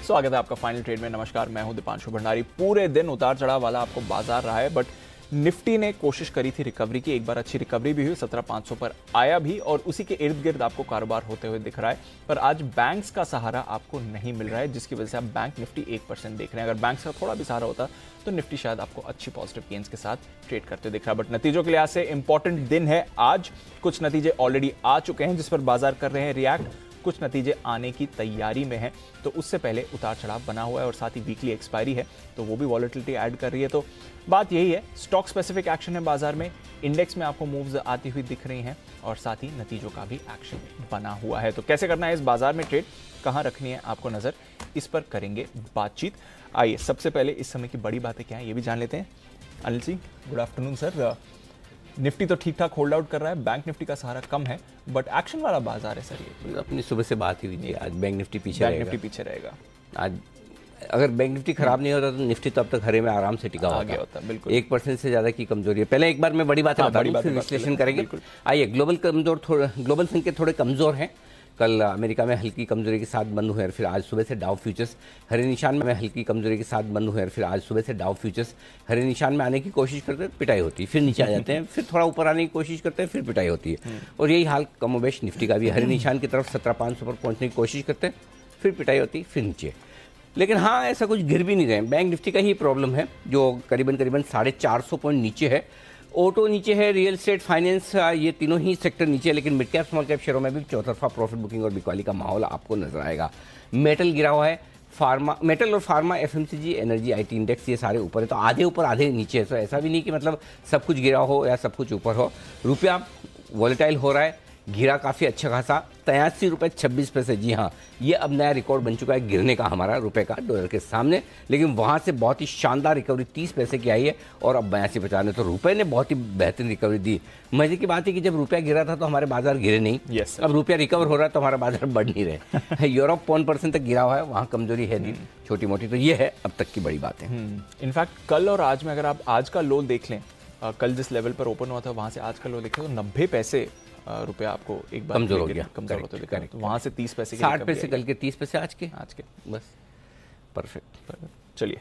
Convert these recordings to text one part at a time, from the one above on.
स्वागत है आपका फाइनल ट्रेड में। नमस्कार, मैं हूं दीपांशु भंडारी। पूरे दिन उतार चढ़ाव वाला आपको बाजार रहा है, बट निफ्टी ने कोशिश करी थी रिकवरी की। एक बार अच्छी रिकवरी भी हुई, 17,500 पर आया भी और उसी के इर्द गिर्द आपको कारोबार होते हुए दिख रहा है। पर आज बैंक्स का सहारा आपको नहीं मिल रहा है, जिसकी वजह से आप बैंक निफ्टी 1% देख रहे हैं। अगर बैंक्स का थोड़ा भी सहारा होता तो निफ्टी शायद आपको अच्छी पॉजिटिव गेन्स के साथ ट्रेड करते दिख रहा है। बट नतीजों के लिहाज से इंपॉर्टेंट दिन है आज। कुछ नतीजे ऑलरेडी आ चुके हैं जिस पर बाजार कर रहे हैं रिएक्ट, कुछ नतीजे आने की तैयारी में हैं, तो उससे पहले उतार चढ़ाव बना हुआ है और साथ ही वीकली एक्सपायरी है, तो वो भी वॉलेटिलिटी ऐड कर रही है। तो बात यही है, स्टॉक स्पेसिफिक एक्शन है बाजार में, इंडेक्स में आपको मूव्स आती हुई दिख रही हैं और साथ ही नतीजों का भी एक्शन बना हुआ है। तो कैसे करना है इस बाजार में ट्रेड, कहां रखनी है आपको नजर, इस पर करेंगे बातचीत। आइए सबसे पहले इस समय की बड़ी बातें क्या है ये भी जान लेते हैं। Anil ji, good afternoon sir. Nifty तो ठीक ठाक होल्ड आउट कर रहा है, बैंक निफ्टी का सहारा कम है, बट एक्शन वाला बाजार है सर ये। अपनी सुबह से बात ही हुई थी, आज बैंक निफ्टी पीछे रहेगा। आज अगर बैंक निफ्टी खराब नहीं होता तो निफ्टी तो अब तक हरे में आराम से टिका होता। बिल्कुल 1% से ज्यादा की कमजोरी है। पहले एक बार मैं बड़ी बातें बता दूं, फिर विश्लेषण करेंगे। आइए, ग्लोबल संकेत थोड़े कमजोर हैं। कल अमेरिका में हल्की कमजोरी के साथ बंद हुए और फिर आज सुबह से डाउ फ्यूचर्स हरे निशान में हल्की कमजोरी के साथ बंद हुए और फिर आज सुबह से डाउ फ्यूचर्स हरे निशान में आने की कोशिश करते हैं, पिटाई होती है, फिर नीचे आ जाते हैं, फिर थोड़ा ऊपर आने की कोशिश करते हैं, फिर पिटाई होती है। और यही हाल कमोबेश निफ्टी का भी, हरे निशान की तरफ 17,500 पर पहुंचने की कोशिश करते हैं, फिर पिटाई होती है, फिर नीचे। लेकिन हाँ, ऐसा कुछ गिर भी नहीं रहे। बैंक निफ्टी का ही प्रॉब्लम है जो करीबन 450 पॉइंट नीचे है। ऑटो नीचे है, रियल एस्टेट, फाइनेंस, ये तीनों ही सेक्टर नीचे है। लेकिन मिड कैप स्मॉल कैप शेयरों में भी चौतरफा प्रॉफिट बुकिंग और बिकवाली का माहौल आपको नजर आएगा। मेटल गिरा हुआ है, मेटल और pharma, FMCG, energy, IT index ये सारे ऊपर है, तो आधे ऊपर आधे नीचे है। तो ऐसा भी नहीं कि मतलब सब कुछ गिरा हो या सब कुछ ऊपर हो। रुपया वॉलेटाइल हो रहा है, गिरा काफ़ी अच्छा खासा, 83 रुपये 26 पैसे। जी हाँ, ये अब नया रिकॉर्ड बन चुका है गिरने का हमारा रुपए का डॉलर के सामने। लेकिन वहाँ से बहुत ही शानदार रिकवरी 30 पैसे की आई है और अब 82.95। तो रुपए ने बहुत ही बेहतरीन रिकवरी दी। मजे की बात है कि जब रुपया गिरा था तो हमारे बाजार गिरे नहीं। अब रुपया रिकवर हो रहा है तो हमारा बाजार बढ़ नहीं रहे। यूरोप 1% तक गिरा हुआ है, वहाँ कमजोरी है दी छोटी मोटी। तो ये है अब तक की बड़ी बात है। इनफैक्ट कल और आज में अगर आप आज का लो देख लें, कल जिस लेवल पर ओपन हुआ था वहाँ से आज का लो देखें तो 90 पैसे रुपया आपको एक बार कमजोर हो गया, कमजोर होते दिखा। तो वहां से 30 पैसे 60 पैसे कल के, 30 पैसे आज के बस परफेक्ट। चलिए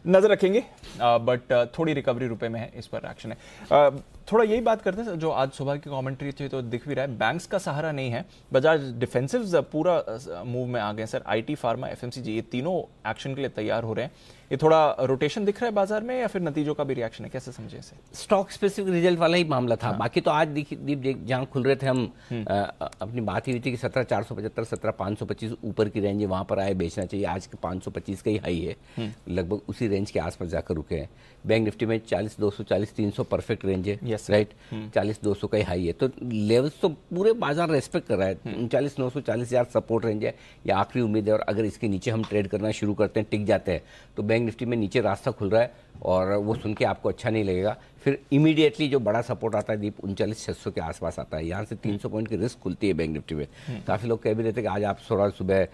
नजर रखेंगे, बट थोड़ी रिकवरी रुपए में है, इस पर एक्शन है। थोड़ा यही बात करते हैं जो आज सुबह की कमेंट्री थी तो दिख भी रहा है, बैंक्स का सहारा नहीं है, बजाज डिफेंसिव्स पूरा मूव में आ गए सर। आईटी, फार्मा, एफएमसीजी ये तीनों एक्शन के लिए तैयार हो रहे हैं। ये थोड़ा रोटेशन दिख रहा है बाजार में या फिर नतीजों का भी रिएक्शन है, कैसे समझे इसे? स्टॉक स्पेसिफिक रिजल्ट वाला ही मामला था। बाकी तो आज दीप जहां खुल रहे थे हम, अपनी बात ही हुई थी कि 17,475 17,525 ऊपर की रेंज है, वहां पर आए बेचना चाहिए। आज के 525 का ही हाई है, लगभग उसी रेंज के आसपास जाकर रुके हैं। बैंक निफ्टी में 40,200 40,300 परफेक्ट रेंज है, राइट। 40,200 का ही हाई है, तो लेवल्स तो पूरे बाजार रेस्पेक्ट कर रहा है। 39,900 40,000 सपोर्ट रेंज है, ये आखिरी उम्मीद है। और अगर इसके नीचे हम ट्रेड करना शुरू करते हैं, टिक जाते हैं, तो बैंक निफ्टी में नीचे रास्ता खुल रहा है और वो सुन के आपको अच्छा नहीं लगेगा। फिर इमीडिएटली जो बड़ा सपोर्ट आता है दीप 39,600 के आसपास आता है। यहाँ से 300 पॉइंट की रिस्क खुलती है बैंक निफ्टी में। काफ़ी लोग कह भी रहे थे कि आज आप थोड़ा सुबह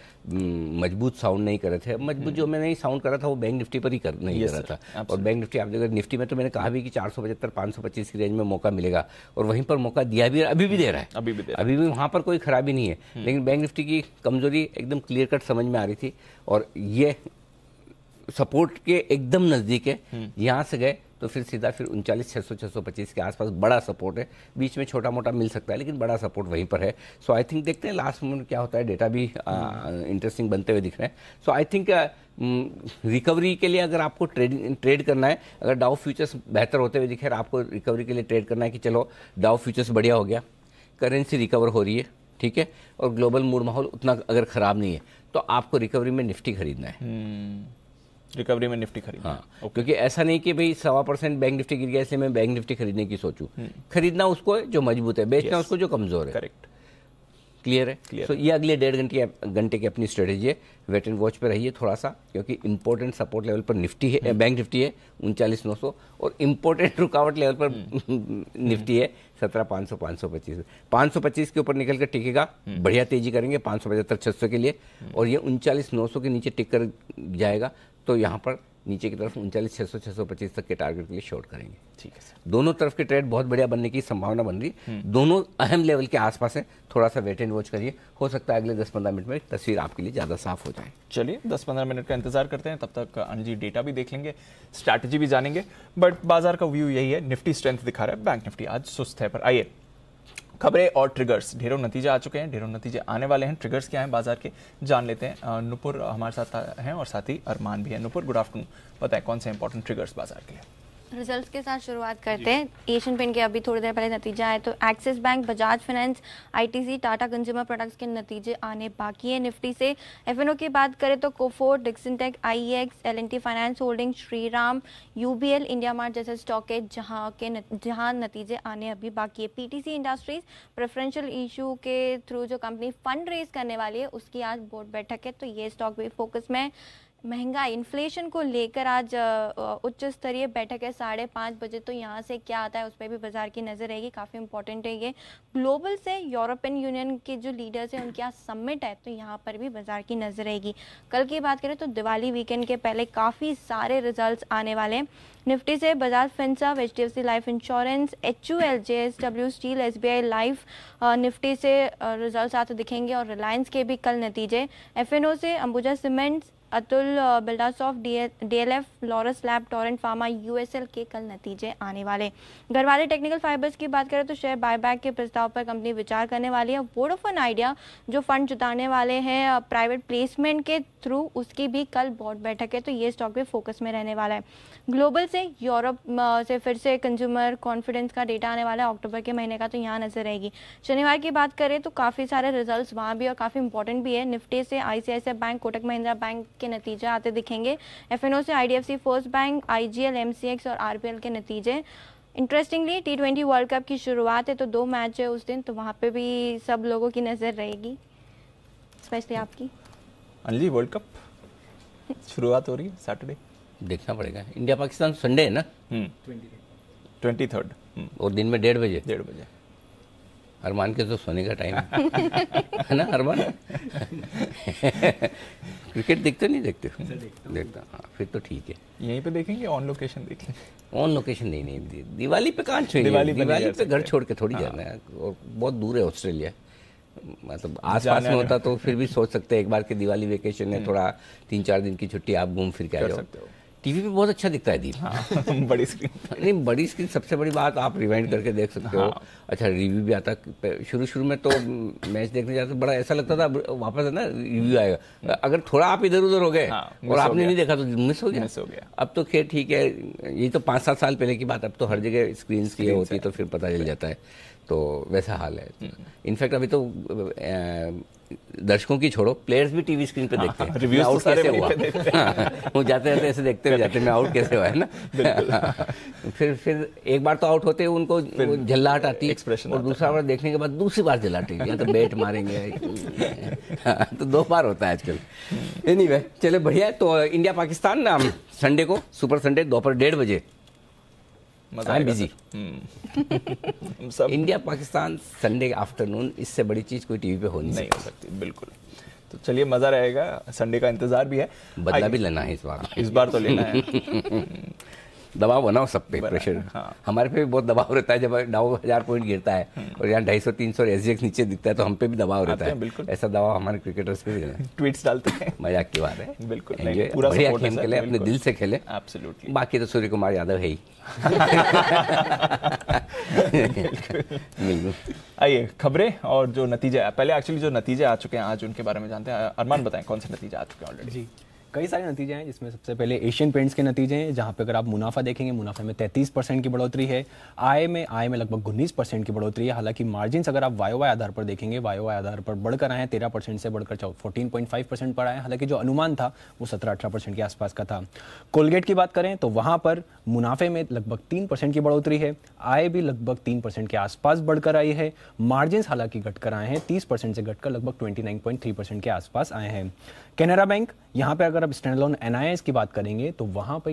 मजबूत साउंड नहीं कर रहे थे। मजबूत जो मैंने साउंड करा था वो बैंक निफ्टी पर ही नहीं कर रहा था। और बैंक निफ्टी आप देखो, निफ्टी में तो मैंने कहा भी कि 475 525 की रेंज में मौका मिलेगा और वहीं पर मौका दिया भी, अभी भी दे रहा है, अभी भी वहाँ पर कोई खराबी नहीं है। लेकिन बैंक निफ्टी की कमजोरी एकदम क्लियर कट समझ में आ रही थी और ये सपोर्ट के एकदम नजदीक है। यहां से गए तो फिर सीधा फिर 39,600 625 के आसपास बड़ा सपोर्ट है। बीच में छोटा मोटा मिल सकता है लेकिन बड़ा सपोर्ट वहीं पर है। सो आई थिंक देखते हैं लास्ट मोमेंट क्या होता है। डेटा भी इंटरेस्टिंग बनते हुए दिख रहे हैं। सो आई थिंक रिकवरी के लिए अगर आपको ट्रेड करना है, अगर डाउ फ्यूचर्स बेहतर होते हुए दिखे, आपको रिकवरी के लिए ट्रेड करना है कि चलो डाउ फ्यूचर्स बढ़िया हो गया, करेंसी रिकवर हो रही है, ठीक है, और ग्लोबल मूड माहौल उतना अगर खराब नहीं है, तो आपको रिकवरी में निफ्टी खरीदना है। रिकवरी में निफ्टी खरीदना, हाँ, क्योंकि ऐसा नहीं कि भाई 1.25% बैंक निफ्टी गिर गया इसलिए मैं बैंक निफ्टी खरीदने की सोचूं। खरीदना उसको है जो मजबूत है, बेचना उसको जो कमजोर है। करेक्ट, क्लियर है। सो ये अगले 1.5 घंटे की अपनी स्ट्रेटेजी है। वेट एंड वॉच पे रहिए थोड़ा सा, क्योंकि इंपॉर्टेंट सपोर्ट लेवल पर निफ्टी है, बैंक निफ्टी है 39,900 और इंपॉर्टेंट रुकावट लेवल पर निफ्टी है 17,500 525 525 के ऊपर निकल कर टिकेगा, बढ़िया तेजी करेंगे 575 600 के लिए, और ये 39,900 के नीचे टिक कर जाएगा तो यहाँ पर नीचे की तरफ 39,600 625 तक के टारगेट के लिए शॉर्ट करेंगे। ठीक है सर। दोनों तरफ के ट्रेड बहुत बढ़िया बनने की संभावना बन रही, दोनों अहम लेवल के आसपास है। थोड़ा सा वेट एंड वॉच करिए, हो सकता है अगले 10-15 मिनट में तस्वीर आपके लिए ज़्यादा साफ हो जाए। चलिए 10-15 मिनट का इंतजार करते हैं, तब तक अनिल जी डेटा भी देख लेंगे, स्ट्रैटेजी भी जानेंगे, बट बाजार का व्यू यही है, निफ्टी स्ट्रेंथ दिखा रहा है, बैंक निफ्टी आज सुस्त है। पर आइए खबरें और ट्रिगर्स, ढेरों नतीजे आ चुके हैं, ढेरों नतीजे आने वाले हैं, ट्रिगर्स क्या हैं बाजार के जान लेते हैं। नुपुर हमारे साथ हैं और साथ ही अरमान भी है। नुपुर गुड आफ्टरनून, बताएं कौन से इंपॉर्टेंट ट्रिगर्स बाजार के लिए। रिजल्ट्स के साथ शुरुआत करते हैं। एशियन पेंट के अभी थोड़ी देर पहले नतीजा आए तो axis bank, Bajaj finance, ITC, Tata consumer products के नतीजे आने बाकी है। निफ्टी से एफएनओ की बात करें तो कोफोर्ट, डिक्सन टेक, आईएक्स, एलएनटी फाइनेंस होल्डिंग, श्रीराम, यूबीएल, इंडिया मार्ट जैसे स्टॉक है जहां नतीजे आने अभी बाकी है। पीटीसी इंडस्ट्रीज प्रेफरेंशियल इशू के थ्रू जो कंपनी फंड रेज करने वाली है उसकी आज बोर्ड बैठक है, तो ये स्टॉक भी फोकस में। महंगाई इन्फ्लेशन को लेकर आज उच्च स्तरीय बैठक है 5:30 बजे, तो यहाँ से क्या आता है उस पर भी बाजार की नज़र रहेगी, काफ़ी इंपॉर्टेंट है ये। ग्लोबल से यूरोपियन यूनियन के जो लीडर्स हैं उनके यहाँ समिट है, तो यहाँ पर भी बाजार की नज़र रहेगी। कल की बात करें तो दिवाली वीकेंड के पहले काफ़ी सारे रिजल्ट्स आने वाले हैं। निफ्टी से Bajaj Finserv, HDFC life insurance, HUL, JSW steel, SBI life Nifty से रिजल्ट्स आते दिखेंगे और रिलायंस के भी कल नतीजे। एफएनओ से अंबुजा सीमेंट्स, अतुल, बिल्डासॉफ्ट, डीएलएफ, लॉरस लैब, टोरेंट फार्मा, यूएसएल के कल नतीजे आने वाले। घर वाले टेक्निकल फाइबर्स की बात करें तो शेयर बायबैक के प्रस्ताव पर कंपनी विचार करने वाली है। वोडाफोन आइडिया जो फंड जुटाने वाले हैं प्राइवेट प्लेसमेंट के थ्रू, उसकी भी कल बोर्ड बैठक है, तो ये स्टॉक भी फोकस में रहने वाला है। ग्लोबल से यूरोप से फिर से कंज्यूमर कॉन्फिडेंस का डेटा आने वाला है अक्टूबर के महीने का, तो यहाँ नजर रहेगी। शनिवार की बात करें तो काफ़ी सारे रिजल्ट्स वहाँ भी और काफ़ी इंपॉर्टेंट भी है। निफ्टी से ICICI bank, Kotak Mahindra bank के नतीजे आते दिखेंगे। एफएनओ से IDFC first bank, IGL, MCX और आरबीएल के नतीजे। इंटरेस्टिंगली T20 वर्ल्ड कप की शुरुआत है, तो 2 मैच है उस दिन, तो वहाँ पे भी सब लोगों की नज़र रहेगी, स्पेशली आपकी। अनिल जी वर्ल्ड कप शुरुआत हो रही है सैटरडे, देखना पड़ेगा। इंडिया पाकिस्तान संडे है ना, 23rd और दिन में 1:30 बजे। अरमान के तो सोने का टाइम है ना अरमान? क्रिकेट देखते नहीं? देखते देखता, हाँ फिर तो ठीक है। यहीं पे देखेंगे, ऑन लोकेशन देख लेंगे। ऑन लोकेशन नहीं, दिवाली पे कहाँ छोड़ेंगे? दिवाली पे घर छोड़ के थोड़ी जाना है, और बहुत दूर है ऑस्ट्रेलिया, मतलब आसपास में होता तो फिर भी सोच सकते हैं एक बार के दिवाली वेकेशन है, थोड़ा 3-4 दिन की छुट्टी आप घूम फिर के आ जाओ। टीवी पे बहुत अच्छा दिखता है दीप। हाँ, बड़ी स्क्रीन नहीं, बड़ी स्क्रीन सबसे बड़ी बात, आप रिवाइंड करके देख सकते हो। अच्छा रिव्यू भी आता, शुरू में तो मैच देखने जाते बड़ा ऐसा लगता था वापस है ना रिव्यू आएगा, अगर थोड़ा आप इधर उधर हो गए और आपने नहीं देखा तो मिस हो गया। अब तो खैर ठीक है, ये तो 5-7 साल पहले की बात, अब तो हर जगह स्क्रीन की होती है तो फिर पता चल जाता है, तो वैसा हाल है। इनफैक्ट अभी तो दर्शकों की छोड़ो, प्लेयर्स भी टीवी स्क्रीन पे देखते हैं रिव्यूज आउट कैसे हुआ। वो जाते जाते ऐसे देखते हुए जाते हैं मैं आउट कैसे हुआ है ना। फिर एक बार तो आउट होते हैं उनको झल्लाहट आती है, और दूसरा बार देखने के बाद दूसरी बार झल्लाहट, या तो बैट मारेंगे। तो 2 बार होता है आजकल। एनीवे चले बढ़िया है। तो इंडिया पाकिस्तान संडे को, सुपर संडे, दोपहर 1:30 बजे। Busy India Pakistan Sunday afternoon, इससे बड़ी चीज कोई टीवी पे हो नहीं हो सकती। बिल्कुल, तो चलिए मजा रहेगा, संडे का इंतजार भी है, बदला भी लेना है इस बार तो लेना है। दबाव बनाओ सब पे, प्रेशर। हाँ। हमारे पे भी बहुत दबाव रहता है जब डाउ 1000 पॉइंट गिरता है और यहाँ 250-300 एसजीएक्स नीचे दिखता है, तो हम पे भी दबाव रहता है। बिल्कुल ऐसा दबाव हमारे क्रिकेटर्स पे भी रहता है। ट्वीट्स डालते हैं, मजाक की बात है। बिल्कुल बढ़िया खेल खेले, अपने दिल से खेले। एब्सोल्युटली। बाकी तो सूर्य कुमार यादव है ही। आइए खबरें और जो नतीजे, पहले एक्चुअली जो नतीजे आ चुके हैं आज उनके बारे में जानते हैं। अरमान बताएं कौन से नतीजे आ चुके हैं ऑलरेडी? जी, कई सारे नतीजे हैं, जिसमें सबसे पहले एशियन पेंट्स के नतीजे हैं, जहां पे अगर आप मुनाफा देखेंगे, मुनाफे में 33% की बढ़ोतरी है। आय में लगभग 19% की बढ़ोतरी है। हालांकि मार्जिन्स अगर आप वाई आधार पर देखेंगे, वाई आधार पर बढ़कर आए हैं, 13% से बढ़कर 14.5% पर आए हैं। हालांकि जो अनुमान था वो 17-18% के आसपास का था। कोलगेट की बात करें तो वहां पर मुनाफे में लगभग 3% की बढ़ोतरी है। आय भी लगभग 3% के आसपास बढ़कर आई है। मार्जिन्स हालांकि घटकर आए हैं, 30% से घटकर लगभग 29.3% के आसपास आए हैं। कैनरा बैंक, यहाँ पे अगर आप स्टैंडअलोन एनआईएस की बात करेंगे तो वहां पे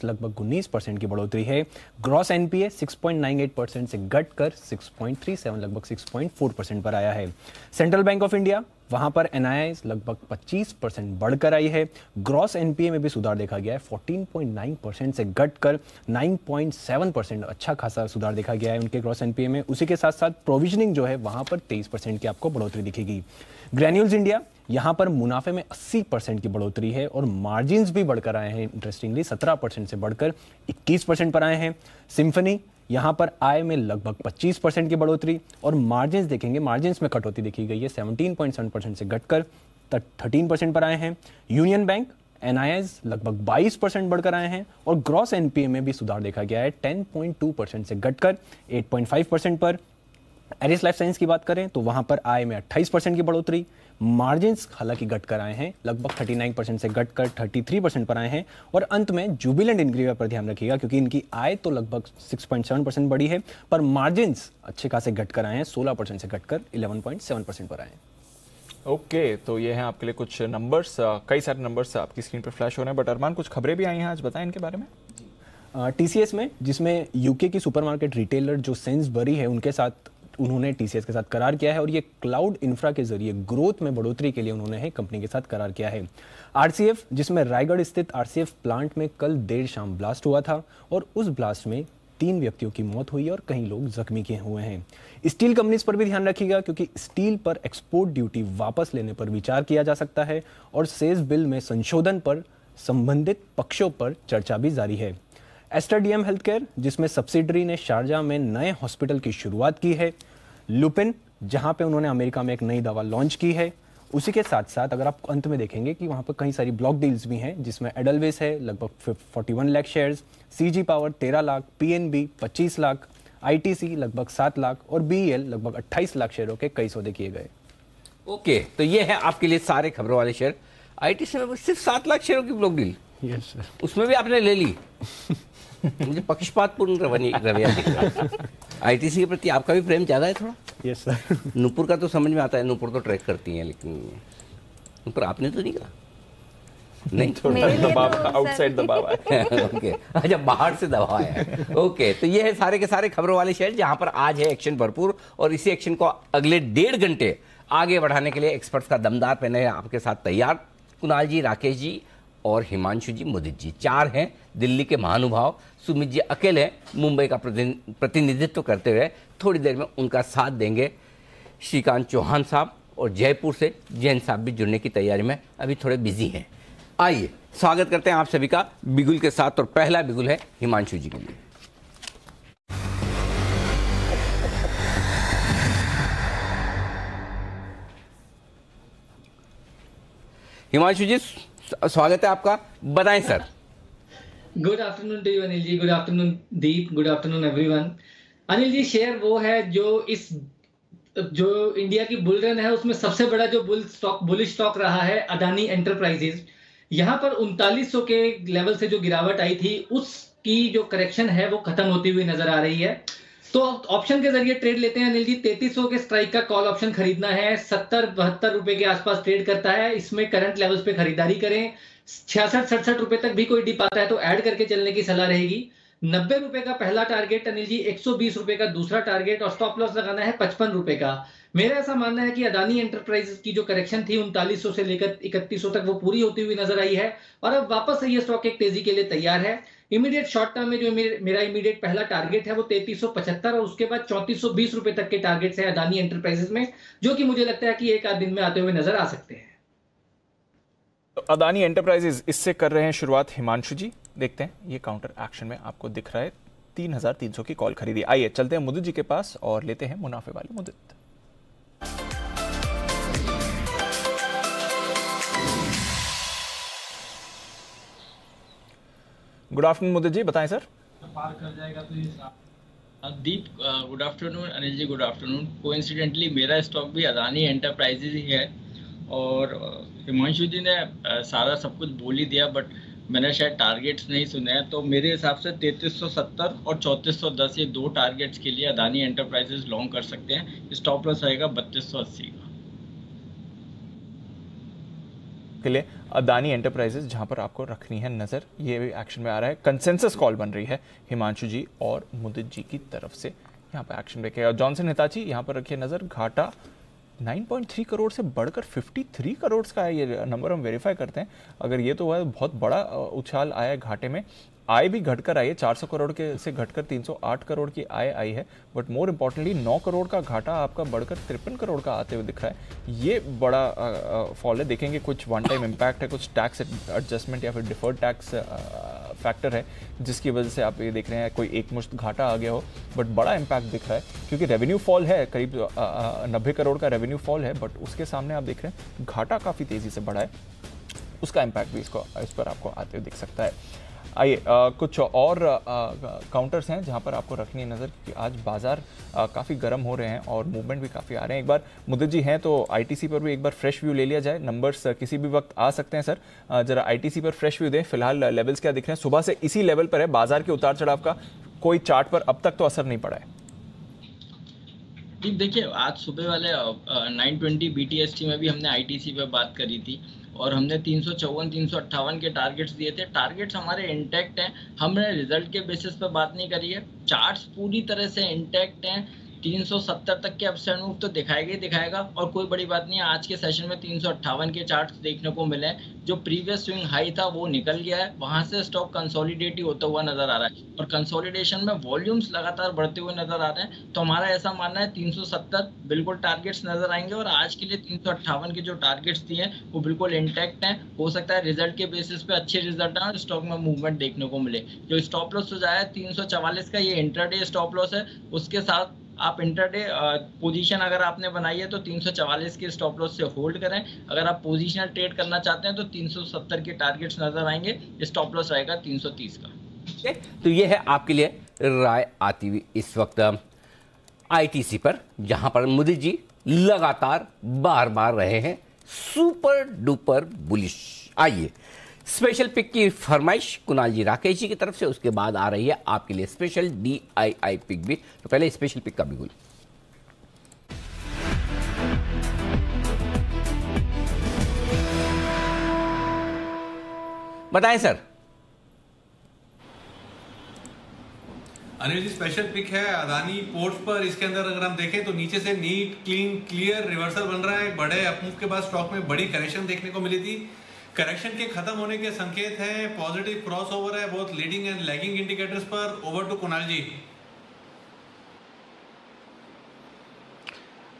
लगभग 19% की बढ़ोतरी है। ग्रॉस एनपीए 6.98% से घटकर 6.37 लगभग 6.4% पर आया है। सेंट्रल बैंक ऑफ इंडिया वहां पर NII लगभग 25% बढ़कर आई है। ग्रॉस NPA में भी सुधार देखा गया है, 14.9% से घटकर 9.7%, अच्छा खासा सुधार देखा गया है उनके ग्रॉस NPA में। उसी के साथ साथ प्रोविजनिंग जो है वहां पर 23% की आपको बढ़ोतरी दिखेगी। ग्रैन्यूल्स इंडिया, यहां पर मुनाफे में 80% की बढ़ोतरी है और मार्जिन्स भी बढ़कर आए हैं, इंटरेस्टिंगली 17% से बढ़कर 21% पर आए हैं। सिम्फनी, यहां पर आय में लगभग 25% की बढ़ोतरी और मार्जिन्स देखेंगे, मार्जिन्स में कटौती देखी गई है, 17.7% से घटकर 13% पर आए हैं। यूनियन बैंक, NII लगभग 22% बढ़कर आए हैं और ग्रॉस NPA में भी सुधार देखा गया है, 10.2% से घटकर 8.5% पर। एरिस लाइफ साइंस की बात करें तो वहां पर आय में 28% की बढ़ोतरी, मार्जिन्स हालांकि घटकर आए हैं, लगभग 39% से घटकर 33% पर आए हैं। और अंत में जुबिलेंट इंग्रीविया पर ध्यान रखिएगा क्योंकि इनकी आय तो लगभग 6.7% बढ़ी है, पर मार्जिन्स अच्छे खासे घटकर आए हैं, 16% से घटकर 11.7% पर आए हैं। ओके, तो ये हैं आपके लिए कुछ नंबर्स, कई सारे नंबर्स आपकी स्क्रीन पर फ्लैश हो रहे हैं, बट अरमान कुछ खबरें भी आई हैं आज, बताएं इनके बारे में। TCS में, जिसमें यूके की सुपरमार्केट रिटेलर जो सेंसबरी है उन्होंने TCS के साथ करार किया है और ये क्लाउड इंफ्रा के जरिए ग्रोथ में बढ़ोतरी के लिए उन्होंने कंपनी के साथ करार किया है। RCF, जिसमें रायगढ़ स्थित RCF प्लांट में कल देर शाम ब्लास्ट हुआ था और उस ब्लास्ट में 3 व्यक्तियों की मौत हुई और कई लोग जख्मी किए हुए हैं। स्टील कंपनीज पर भी ध्यान रखिएगा क्योंकि स्टील पर एक्सपोर्ट ड्यूटी वापस लेने पर विचार किया जा सकता है और सेस बिल में संशोधन पर संबंधित पक्षों पर चर्चा भी जारी है। एस्टर DM हेल्थकेयर, जिसमें सब्सिडरी ने शारजाह में नए हॉस्पिटल की शुरुआत की है। लुपिन, जहां पे उन्होंने अमेरिका में एक नई दवा लॉन्च की है। उसी के साथ साथ अगर आप अंत में देखेंगे कि वहां पर कई सारी ब्लॉक डील्स भी हैं, जिसमें एडलवेस है लगभग 41 lakh shares, CG power 13 lakh, PNB 25 lakh, ITC लगभग 7 लाख और BEL लगभग 28 लाख शेयरों के कई सौदे किए गए। ओके, तो ये है आपके लिए सारे खबरों वाले शेयर। ITC में सिर्फ 7 लाख शेयरों की ब्लॉक डील, यस सर, उसमें भी आपने ले ली। मुझे पक्षपातपूर्ण रवैया दिख रहा है। ITC के प्रति आपका भी प्रेम ज्यादा है थोड़ा। Yes sir. नूपुर का तो समझ में आता है, नूपुर तो ट्रैक करती हैं, लेकिन नूपुर आपने तो नहीं कहा। नहीं, थोड़ा दबाव, आउटसाइड दबाव है। ओके, अच्छा, बाहर से दबाव है। ओके, तो ये है सारे के सारे खबरों वाले शेयर जहां पर आज है एक्शन भरपूर और इसी एक्शन को अगले 1.5 घंटे आगे बढ़ाने के लिए एक्सपर्ट्स का दमदार पैनल है आपके साथ तैयार। कुणाल जी, राकेश जी और हिमांशु जी, मुदित जी, 4 हैं दिल्ली के महानुभाव। सुमित जी अकेले मुंबई का प्रतिनिधित्व करते हुए थोड़ी देर में उनका साथ देंगे श्रीकांत चौहान साहब, और जयपुर से जैन साहब भी जुड़ने की तैयारी में अभी थोड़े बिजी हैं। आइए स्वागत करते हैं आप सभी का बिगुल के साथ, और पहला बिगुल है हिमांशु जी के लिए। हिमांशु जी, स्वागत है आपका, बताएं sir. Good afternoon to you Anil ji, good afternoon Deep, good afternoon everyone. Anil ji, share वो है जो इंडिया की बुल रन है उसमें सबसे बड़ा जो बुलिश स्टॉक रहा है अदानी एंटरप्राइजेज। यहां पर 3900 के लेवल से जो गिरावट आई थी उसकी जो करेक्शन है वो खत्म होती हुई नजर आ रही है। तो ऑप्शन के जरिए ट्रेड लेते हैं अनिल जी। 3300 के स्ट्राइक का कॉल ऑप्शन खरीदना है, 70-72 रुपए के आसपास ट्रेड करता है, इसमें करंट लेवल्स पे खरीदारी करें। 66-67 रुपए तक भी कोई डिप आता है तो ऐड करके चलने की सलाह रहेगी। 90 रुपए का पहला टारगेट अनिल जी, 120 रुपए का दूसरा टारगेट और स्टॉप लॉस लगाना है 55 रुपए का। मेरा ऐसा मानना है कि अदानी एंटरप्राइजेस की जो करेक्शन थी 3900 से लेकर 3100 तक वो पूरी होती हुई नजर आई है और अब वापस से ये स्टॉक एक तेजी के लिए तैयार है। इमीडिएट शॉर्ट टर्म में जो मेरा इमीडिएट पहला टारगेट है वो 3375 और उसके बाद 3420 रुपए तक के टारगेट्स है अदानी एंटरप्राइजेस में, जो कि मुझे लगता है कि एक आध दिन में आते हुए नजर आ सकते हैं। तो अदानी एंटरप्राइजेज इससे कर रहे हैं शुरुआत हिमांशु जी, देखते हैं ये काउंटर एक्शन में आपको दिख रहा है। 3300 की कॉल खरीदी। आइए चलते हैं मुदित जी के पास और लेते हैं मुनाफे वाले मुदित। गुड आफ्टरनून मुदित जी, बताएं सर। पार कर जाएगा तो ये दीप, good afternoon. Anil ji, good afternoon. Coincidentally मेरा स्टॉक भी अदानी एंटरप्राइजेज ही है और हिमांशु जी ने सारा सब कुछ बोल ही दिया, बट मैंने शायद टारगेट्स नहीं सुने हैं। तो मेरे हिसाब से 3370 और 3410 ये 2 टारगेट्स के लिए अदानी एंटरप्राइजेज लॉन्ग कर सकते हैं। स्टॉप लॉस रहेगा 3280 का के लिए अदानी एंटरप्राइजेज जहां पर आपको रखनी है नजर। ये भी एक्शन में आ रहा है, कंसेंसस कॉल बन रही है हिमांशु जी और मुदित जी की तरफ से। यहाँ पर एक्शन रखे और जॉनसन हिताची यहाँ पर रखिए नजर। घाटा 9.3 करोड़ से बढ़कर 53 करोड़ का ये नंबर हम वेरीफाई करते हैं। अगर ये तो है बहुत बड़ा उछाल आया है घाटे में। आय भी घटकर आई है, 400 करोड़ के से घटकर 308 करोड़ की आय आई है। बट मोर इम्पोर्टेंटली 9 करोड़ का घाटा आपका बढ़कर 53 करोड़ का आते हुए दिख रहा है। ये बड़ा फॉल है। देखेंगे कुछ वन टाइम इम्पैक्ट है, कुछ टैक्स एडजस्टमेंट या फिर डिफर्ड टैक्स फैक्टर है जिसकी वजह से आप ये देख रहे हैं कोई एक मुश्त घाटा आ गया हो, बट बड़ा इम्पैक्ट दिख रहा है क्योंकि रेवेन्यू फॉल है, करीब 90 करोड़ का रेवेन्यू फॉल है, बट उसके सामने आप देख रहे हैं घाटा काफ़ी तेज़ी से बढ़ा है। उसका इम्पैक्ट भी इस पर आपको आते हुए दिख सकता है। आइए कुछ और काउंटर्स हैं जहां पर आपको रखनी है नज़र, क्योंकि आज बाजार काफ़ी गर्म हो रहे हैं और मूवमेंट भी काफ़ी आ रहे हैं। एक बार मुदित जी हैं तो आईटीसी पर भी एक बार फ्रेश व्यू ले लिया जाए। नंबर्स किसी भी वक्त आ सकते हैं सर, जरा आईटीसी पर फ्रेश व्यू दें। फिलहाल लेवल्स क्या दिख रहे हैं? सुबह से इसी लेवल पर है, बाजार के उतार चढ़ाव का कोई चार्ट पर अब तक तो असर नहीं पड़ा है। देखिए, आज सुबह वाले 920 BTST में भी हमने आईटीसी पे बात करी थी और हमने 354 358 के टारगेट्स दिए थे। टारगेट्स हमारे इंटैक्ट हैं, हमने रिजल्ट के बेसिस पे बात नहीं करी है। चार्ट्स पूरी तरह से इंटैक्ट हैं। 370 तक के अपसाइड मूव तो दिखाएगा ही दिखाएगा और कोई बड़ी बात नहीं है। आज के सेशन में 358 के चार्ट्स देखने को मिले हैं। जो प्रीवियस स्विंग हाई था वो निकल गया है, वहां से स्टॉक कंसोलिडेट होता हुआ नजर आ रहा है और कंसोलिडेशन में वॉल्यूम्स लगातार बढ़ते हुए नजर आ रहे हैं। तो हमारा ऐसा मानना है 370 बिल्कुल टारगेट्स नजर आएंगे और आज के लिए 358 के जो टारगेट्स दिए हैं वो बिल्कुल इंटैक्ट हैं। हो सकता है रिजल्ट के बेसिस पे अच्छे रिजल्ट आए और स्टॉक में मूवमेंट देखने को मिले। जो स्टॉप लॉस जो आया 344 का, ये इंट्राडे स्टॉप लॉस है। उसके साथ आप इंटरडे पोजीशन अगर आपने बनाई है तो 344 के स्टॉप लॉस से होल्ड करें। अगर आप पोजीशनल ट्रेड करना चाहते हैं तो 370 के टारगेट्स नजर आएंगे। स्टॉप लॉस रहेगा 330 का। तो ये है आपके लिए राय आती हुई इस वक्त आईटीसी पर, जहां पर मुदित जी लगातार बार बार रहे हैं सुपर डुपर बुलिश। आइए स्पेशल पिक की फरमाइश कुणाल जी राकेश जी की तरफ से, उसके बाद आ रही है आपके लिए स्पेशल DII पिक भी। तो पहले स्पेशल पिक का बिगुल। बताएं sir. Anil ji, special pick है अदानी पोर्ट्स पर। इसके अंदर अगर हम देखें तो नीचे से नीट क्लीन क्लियर रिवर्सल बन रहा है। बड़े अपमूव के बाद स्टॉक में बड़ी करेक्शन देखने को मिली थी। करेक्शन के खत्म होने के संकेत हैं, पॉजिटिव क्रॉसओवर है both leading and lagging indicators पर। ओवर टू कुणाल जी।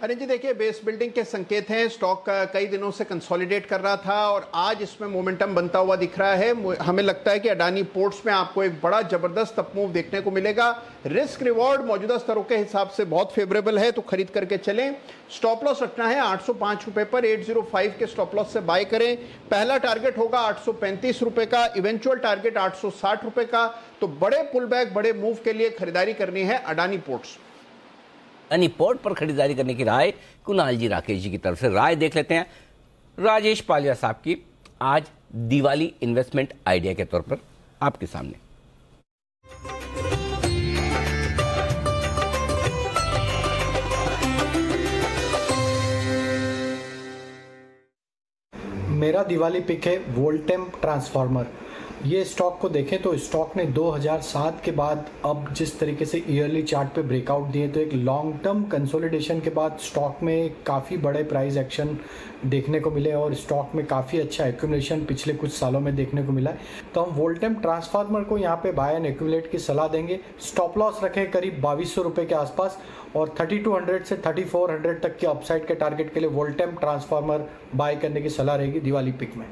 अरे जी देखिए, बेस बिल्डिंग के संकेत हैं। स्टॉक कई दिनों से कंसोलिडेट कर रहा था और आज इसमें मोमेंटम बनता हुआ दिख रहा है। हमें लगता है कि अडानी पोर्ट्स में आपको एक बड़ा जबरदस्त अपमूव देखने को मिलेगा। रिस्क रिवॉर्ड मौजूदा स्तरों के हिसाब से बहुत फेवरेबल है, तो खरीद करके चलें। स्टॉप लॉस रखना है 805 रुपए पर। 805 के स्टॉप लॉस से बाय करें। पहला टारगेट होगा 835 रुपए का, इवेंचुअल टारगेट 860 रुपए का। तो बड़े पुल बैक, बड़े मूव के लिए खरीदारी करनी है अडानी पोर्ट्स। अडानी पोर्ट पर खरीदारी करने की राय कुणाल जी राकेश जी की तरफ से। राय देख लेते हैं राजेश पालिया साहब की, आज दिवाली इन्वेस्टमेंट आइडिया के तौर पर आपके सामने। मेरा दिवाली पिक है वोल्टेम ट्रांसफार्मर। ये स्टॉक को देखें तो स्टॉक ने 2007 के बाद अब जिस तरीके से ईयरली चार्ट पे ब्रेकआउट दिए, तो एक लॉन्ग टर्म कंसोलिडेशन के बाद स्टॉक में काफ़ी बड़े प्राइस एक्शन देखने को मिले और स्टॉक में काफ़ी अच्छा एक्यूमुलेशन पिछले कुछ सालों में देखने को मिला है। तो हम वोल्टेम ट्रांसफार्मर को यहाँ पे बाय एंड एक्यूमुलेट की सलाह देंगे। स्टॉप लॉस रखें करीब 2200 रुपये के आसपास और 3200 से 3400 तक के अपसाइड के टारगेट के लिए वोल्टेम ट्रांसफार्मर बाय करने की सलाह रहेगी दिवाली पिक में।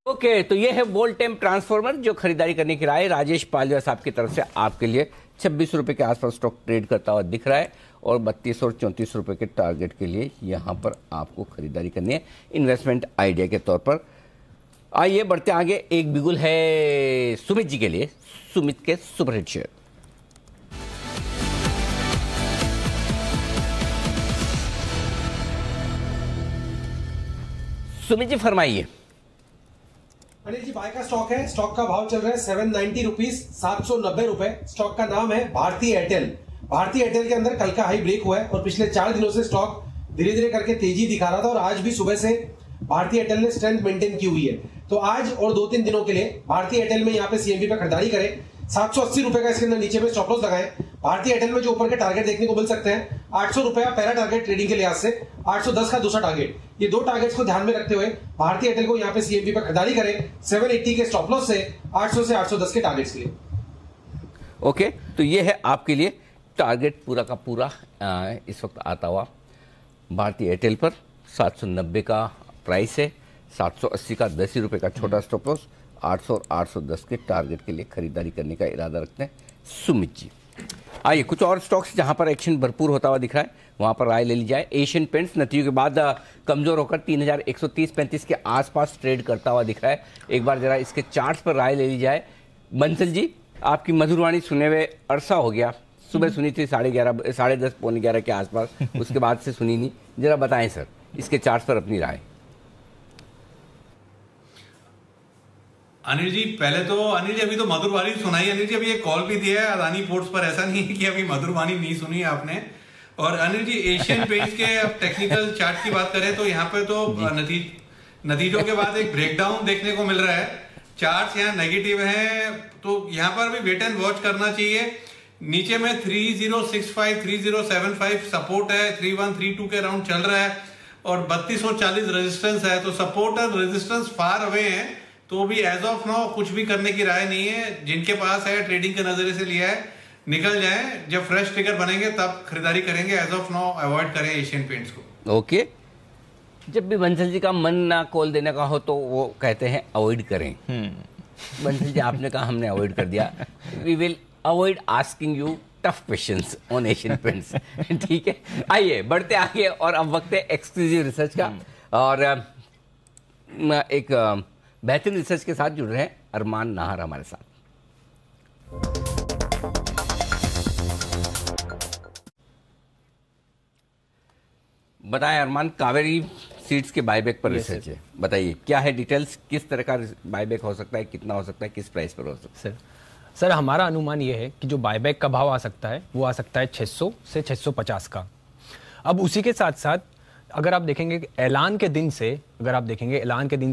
ओके, तो ये है वोल्टेम ट्रांसफार्मर जो खरीदारी करने की राय राजेश पालिया साहब की तरफ से आपके लिए। 26 रुपए के आसपास स्टॉक ट्रेड करता हुआ दिख रहा है और 32 और 34 रुपए के टारगेट के लिए यहां पर आपको खरीदारी करनी है इन्वेस्टमेंट आइडिया के तौर पर। आइए बढ़ते आगे। एक बिगुल है सुमित जी के लिए, सुमित के सुपरहिट शेयर। सुमित जी फरमाइए। अनिल जी, बाय का स्टॉक है। स्टॉक का भाव चल रहा है 790 रुपीज, 790 रुपए। स्टॉक का नाम है भारतीय एयरटेल। भारतीय एयरटेल के अंदर कल का हाई ब्रेक हुआ है और पिछले 4 दिनों से स्टॉक धीरे धीरे करके तेजी दिखा रहा था और आज भी सुबह से भारतीय एयरटेल ने स्ट्रेंथ मेंटेन की हुई है। तो आज और 2-3 दिनों के लिए भारतीय एयरटेल में यहाँ पे CMB पे खरीदारी करें। 780 रुपए का इसके अंदर नीचे में स्टॉप लॉस लगाएं भारतीय एयरटेल में जो ऊपर के टारगेट देखने को मिल सकते हैं, 800 रुपया पहला टारगेट ट्रेडिंग के लिहाज से, 810 का दूसरा टारगेट। ये दो टारगेट्स को ध्यान में रखते हुए भारतीय एयरटेल को यहाँ पे सीएमपी पर खरीदारी करें 780 के स्टॉप लॉस से 800 से 810 के टारगेट्स के लिए। ओके, तो ये है आपके लिए टारगेट पूरा का पूरा इस वक्त आता हुआ। भारतीय एयरटेल पर 790 का प्राइस है, 780 का 10 रुपये का छोटा स्टॉप लॉस, 800 और 810 के टारगेट के लिए खरीदारी करने का इरादा रखते हैं सुमित जी। आइए कुछ और स्टॉक्स जहां पर एक्शन भरपूर होता हुआ दिख रहा है वहां पर राय ले ली जाए। एशियन पेंट्स नतीजों के बाद कमजोर होकर 3130-35 के आसपास ट्रेड करता हुआ दिख रहा है। एक बार जरा इसके चार्ट्स पर राय ले ली जाए। बंसल जी, आपकी मधुरवाणी सुने हुए अरसा हो गया, सुबह सुनी थी 11:30 10:30 पौने 11 के आसपास, उसके बाद से सुनी नहीं। जरा बताएं सर इसके चार्ट्स पर अपनी राय। अनिल जी, पहले तो अनिल जी अभी तो मधुरवाणी सुनाई। अनिल जी अभी एक कॉल भी दिया है अदानी पोर्ट्स पर, ऐसा नहीं है कि अभी मधुरवाणी नहीं सुनी है आपने। और अनिल जी, एशियन पेंट्स के अब टेक्निकल चार्ट की बात करें तो यहाँ पे तो नतीजों के बाद एक ब्रेकडाउन देखने को मिल रहा है। चार्ट्स यहाँ नेगेटिव हैं, तो यहाँ पर भी वेट एंड वॉच करना चाहिए। नीचे में 3065 3075 सपोर्ट है, 3132 के अराउंड चल रहा है और 3240 रेजिस्टेंस है। तो सपोर्ट और रेजिस्टेंस फार अवे हैं, तो भी एज ऑफ नाउ कुछ भी करने की राय नहीं है। जिनके पास है ट्रेडिंग के नजरिए से लिया है, निकल जाएं। जब फ्रेश ट्रिगर बनेंगे तब खरीदारी करेंगे। एज ऑफ नाउ अवॉइड करें एशियन पेंट्स को। ओके, जब भी बंसल जी का मन ना कॉल देने का हो तो वो कहते हैं अवॉइड करें। बंसल जी आपने कहा, हमने अवॉइड कर दिया। We will avoid asking you tough questions on Asian Paints. ठीक है, आइए बढ़ते आगे। और अब वक्त है एक्सक्लूसिव रिसर्च का, और एक बेहतरीन रिसर्च के साथ जुड़ रहे हैं अरमान नाहर हमारे साथ। बताएं अरमान, कावेरी सीड्स के बायबैक पर रिसर्च है, बताइए क्या है डिटेल्स, किस तरह का बायबैक हो सकता है, कितना हो सकता है, किस प्राइस पर हो सकता है? सर हमारा अनुमान ये है कि जो बायबैक का भाव आ सकता है वो आ सकता है 600 से 650 का। अब उसी के साथ साथ अगर आप देखेंगे ऐलान के दिन से,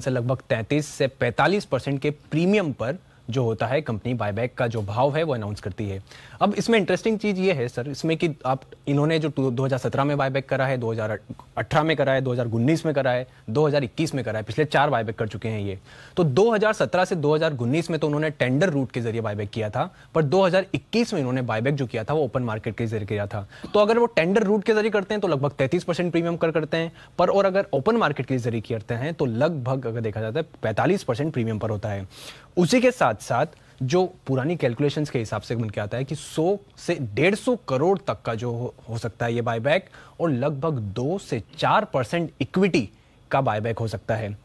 लगभग 33 से 45% के प्रीमियम पर जो होता है कंपनी बायबैक का जो भाव है वो अनाउंस करती है। अब इसमें इंटरेस्टिंग चीज ये है सर इसमें कि आप इन्होंने जो 2017 में बायबैक करा है, 2018 में करा है, 2019 में करा है, 2021 में करा है, पिछले 4 बायबैक कर चुके हैं ये। तो 2017 से 2019 में तो उन्होंने टेंडर रूट के जरिए बायबैक किया था, पर 2021 में इन्होंने बायबैक जो किया था वो ओपन मार्केट के जरिए किया था। तो अगर वो टेंडर रूट के जरिए करते हैं तो लगभग 33% प्रीमियम करते हैं, पर और अगर ओपन मार्केट के जरिए करते हैं तो लगभग अगर देखा जाता है 45% प्रीमियम पर होता है। उसी के साथ साथ जो पुरानी कैलकुलेशंस के हिसाब से बन के आता है कि 100 से 150 करोड़ तक का जो हो सकता है ये बायबैक, और लगभग 2 से 4% इक्विटी का बायबैक हो सकता है।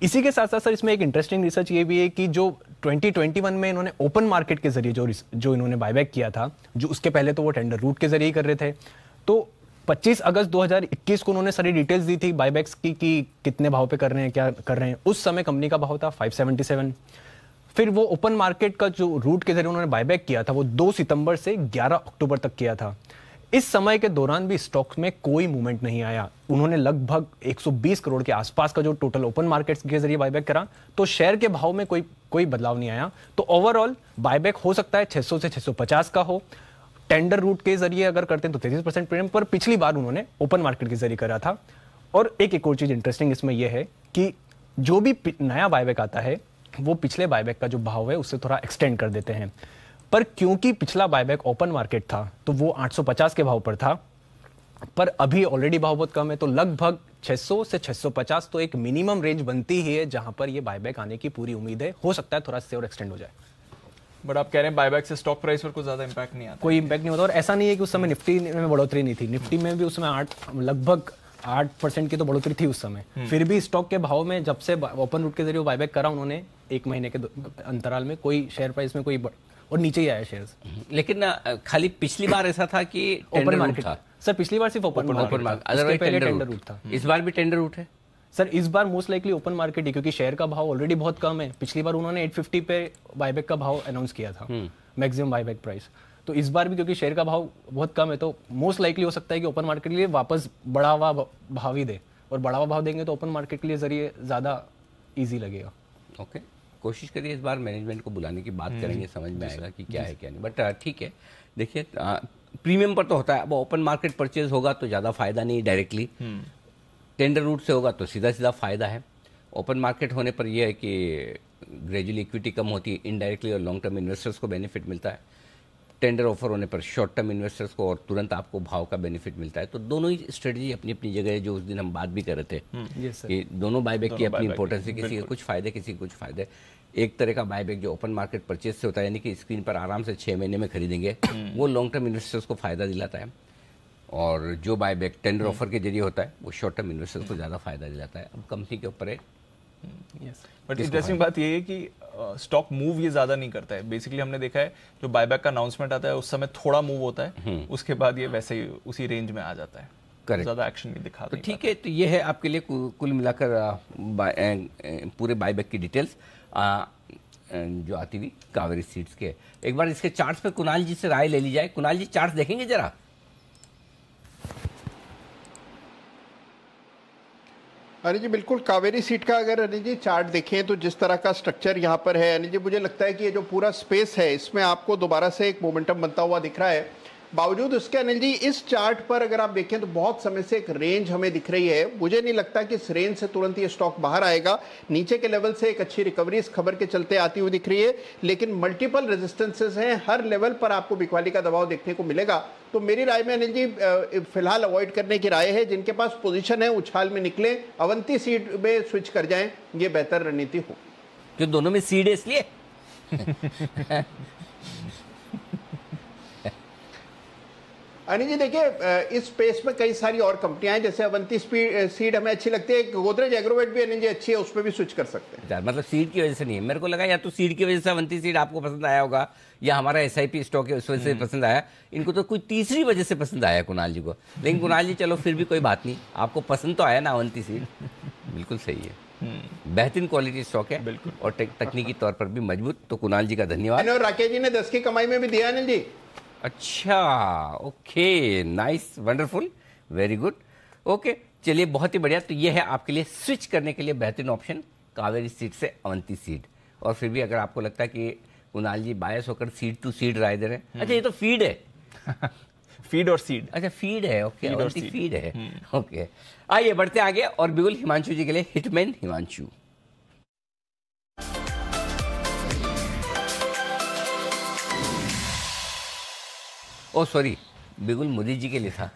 इसी के साथ साथ सर इसमें एक इंटरेस्टिंग रिसर्च ये भी है कि जो 2021 में इन्होंने ओपन मार्केट के जरिए जो इन्होंने बायबैक किया था, जो उसके पहले तो वो टेंडर रूट के जरिए कर रहे थे, तो 25 अगस्त 2021 को उन्होंने सारी डिटेल्स दी थी बायबैक्स की कि कितने भाव पे कर रहे हैं, क्या कर रहे हैं। उस समय कंपनी का भाव था 577। फिर वो ओपन मार्केट का जो रूट के जरिए उन्होंने बायबैक किया था वो 2 सितंबर से 11 अक्टूबर तक किया था। इस समय के दौरान भी स्टॉक में कोई मूवमेंट नहीं आया। उन्होंने लगभग 120 करोड़ के आसपास का जो टोटल ओपन मार्केट के जरिए बायबैक करा, तो शेयर के भाव में कोई बदलाव नहीं आया। तो ओवरऑल बायबैक हो सकता है 600 से 650 का हो। टेंडर रूट के जरिए अगर करते हैं तो 33% प्रीमियम पर पिछली बार उन्होंने ओपन मार्केट के जरिए करा था। और एक और चीज इंटरेस्टिंग इसमें यह है कि जो भी नया बायबैक आता है वो पिछले बायबैक का जो भाव है उससे थोड़ा एक्सटेंड कर देते हैं। पर क्योंकि पिछला बायबैक ओपन मार्केट था तो वो 850 के भाव पर था, पर अभी ऑलरेडी भाव बहुत कम है, तो लगभग 600 से 650 तो एक मिनिमम रेंज बनती ही है जहां पर ये बायबैक आने की पूरी उम्मीद है। हो सकता है थोड़ा से और एक्सटेंड हो जाए। बट आप कह रहे हैं बायबैक से स्टॉक प्राइस पर कुछ ज्यादा इंपैक्ट नहीं आता? कोई इंपैक्ट नहीं होता। और ऐसा नहीं है कि उस समय निफ्टी में बढ़ोतरी नहीं थी, निफ्टी में भी उस समय लगभग 8% की तो बढ़ोतरी थी उस समय। फिर भी स्टॉक के भाव में जब से ओपन रूट के जरिए बायबैक करा उन्होंने, 1 महीने के अंतराल में कोई शेयर प्राइस में कोई और नीचे ही आया शेयर्स। लेकिन खाली पिछली बार ऐसा था कि ओपन मार्केट था सर, पिछली बार सिर्फ open market, otherwise tender route था। इस बार भी टेंडर रूट है सर, इस बार मोस्ट लाइकली ओपन मार्केट ही, क्योंकि शेयर का भाव ऑलरेडी बहुत कम है। पिछली बार उन्होंने 850 पे बायबैक का भाव अनाउंस किया था, मैक्सिमम बायबैक प्राइस। तो इस बार भी क्योंकि शेयर का भाव बहुत कम है तो मोस्ट लाइकली हो सकता है कि ओपन मार्केट के लिए वापस बढ़ा हुआ भाव ही दे, और बढ़ा हुआ भाव देंगे तो ओपन मार्केट के लिए जरिए ज्यादा इजी लगेगा। ओके, कोशिश करिए इस बार मैनेजमेंट को बुलाने की बात करेंगे, समझ में आएगा कि क्या है क्या नहीं। बट ठीक है, देखिए प्रीमियम पर तो होता है। अब ओपन मार्केट परचेज होगा तो ज़्यादा फायदा नहीं, डायरेक्टली टेंडर रूट से होगा तो सीधा सीधा फायदा है। ओपन मार्केट होने पर यह है कि ग्रेजुअली इक्विटी कम होती है, इनडायरेक्टली और लॉन्ग टर्म इन्वेस्टर्स को बेनिफिट मिलता है। टेंडर ऑफर होने पर शॉर्ट टर्म इन्वेस्टर्स को और तुरंत आपको भाव का बेनिफिट मिलता है। तो दोनों ही स्ट्रेटजी अपनी अपनी जगह है, जो उस दिन हम बात भी कर रहे थे कि दोनों बायबैक की अपनी इंपॉर्टेंस है, किसी के कुछ फायदे किसी के कुछ फायदे। एक तरह का बायबैक जो ओपन मार्केट परचेज से होता है, यानी कि स्क्रीन पर आराम से 6 महीने में खरीदेंगे, वो लॉन्ग टर्म इन्वेस्टर्स को फायदा दिलाता है। और जो बायबैक टेंडर ऑफर के जरिए होता है वो शॉर्ट टर्म इन्वेस्टर्स को ज़्यादा फायदा दिलाता है। अब कंपनी के ऊपर है। बट इंटरेस्टिंग बात ये है कि स्टॉक मूव ये ज्यादा नहीं करता है। बेसिकली हमने देखा है जो बायबैक का अनाउंसमेंट आता है उस समय थोड़ा मूव होता है, उसके बाद ये वैसे ही उसी रेंज में आ जाता है, ज्यादा एक्शन नहीं दिखाता। तो ठीक है, तो ये है आपके लिए कुल मिलाकर पूरे बायबैक की डिटेल्स जो आती हुई कावेरी सीड्स के। एक बार इसके चार्ट्स पे कुणाल जी से राय ले ली जाए। कुणाल जी चार्ट्स देखेंगे जरा। अनिल जी बिल्कुल, कावेरी सीट का अगर अनिल जी चार्ट देखें तो जिस तरह का स्ट्रक्चर यहाँ पर है अनिल जी, मुझे लगता है कि ये जो पूरा स्पेस है इसमें आपको दोबारा से एक मोमेंटम बनता हुआ दिख रहा है। बावजूद उसके अनिल जी इस चार्ट पर अगर आप देखें तो बहुत समय से एक रेंज हमें दिख रही है। मुझे नहीं लगता कि इस रेंज से तुरंत ये स्टॉक बाहर आएगा। नीचे के लेवल से एक अच्छी रिकवरी इस खबर के चलते आती हुई दिख रही है, लेकिन मल्टीपल रेजिस्टेंसेस हैं, हर लेवल पर आपको बिकवाली का दबाव देखने को मिलेगा। तो मेरी राय में अनिल जी फिलहाल अवॉइड करने की राय है। जिनके पास पोजीशन है उछाल में निकले, अवंती सीड में स्विच कर जाएं, ये बेहतर रणनीति हो। जो दोनों में सीड है इसलिए अनिल जी देखिए इस स्पेस में कई सारी और कंपनियां हैं, जैसे अवंती सीड हमें अच्छी लगती है, गोदरेज एग्रोवेट भी अनिल जी अच्छी है, उसमें भी स्विच कर सकते हैं। मतलब सीड की वजह से नहीं है, मेरे को लगा या तो सीड की वजह से अवंती सीड आपको पसंद आया होगा या हमारा SIP स्टॉक है उस वजह से पसंद आया। इनको तो कोई तीसरी वजह से पसंद आया कुणाल जी को। लेकिन कुणाल जी चलो फिर भी कोई बात नहीं, आपको पसंद तो आया ना अवंती सीड, बिल्कुल सही है, बेहतरीन क्वालिटी स्टॉक है बिल्कुल, और तकनीकी तौर पर भी मजबूत। तो कुणाल जी का धन्यवाद। राकेश जी ने 10 की कमाई में भी दिया अनिल जी। अच्छा, okay, nice, wonderful, very good, okay, चलिए बहुत ही बढ़िया। तो ये है आपके लिए स्विच करने के लिए बेहतरीन ऑप्शन, कावेरी सीड से अवंती सीड। और फिर भी अगर आपको लगता है कि कुणाल जी बायस होकर सीड टू सीड राय दे रहे हैं, अच्छा ये तो फीड है फीड और सीड, अच्छा फीड है, ओके, अवंती फीड है, ओके। आइए बढ़ते आगे और बिल्कुल हिमांशु जी के लिए हिटमैन हिमांशु। ओ सॉरी, बिल्कुल मोदी जी के लिए था।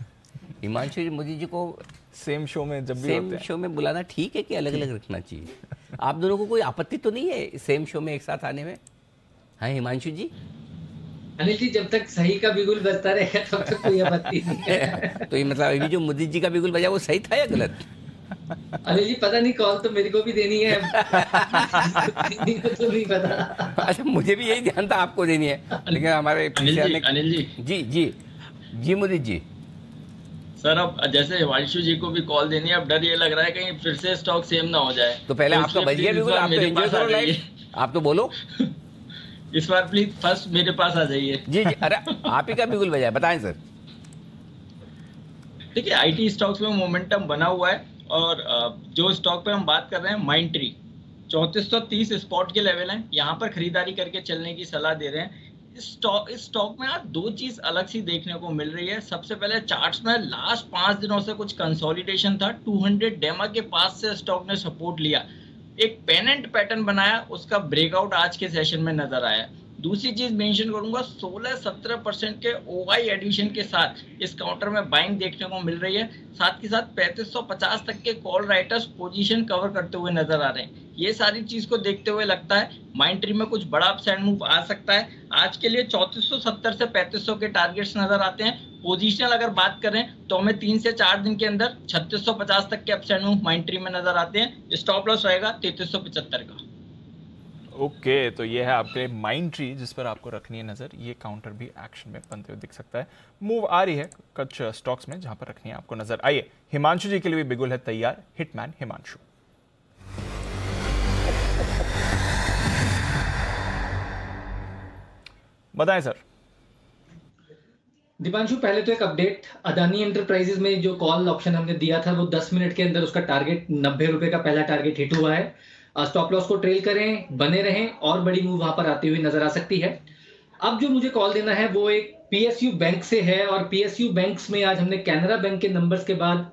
हिमांशु जी मोदी जी को सेम शो में जब भी सेम शो में बुलाना ठीक है कि अलग अलग रखना चाहिए? आप दोनों को कोई आपत्ति तो नहीं है सेम शो में एक साथ आने में? हाँ हिमांशु जी। अनिल जी जब तक सही का बिगुल बजता रहेगा तब तक कोई आपत्ति नहीं है। तो ये मतलब अभी जो मोदी जी का बिगुल बजा वो सही था या गलत? अनिल जी पता नहीं, कॉल तो मेरे को भी देनी है तो नहीं पता। अच्छा मुझे भी यही ध्यान था आपको देनी है, लेकिन हमारे अनिल जी जी जी जी मोदी जी सर, अब जैसे हिमांशु जी को भी कॉल देनी है, अब डर ये लग रहा है कहीं फिर से स्टॉक सेम ना हो जाए। तो पहले आपका बज गया बिल्कुल, आप तो एंजॉय करो लाइफ, आप तो बोलो इस बार प्लीज फर्स्ट मेरे पास आ जाइए। जी जी, अरे आप ही का बिल्कुल बजाय, बताएं सर। देखिए IT स्टॉक्स में मोमेंटम बना हुआ है, और जो स्टॉक पे हम बात कर रहे हैं माइंट्री 3430 स्पॉट के लेवल हैं, यहाँ पर खरीदारी करके चलने की सलाह दे रहे हैं। इस स्टॉक में आज दो चीज अलग सी देखने को मिल रही है। सबसे पहले चार्ट्स में लास्ट 5 दिनों से कुछ कंसोलिडेशन था, 200 डेमा के पास से स्टॉक ने सपोर्ट लिया, एक पेनेंट पैटर्न बनाया, उसका ब्रेकआउट आज के सेशन में नजर आया। दूसरी चीज मेंशन करूंगा, 16-17% के OI एडिशन के साथ इस काउंटर में बाइंग देखने को मिल रही है। साथ ही साथ 3550 तक के कॉल राइटर्स पोजीशन कवर करते हुए नजर आ रहे हैं। ये सारी चीज को देखते हुए लगता है माइंट्री में कुछ बड़ा अपसाइड मूव आ सकता है। आज के लिए 3470 से 3500 के टारगेट्स नजर आते हैं। पोजिशनल अगर बात करें तो हमें 3 से 4 दिन के अंदर 3650 तक के अपसाइड मूव माइंट्री में नजर आते हैं। स्टॉप लॉस रहेगा 3375 का। ओके, तो ये है आपके माइंट्री जिस पर आपको रखनी है नजर। ये काउंटर भी एक्शन में बनते हुए दिख सकता है, मूव आ रही है कुछ स्टॉक्स में जहां पर रखनी है आपको नजर। आइए हिमांशु जी के लिए भी बिगुल है तैयार, हिटमैन हिमांशु। बताएं सर। दीपांशु पहले तो एक अपडेट, अदानी एंटरप्राइजेज में जो कॉल ऑप्शन हमने दिया था वो 10 मिनट के अंदर उसका टारगेट 90 रुपए का पहला टारगेट हिट हुआ है। स्टॉप लॉस को ट्रेल करें, बने रहें और बड़ी मूव वहां पर आती हुई नजर आ सकती है। अब जो मुझे कॉल देना है वो एक पीएसयू बैंक से है, और पीएसयू बैंक्स में आज हमने कैनरा बैंक के नंबर्स के बाद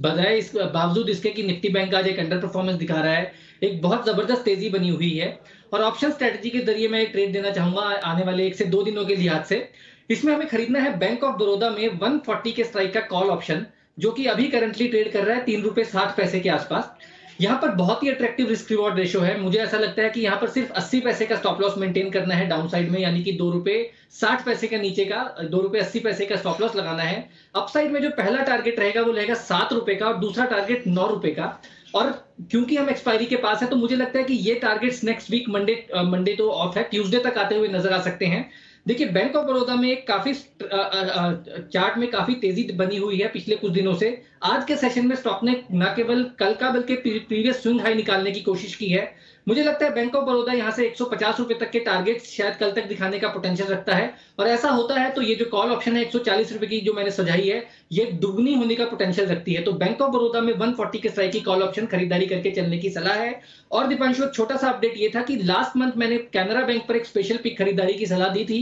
बजाय इस बावजूद इसके कि निफ्टी बैंक आज एक अंडर परफॉर्मेंस दिखा रहा है, एक बहुत जबरदस्त तेजी बनी हुई है, और ऑप्शन स्ट्रेटजी के जरिए मैं एक ट्रेड देना चाहूंगा आने वाले 1 से 2 दिनों के लिहाज से। इसमें हमें खरीदना है बैंक ऑफ बड़ौदा में 140 के स्ट्राइक का कॉल ऑप्शन, जो कि अभी करंटली ट्रेड कर रहा है 3 रुपए 60 पैसे के आसपास। यहाँ पर बहुत ही अट्रैक्टिव रिस्क रिवॉर्ड रेशो है। मुझे ऐसा लगता है कि यहाँ पर सिर्फ 80 पैसे का स्टॉप लॉस मेंटेन करना है डाउन साइड में, यानी कि 2 रुपए 60 पैसे का नीचे का 2 रुपए 80 पैसे का स्टॉप लॉस लगाना है। अपसाइड में जो पहला टारगेट रहेगा वो रहेगा 7 रुपए का, और दूसरा टारगेट 9 रुपए का। और क्योंकि हम एक्सपायरी के पास है तो मुझे लगता है कि ये टारगेट्स नेक्स्ट वीक मंडे तो ऑफ है, ट्यूसडे तक आते हुए नजर आ सकते हैं। देखिए, बैंक ऑफ बड़ौदा में एक काफी चार्ट में काफी तेजी बनी हुई है पिछले कुछ दिनों से। आज के सेशन में स्टॉक ने न केवल कल का बल्कि प्रीवियस स्विंग हाई निकालने की कोशिश की है। मुझे लगता है बैंक ऑफ बड़ौदा यहां से 150 रुपए तक के टारगेट शायद कल तक दिखाने का पोटेंशियल रखता है, और ऐसा होता है तो ये जो कॉल ऑप्शन है 140 रुपए की जो मैंने सजाई है, ये दुगनी होने का पोटेंशियल रखती है। तो बैंक ऑफ बड़ौदा में 140 के स्ट्राइक की कॉल ऑप्शन खरीदारी करके चलने की सलाह है। और दीपांशु, एक छोटा सा अपडेट ये था कि लास्ट मंथ मैंने कैनरा बैंक पर एक स्पेशल पिक खरीदारी की सलाह दी थी।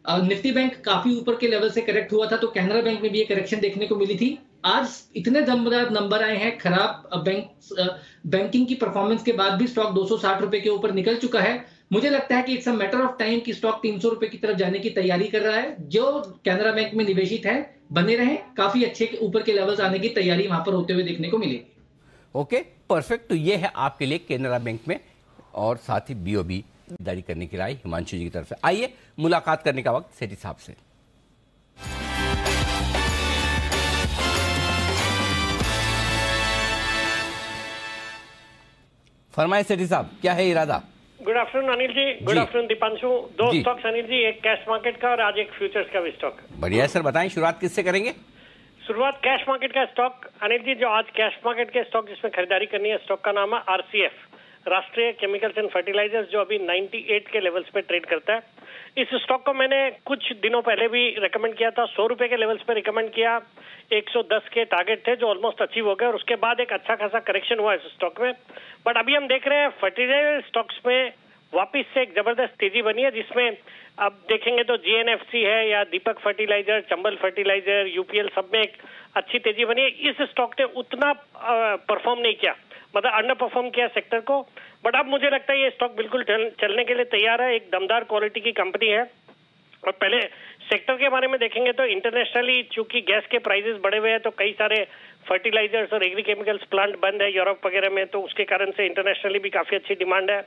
निफ्टी बैंक काफी ऊपर के लेवल से करेक्ट हुआ था, तो कैनरा बैंक में भी ये करेक्शन देखने को मिली थी। आज इतने दमदार नंबर आए हैं, खराब बैंकिंग की परफॉर्मेंस के बाद भी स्टॉक 260 रुपए के ऊपर निकल चुका है। मुझे लगता है कि it's a matter of time कि स्टॉक 300 रुपए की तरफ जाने की तैयारी कर रहा है। जो कैनरा बैंक में निवेशित है बने रहें, काफी अच्छे ऊपर के लेवल्स आने की तैयारी वहां पर होते हुए देखने को मिलेगी। Okay, perfect. तो ये है आपके लिए कैनरा बैंक में और साथ ही बीओबी खरीदारी करने की राय हिमांशु जी की तरफ से। आइए मुलाकात करने का वक्त सेठी साहब से। फरमाए सेठी साहब, क्या है इरादा? Good afternoon Anil ji, good afternoon Deepanshu. 2 stocks Anil ji, एक कैश मार्केट का और आज एक फ्यूचर्स का भी स्टॉक। बढ़िया सर, बताएं शुरुआत किससे करेंगे? शुरुआत कैश मार्केट का स्टॉक अनिल जी। जो आज कैश मार्केट के स्टॉक जिसमें खरीदारी करनी है, स्टॉक का नाम है आरसीएफ, राष्ट्रीय केमिकल्स एंड फर्टिलाइजर्स, जो अभी 98 के लेवल्स पे ट्रेड करता है। इस स्टॉक को मैंने कुछ दिनों पहले भी रेकमेंड किया था, 100 रुपए के लेवल्स पे रिकमेंड किया। 110 के टारगेट थे जो ऑलमोस्ट अचीव हो गए, और उसके बाद एक अच्छा खासा करेक्शन हुआ इस स्टॉक में। बट अभी हम देख रहे हैं फर्टिलाइजर स्टॉक्स में वापिस से एक जबरदस्त तेजी बनी है, जिसमें अब देखेंगे तो जीएनएफसी है या दीपक फर्टिलाइजर, चंबल फर्टिलाइजर, यूपीएल, सब में एक अच्छी तेजी बनी है। इस स्टॉक ने उतना परफॉर्म नहीं किया, मतलब अंडर परफॉर्म किया सेक्टर को। बट अब मुझे लगता है ये स्टॉक बिल्कुल चलने के लिए तैयार है। एक दमदार क्वालिटी की कंपनी है। और पहले सेक्टर के बारे में देखेंगे तो इंटरनेशनली चूंकि गैस के प्राइसेस बढ़े हुए हैं, तो कई सारे फर्टिलाइजर्स और एग्री केमिकल्स प्लांट बंद है यूरोप वगैरह में, तो उसके कारण से इंटरनेशनली भी काफी अच्छी डिमांड है।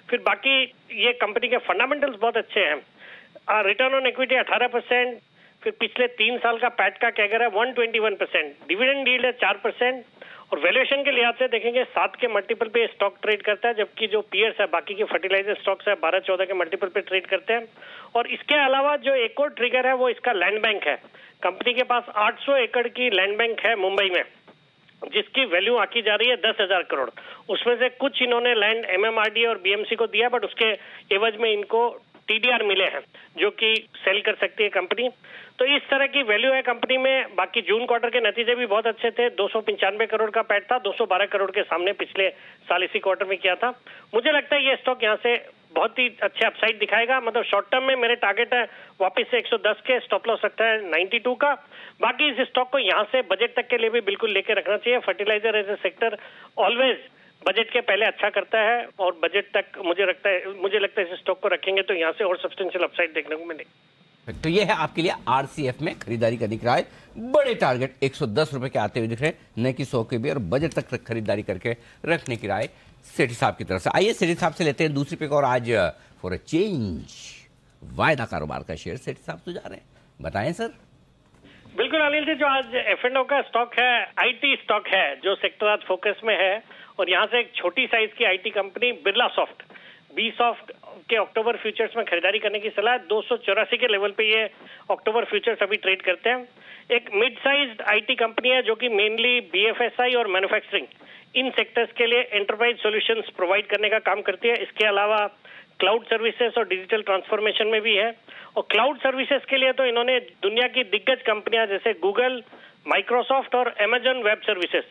फिर बाकी ये कंपनी के फंडामेंटल्स बहुत अच्छे हैं। रिटर्न ऑन इक्विटी 18%, फिर पिछले 3 साल का पैट का कैगर है 121%, डिविडेंड यील्ड है 4%, और वैल्यूएशन के लिहाज से देखेंगे 7 के मल्टीपल पे स्टॉक ट्रेड करता है, जबकि जो पीयर्स है बाकी के फर्टिलाइजर स्टॉक्स है 12-14 के मल्टीपल पे ट्रेड करते हैं। और इसके अलावा जो एक और ट्रिगर है वो इसका लैंड बैंक है। कंपनी के पास 800 एकड़ की लैंड बैंक है मुंबई में, जिसकी वैल्यू आकी जा रही है 10,000 करोड़। उसमें से कुछ इन्होंने लैंड एमएमआरडी और बीएमसी को दिया, बट उसके एवज में इनको टीडीआर मिले हैं जो कि सेल कर सकती है कंपनी। तो इस तरह की वैल्यू है कंपनी में। बाकी जून क्वार्टर के नतीजे भी बहुत अच्छे थे, 295 करोड़ का पैट था, 212 करोड़ के सामने पिछले साल इसी क्वार्टर में किया था। मुझे लगता है ये स्टॉक यहाँ से बहुत ही अच्छे अपसाइड दिखाएगा। मतलब शॉर्ट टर्म में मेरे टारगेट है वापस से 110 के, स्टॉप लॉस रखता है 92 का। बाकी इस स्टॉक को यहाँ से बजट तक के लिए भी बिल्कुल लेके रखना चाहिए। Fertiliser as a sector always budget के पहले अच्छा करता है, और बजट तक मुझे लगता है इस स्टॉक को रखेंगे तो यहाँ से और सब्सटेंशियल अपसाइड देखने को मिलेगी। तो ये है आपके लिए आरसीएफ में खरीदारी करने की राय। बड़े टारगेट 110 रुपए के आते हुए दिख रहे हैं, न कि 100 के भी, और बजट तक खरीदारी करके रखने की राय सेठी साहब की तरफ से। आइए सेठी साहब से लेते हैं दूसरी पिक, और आज फॉर अ चेंज वायदा कारोबार का शेयर सेठी साहब तो जा रहे हैं, बताएं सर। बिल्कुल अनिल जी, जो आज F&O का स्टॉक है, आईटी स्टॉक है जो सेक्टर आज फोकस में है, और यहाँ से एक छोटी साइज की IT company Birlasoft, B soft के अक्टूबर फ्यूचर्स में खरीदारी करने की सलाह। 284 के लेवल पे ये अक्टूबर फ्यूचर्स अभी ट्रेड करते हैं। एक मिड साइज आईटी कंपनी है जो कि मेनली बीएफएसआई और मैन्युफैक्चरिंग, इन सेक्टर्स के लिए एंटरप्राइज सॉल्यूशंस प्रोवाइड करने का काम करती है। इसके अलावा क्लाउड सर्विसेज और डिजिटल ट्रांसफॉर्मेशन में भी है। और क्लाउड सर्विसेज के लिए तो इन्होंने दुनिया की दिग्गज कंपनियां जैसे गूगल, माइक्रोसॉफ्ट और अमेजन वेब सर्विसेज,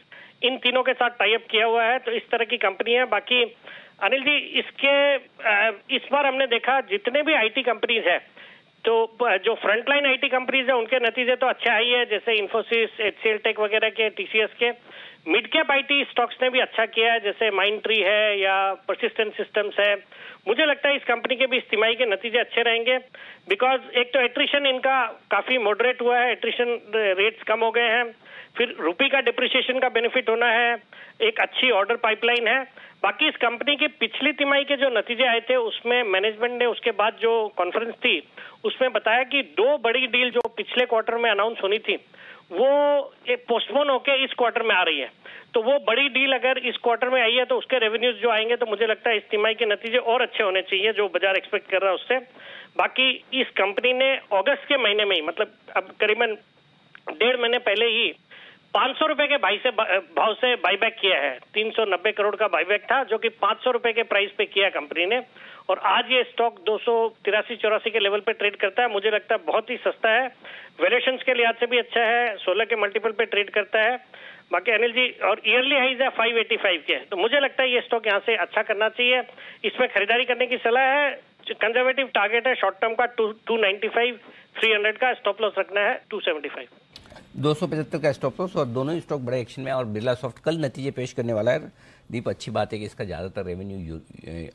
इन तीनों के साथ टाई अप किया हुआ है। तो इस तरह की कंपनी है। बाकी अनिल जी, इस बार हमने देखा जितने भी आईटी कंपनीज है, तो जो फ्रंटलाइन आईटी कंपनीज है उनके नतीजे तो अच्छे आई है, जैसे इन्फोसिस, एचसीएल टेक वगैरह के, टीसीएस के। मिड कैप आईटी स्टॉक्स ने भी अच्छा किया है, जैसे माइंडट्री है या परसिस्टेंट सिस्टम्स है। मुझे लगता है इस कंपनी के भी इस तिमाही के नतीजे अच्छे रहेंगे, बिकॉज एक तो एट्रिशन इनका काफी मॉडरेट हुआ है, एट्रिशन रेट्स कम हो गए हैं, फिर रुपये का डिप्रिसिएशन का बेनिफिट होना है, एक अच्छी ऑर्डर पाइपलाइन है। बाकी इस कंपनी की पिछली तिमाही के जो नतीजे आए थे उसमें मैनेजमेंट ने उसके बाद जो कॉन्फ्रेंस थी उसमें बताया कि 2 बड़ी डील जो पिछले क्वार्टर में अनाउंस होनी थी वो पोस्टपोन होके इस क्वार्टर में आ रही है। तो वो बड़ी डील अगर इस क्वार्टर में आई है तो उसके रेवेन्यूज जो आएंगे तो मुझे लगता है इस तिमाही के नतीजे और अच्छे होने चाहिए जो बाजार एक्सपेक्ट कर रहा है उससे। बाकी इस कंपनी ने अगस्त के महीने में ही, मतलब अब करीबन 1.5 महीने पहले ही 500 रुपए के भाव से बाईबैक किया है। 390 करोड़ का बाईबैक था जो कि 500 रुपए के प्राइस पे किया कंपनी ने, और आज ये स्टॉक 283-84 के लेवल पे ट्रेड करता है। मुझे लगता है बहुत ही सस्ता है, वैल्यूएशंस के लिहाज से भी अच्छा है, 16 के मल्टीपल पे ट्रेड करता है। बाकी अनिल जी, और ईयरली हाइज है 585 के, तो मुझे लगता है ये स्टॉक यहाँ से अच्छा करना चाहिए। इसमें खरीदारी करने की सलाह है। कंजर्वेटिव टारगेट है शॉर्ट टर्म का 295, 300 का स्टॉप लॉस रखना है 275। 275 का स्टॉप लॉस, और दोनों स्टॉक बड़े एक्शन में। और बिरला सॉफ्ट कल नतीजे पेश करने वाला है। दीप, अच्छी बात है कि इसका ज़्यादातर रेवेन्यू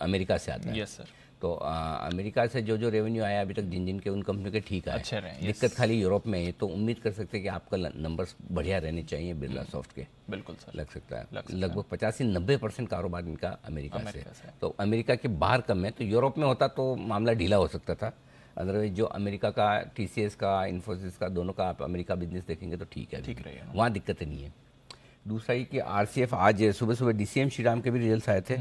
अमेरिका से आता है। Yes sir. तो अमेरिका से जो रेवेन्यू आया अभी तक जिन के उन कंपनियों के ठीक आए, अच्छे रहे। दिक्कत खाली यूरोप में है। तो उम्मीद कर सकते हैं कि आपका नंबर्स बढ़िया रहने चाहिए बिरला सॉफ्ट के। बिल्कुल सर, लग सकता है लगभग 85-90% कारोबार इनका अमेरिका से। तो अमेरिका के बाहर कम है, तो यूरोप में होता तो मामला ढीला हो सकता था। अदरवाइज जो अमेरिका का, टीसीएस का, इन्फोसिस का, दोनों का आप अमेरिका बिजनेस देखेंगे तो ठीक है, ठीक रहेगा, वहाँ वहाँ दिक्कतें नहीं है। दूसरा ही कि आरसीएफ, आज सुबह सुबह डीसीएम श्रीराम के भी रिजल्ट्स आए थे।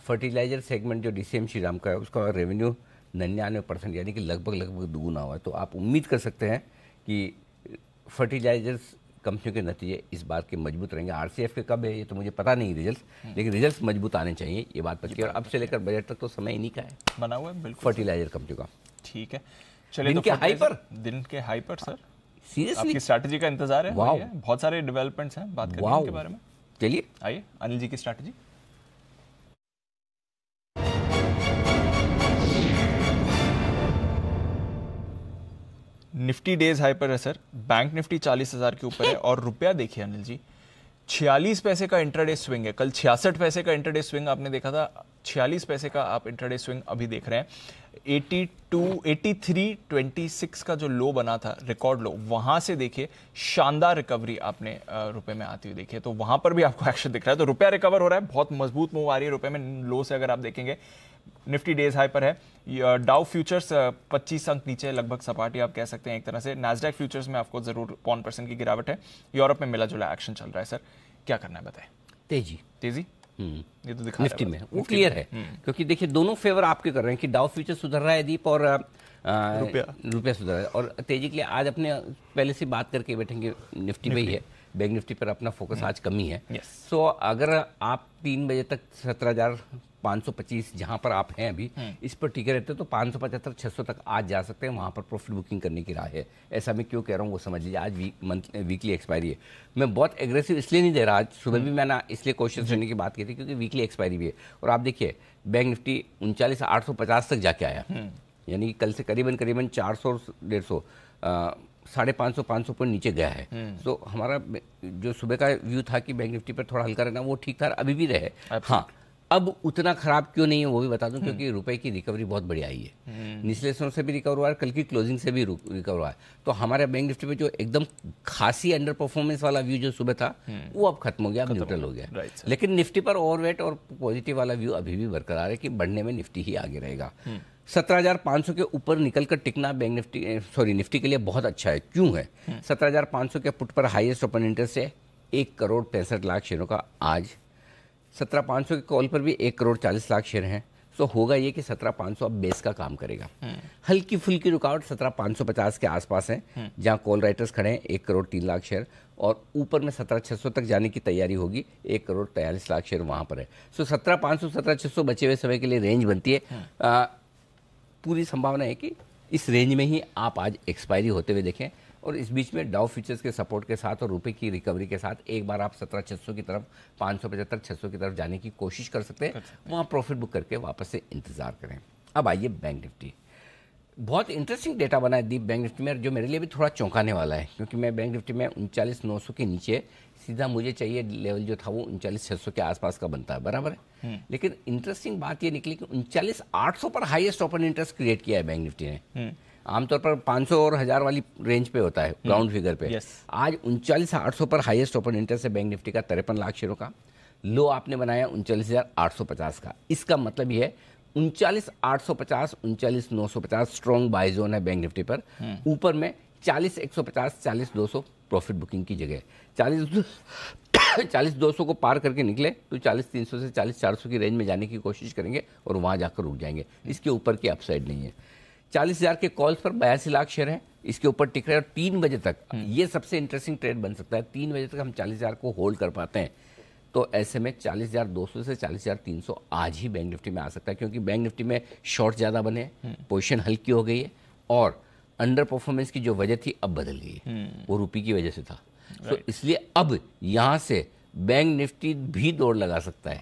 फर्टिलाइजर सेगमेंट जो डीसीएम श्रीराम का है उसका रेवेन्यू 99% यानी कि लगभग दुगुना हुआ है। तो आप उम्मीद कर सकते हैं कि फर्टिलाइजर्स कंपनियों के नतीजे इस बात के मजबूत रहेंगे। आरसीएफ के कब है ये तो मुझे पता नहीं रिजल्ट, लेकिन रिजल्ट्स मजबूत आने चाहिए, ये बात पक्की है। और अब से लेकर बजट तक तो समय इन्हीं का है, बना हुआ है बिल्कुल फर्टिलाइजर कंपनी का। ठीक है, चलिए। दिन के हाई पर सर, सीरियसली आपकी स्ट्रैटेजी का इंतजार है। वाओ, बहुत सारे डेवलपमेंट्स हैं, बात करेंगे इनके बारे में। चलिए आइए, अनिल जी की स्ट्रैटेजी। निफ्टी डेज हाई पर है सर। बैंक निफ्टी 40,000 के ऊपर है, और रुपया देखिए अनिल जी, 46 पैसे का इंट्राडे स्विंग है। कल 66 पैसे का इंट्राडे स्विंग आपने देखा था, 46 पैसे का आप इंट्राडे स्विंग अभी देख रहे हैं। 83.26 का जो लो बना था, रिकॉर्ड लो, वहां से देखिए शानदार रिकवरी आपने रुपए में आती हुई देखी है। तो वहां पर भी आपको एक्शन दिख रहा है। तो रुपया रिकवर हो रहा है, बहुत मजबूत मूव आ रही है रुपए में लो से। अगर आप देखेंगे निफ्टी डेज हाई पर है। डाउ फ्यूचर्स 25 अंक नीचे, लगभग सपाटी आप कह सकते हैं एक तरह से। नैस्डैक फ्यूचर्स में आपको जरूर 1% की गिरावट है। यूरोप में मिला जुला एक्शन चल रहा है। सर क्या करना है बताएं। तेजी ये तो दिखा निफ्टी में वो क्लियर है, क्योंकि देखिए दोनों फेवर आपके कर रहे हैं कि डाउ फ्यूचर सुधर रहा है दीप, और रुपया सुधर रहा है। और तेजी के लिए आज अपने पहले से बात करके बैठेंगे निफ्टी में ही है। बैंक निफ्टी पर अपना फोकस आज कमी है। सो अगर आप 3 बजे तक 17,525 जहां पर आप हैं अभी इस पर टिके रहते तो 575-600 तक आज जा सकते हैं। वहां पर प्रॉफिट बुकिंग करने की राह है। ऐसा मैं क्यों कह रहा हूं वो समझ लीजिए। आज वीकली एक्सपायरी है। मैं बहुत एग्रेसिव इसलिए नहीं दे रहा। आज सुबह भी मैंने इसलिए क्वेश्चन करने की बात की थी क्योंकि वीकली एक्सपायरी भी है। और आप देखिए बैंक निफ्टी 39,850 तक जाके आया, यानी कल से करीबन 400-150 550 पॉइंट नीचे गया है। तो हमारा जो सुबह का व्यू था कि बैंक निफ्टी पर थोड़ा हल्का रहना, वो ठीक था, अभी भी रहे। हाँ, अब उतना खराब क्यों नहीं है वो भी बता दूं, क्योंकि रुपए की रिकवरी बहुत बढ़िया आई है। निचले स्तर से भी रिकवर हुआ है, कल की क्लोजिंग से भी रिकवर हुआ है। तो हमारे बैंक निफ्टी पे जो एकदम खासी अंडर परफॉर्मेंस वाला व्यू जो सुबह था वो अब खत्म हो गया, अब न्यूट्रल हो गया। लेकिन निफ्टी पर ओवरवेट और पॉजिटिव वाला व्यू अभी भी बरकरार है कि बढ़ने में निफ्टी ही आगे रहेगा। 17,500 के ऊपर निकलकर टिकना बैंक निफ्टी के लिए बहुत अच्छा है। क्यों है? 17,500 के पुट पर हाईएस्ट ओपन इंटरेस्ट है 1,65,00,000 शेयरों का। आज 17,500 के कॉल पर भी 1,40,00,000 शेयर हैं। सो होगा ये कि 17,500 अब बेस का काम करेगा। हल्की फुल्की रुकावट 17,550 के आसपास है, जहां कॉल राइटर्स खड़े हैं 1,03,00,000 शेयर, और ऊपर में 17,600 तक जाने की तैयारी होगी, 1,43,00,000 शेयर वहां पर है। सो 17,500 17,600 बचे हुए समय के लिए रेंज बनती है। पूरी संभावना है कि इस रेंज में ही आप आज एक्सपायरी होते हुए देखें। और इस बीच में डाउ फ्यूचर्स के सपोर्ट के साथ और रुपए की रिकवरी के साथ एक बार आप 17,600 की तरफ 575-600 की तरफ जाने की कोशिश कर सकते हैं। वहाँ प्रॉफिट बुक करके वापस से इंतजार करें। अब आइए बैंक निफ्टी। बहुत इंटरेस्टिंग डेटा बना है दीप बैंक निफ्टी में, जो मेरे लिए भी थोड़ा चौंकाने वाला है, क्योंकि मैं बैंक निफ्टी में 39,900 के नीचे सीधा मुझे चाहिए लेवल जो था वो 39,600 के आसपास का बनता है, बराबर है। लेकिन इंटरेस्टिंग बात ये निकली कि 39,800 पर हाईएस्ट ओपन इंटरेस्ट क्रिएट किया है बैंक निफ्टी ने। आमतौर पर 500 और 1000 वाली रेंज पे होता है ग्राउंड फिगर पे। आज 39,800 पर हाईएस्ट ओपन इंटरेस्ट है बैंक निफ्टी का 53 लाख शेयरों का। लो आपने बनाया 39,850 का। इसका मतलब ये है 39,850, 39,950 स्ट्रॉन्ग बाय जोन है बैंक निफ्टी पर। ऊपर में 40,150, 40,200 प्रॉफिट बुकिंग की जगह 40,200 को पार करके निकले तो 40,300 से 40,400 की रेंज में जाने की कोशिश करेंगे और वहां जाकर रुक जाएंगे। इसके ऊपर की अपसाइड नहीं है। 40,000 के कॉल्स पर 82 लाख शेयर हैं, इसके ऊपर टिक रहे और 3 बजे तक ये सबसे इंटरेस्टिंग ट्रेड बन सकता है। 3 बजे तक हम 40,000 को होल्ड कर पाते हैं तो ऐसे में 40,200 से 40,300 आज ही बैंक निफ्टी में आ सकता है, क्योंकि बैंक निफ्टी में शॉर्ट ज़्यादा बने, पोजीशन हल्की हो गई है और अंडर परफॉर्मेंस की जो वजह थी अब बदल गई है, वो रुपये की वजह से था। तो इसलिए अब यहाँ से बैंक निफ्टी भी दौड़ लगा सकता है।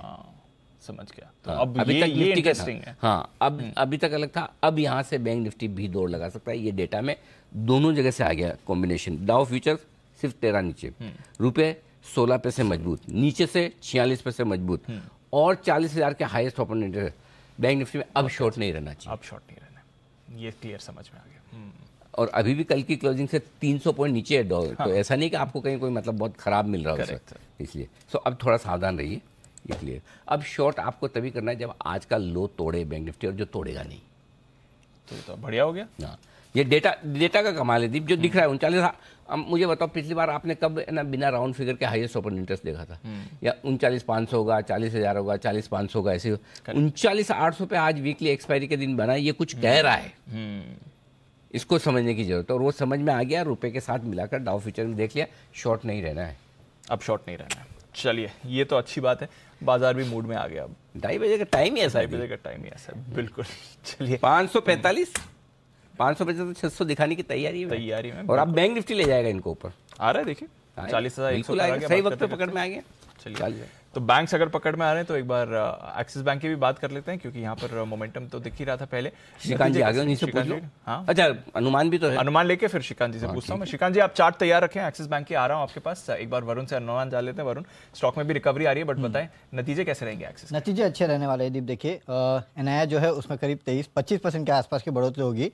समझ गया। तो अब अभी तक निफ्टी का था, हाँ अब अभी तक अलग था, अब यहाँ से बैंक निफ्टी भी दौड़ लगा सकता है। ये डेटा में दोनों जगह से आ गया कॉम्बिनेशन। डाउ फ्यूचर्स सिर्फ 13 नीचे, रुपये 16 पैसे मजबूत, नीचे से 46 पैसे मजबूत और 40,000 के highest open interest bank Nifty में। अब शॉर्ट नहीं रहना चाहिए, अब शॉर्ट नहीं रहना, ये क्लियर समझ में आ गया। और अभी भी कल की क्लोजिंग से 300 पॉइंट नीचे है डॉलर। तो ऐसा नहीं कि आपको कहीं कोई मतलब बहुत खराब मिल रहा है, इसलिए अब थोड़ा सावधान रहिए, ये क्लियर। अब शॉर्ट आपको तभी करना है जब आज का लो तोड़े बैंक निफ्टी, और जो तोड़ेगा नहीं तो बढ़िया हो गया। हाँ, ये डेटा का कमाल है दीप, जो दिख रहा है 39। अब मुझे बताओ पिछली बार आपने कब ना बिना राउंड फिगर के हाईएस्ट ओपन इंटरेस्ट देखा था? या 39,500 होगा, 40,000 होगा, 40,500 होगा, ऐसे 39,800 पे आज वीकली एक्सपायरी के दिन बना, ये कुछ कह रहा है। इसको समझने की जरूरत है और वो समझ में आ गया। रुपए के साथ मिलाकर डाउ फ्यूचर में देख लिया, शॉर्ट नहीं रहना है, अब शॉर्ट नहीं रहना है। चलिए ये तो अच्छी बात है, बाजार भी मूड में आ गया। अब 2:30 बजे का टाइम ही ऐसा है, 2:30 बजे का टाइम ही ऐसा है, बिल्कुल। चलिए 545, 550, 600 दिखाने की तैयारी में, और अब बैंक निफ्टी ले जाएगा इनको ऊपर। आ रहा है, देखिए 40,100 सही वक्त पे पकड़ में आ गया। चलिए तो बैंक्स अगर पकड़ में आ रहे हैं तो एक बार एक्सिस बैंक की भी बात कर लेते हैं, क्योंकि यहाँ पर मोमेंटम तो दिख ही रहा था पहले। श्रीकांत जी आगे नीचे पूछ लो। हाँ अच्छा, अनुमान भी तो है, अनुमान लेके फिर श्रीकांत जी से पूछता हूँ मैं। श्रीकांत जी आप चार्ट तैयार रखें एक्सिस बैंक की, आ रहा हूँ आपके पास। एक बार वरुण से अनुमान जान लेते हैं। वरुण, स्टॉक में भी रिकवरी आ रही है, बट बताएं नतीजे कैसे रहेंगे एक्सिस? नतीजे अच्छे रहने वाले हैं दीप। देखिए एनआईआई जो है उसमें करीब 25% के आसपास की बढ़ोतरी होगी,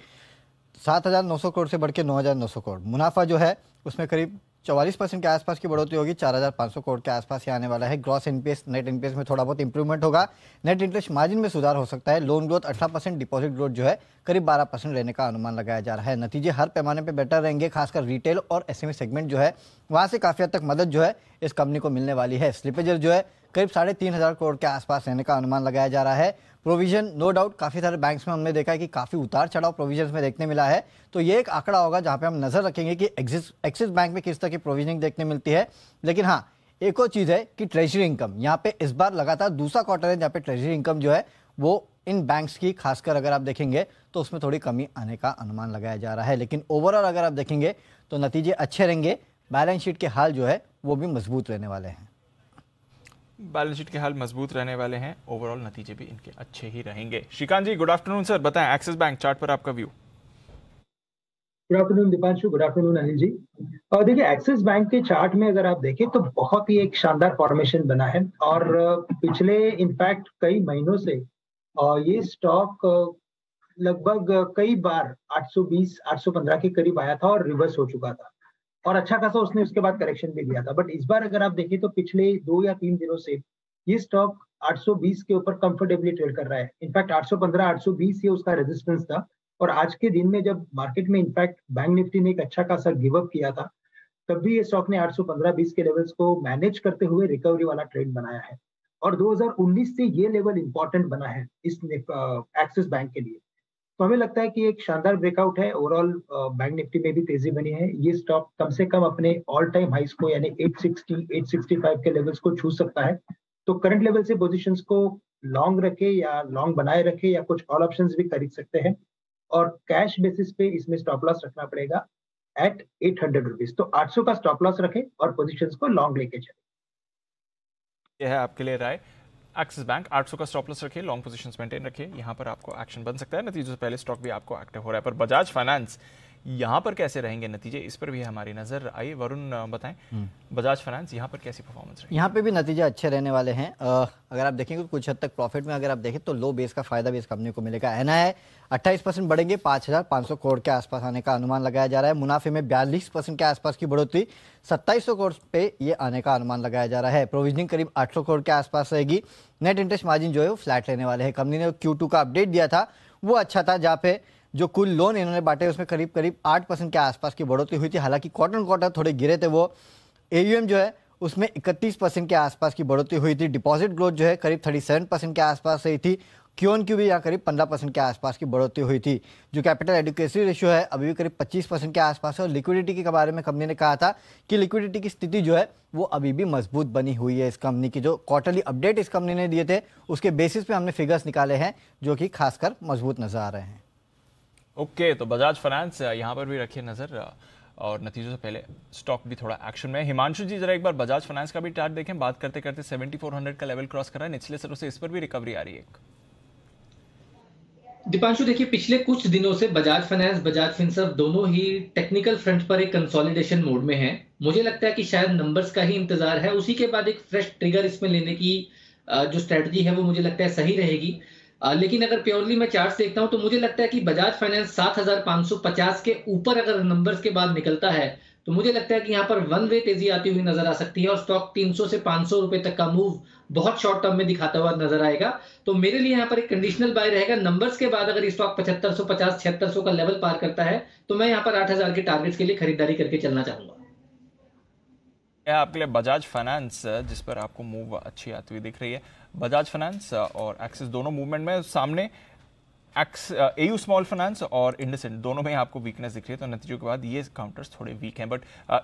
7,900 करोड़ से बढ़ के 9,900 करोड़। मुनाफा जो है उसमें करीब 44% के आसपास की बढ़ोतरी होगी, 4,500 करोड़ के आसपास ही आने वाला है। ग्रॉस एनपीएस, नेट एनपीएस में थोड़ा बहुत इंप्रूवमेंट होगा। नेट इंटरेस्ट मार्जिन में सुधार हो सकता है। लोन ग्रोथ 18%, डिपॉजिट ग्रोथ जो है करीब 12% रहने का अनुमान लगाया जा रहा है। नतीजे हर पैमाने पर बेटर रहेंगे, खासकर रिटेल और एसएमई सेगमेंट जो है वहाँ से काफ़ी हद तक मदद जो है इस कंपनी को मिलने वाली है। स्लिपेजेस जो है करीब 3,500 करोड़ के आसपास रहने का अनुमान लगाया जा रहा है। प्रोविजन नो डाउट काफ़ी सारे बैंक्स में हमने देखा है कि काफ़ी उतार चढ़ाव प्रोविजन में देखने मिला है, तो ये एक आंकड़ा होगा जहां पे हम नजर रखेंगे कि एक्सिस बैंक में किस तरह की प्रोविजनिंग देखने मिलती है। लेकिन हाँ, एक और चीज़ है कि ट्रेजरी इनकम यहाँ पे इस बार लगातार दूसरा क्वार्टर है जहाँ पे ट्रेजरी इनकम जो है वो इन बैंक्स की खासकर अगर आप देखेंगे तो उसमें थोड़ी कमी आने का अनुमान लगाया जा रहा है। लेकिन ओवरऑल अगर आप देखेंगे तो नतीजे अच्छे रहेंगे। बैलेंस शीट के हाल जो है वो भी मजबूत रहने वाले हैं। बैलेंस शीट के हाल मजबूत रहने वाले हैं, ओवरऑल नतीजे भी इनके अच्छे ही रहेंगे। Shrikant ji good afternoon sir, बताएं एक्सिस बैंक चार्ट पर आपका view. Good afternoon Deepanshu, good afternoon Anil ji. और देखिए एक्सिस बैंक के चार्ट में अगर आप देखें तो बहुत ही एक शानदार फॉर्मेशन बना है और पिछले इनफैक्ट कई महीनों से ये स्टॉक लगभग कई बार 820, 815 के करीब आया था और रिवर्स हो चुका था और अच्छा खासा उसने उसके बाद करेक्शन भी दिया था। बट इस बार अगर आप देखें तो पिछले 2 या 3 दिनों से ये स्टॉक 820 के ऊपर कंफर्टेबली ट्रेड कर रहा है। इनफैक्ट 815, 820 ये उसका रेजिस्टेंस था और आज के दिन में जब मार्केट में इनफैक्ट बैंक निफ्टी ने एक अच्छा खासा गिव अप किया था, तब भी ये स्टॉक ने 815-20 के लेवल्स को मैनेज करते हुए रिकवरी वाला ट्रेड बनाया है और 2019 से ये लेवल इंपॉर्टेंट बना है इस एक्सिस बैंक के लिए। तो हमें लगता है कि एक शानदार ब्रेकआउट है। ओवरऑल बैंक निफ्टी में भी तेजी बनी है। ये स्टॉक कम से कम अपने ऑल टाइम हाइस को यानी 860, 865 के लेवल्स को छू सकता है। तो करंट लेवल से पोजीशंस को लॉन्ग रखे या लॉन्ग बनाए रखे या कुछ ऑल ऑप्शंस भी खरीद सकते हैं और कैश बेसिस पे इसमें स्टॉप लॉस रखना पड़ेगा एट 800 रुपीज। तो 800 का स्टॉप लॉस रखें और पोजीशंस को लॉन्ग लेके चलें। यह है आपके लिए राय। एक्सिस बैंक 800 का स्टॉप लॉस रखिए, लॉन्ग पोजीशंस मेंटेन रखिए, यहां पर आपको एक्शन बन सकता है। नतीजों से पहले स्टॉक भी आपको एक्टिव हो रहा है। पर बजाज फाइनेंस यहां पर कैसे रहेंगे नतीजे, इस पर भी हमारी नजर आई। वरुण बताएं, बजाज फाइनेंस यहां पर कैसी परफॉर्मेंस रही? यहाँ पे भी नतीजे अच्छे रहने वाले हैं। अगर आप देखेंगे तो कुछ हद तक प्रॉफिट में अगर आप देखें तो लो बेस का फायदा भी इस कंपनी को मिलेगा। एनआई 28% बढ़ेंगे, 5,500 करोड़ के आसपास आने का अनुमान लगाया जा रहा है। मुनाफे में 42% के आसपास की बढ़ोतरी, 2700 करोड़ पे ये आने का अनुमान लगाया जा रहा है। प्रोविजनिंग करीब 800 करोड़ के आसपास रहेगी। नेट इंटरेस्ट मार्जिन जो है वो फ्लैट रहने वाले हैं। कंपनी ने Q2 का अपडेट दिया था वो अच्छा था, जहाँ पे जो कुल लोन इन्होंने बांटे उसमें करीब 8% के आसपास की बढ़ोतरी हुई थी। हालांकि क्वार्टर थोड़े गिरे थे। वो AUM जो है उसमें 31% के आसपास की बढ़ोतरी हुई थी। डिपॉजिट ग्रोथ जो है करीब 37% के आसपास रही थी। Q1Q भी यहाँ करीब 15% के आसपास की बढ़ोतरी हुई थी। जो कैपिटल एडिक्वेसी रेशियो है अभी भी करीब 25% के आसपास है। और लिक्विडिटी के बारे में कंपनी ने कहा था कि लिक्विडिटी की स्थिति जो है वो अभी भी मजबूत बनी हुई है। इस कंपनी की जो क्वार्टरली अपडेट इस कंपनी ने दिए थे उसके बेसिस पे हमने फिगर्स निकाले हैं जो कि खासकर मजबूत नजर आ रहे हैं। ओके, तो बजाज फाइनेंस यहां पर भी रखिए नजर, और नतीजों से पहले स्टॉक भी थोड़ा एक्शन में है। हिमांशु जी जरा एक बार बजाज फाइनेंस का भी चार्ट देखें। बात करते करते 7400 का लेवल क्रॉस कर रहा है, निचले सरों से इस पर भी रिकवरी आ रही है। दीपांशु देखिए, पिछले कुछ दिनों से बजाज फाइनेंस, बजाज फिनसर्व दोनों ही टेक्निकल फ्रंट पर एक कंसोलिडेशन मोड में है। मुझे लगता है कि शायद नंबर्स का ही इंतजार है, उसी के बाद एक फ्रेश ट्रिगर इसमें लेने की जो स्ट्रेटजी है वो मुझे लगता है सही रहेगी। लेकिन अगर प्योरली मैं चार्ट्स देखता हूं तो मुझे लगता है कि बजाज फाइनेंस 7,550 के ऊपर अगर नंबर्स के बाद निकलता है तो मुझे लगता है कि यहाँ पर वन वे तेजी आती हुई नजर आ सकती है और स्टॉक 300 से 500 रुपए तक का मूव बहुत शॉर्ट टर्म में दिखाता हुआ नजर आएगा। तो मेरे लिए यहाँ पर एक कंडीशनल बाय रहेगा। नंबर्स के बाद अगर ये स्टॉक 7550 7600 का लेवल पार करता है तो मैं यहाँ पर 8000 के टारगेट्स के लिए खरीदारी करके चलना चाहूंगा। आपके लिए बजाज फाइनेंस जिस पर आपको मूव अच्छी आती हुई दिख रही है, बजाज फाइनेंस और एक्सिस दोनों मूवमेंट में सामने AU स्मॉल फाइनेंस और इंडसइंड दोनों में आपको वीकनेस दिख रही है। तो नतीजों के बाद ये काउंटर्स थोड़े वीक हैं। बट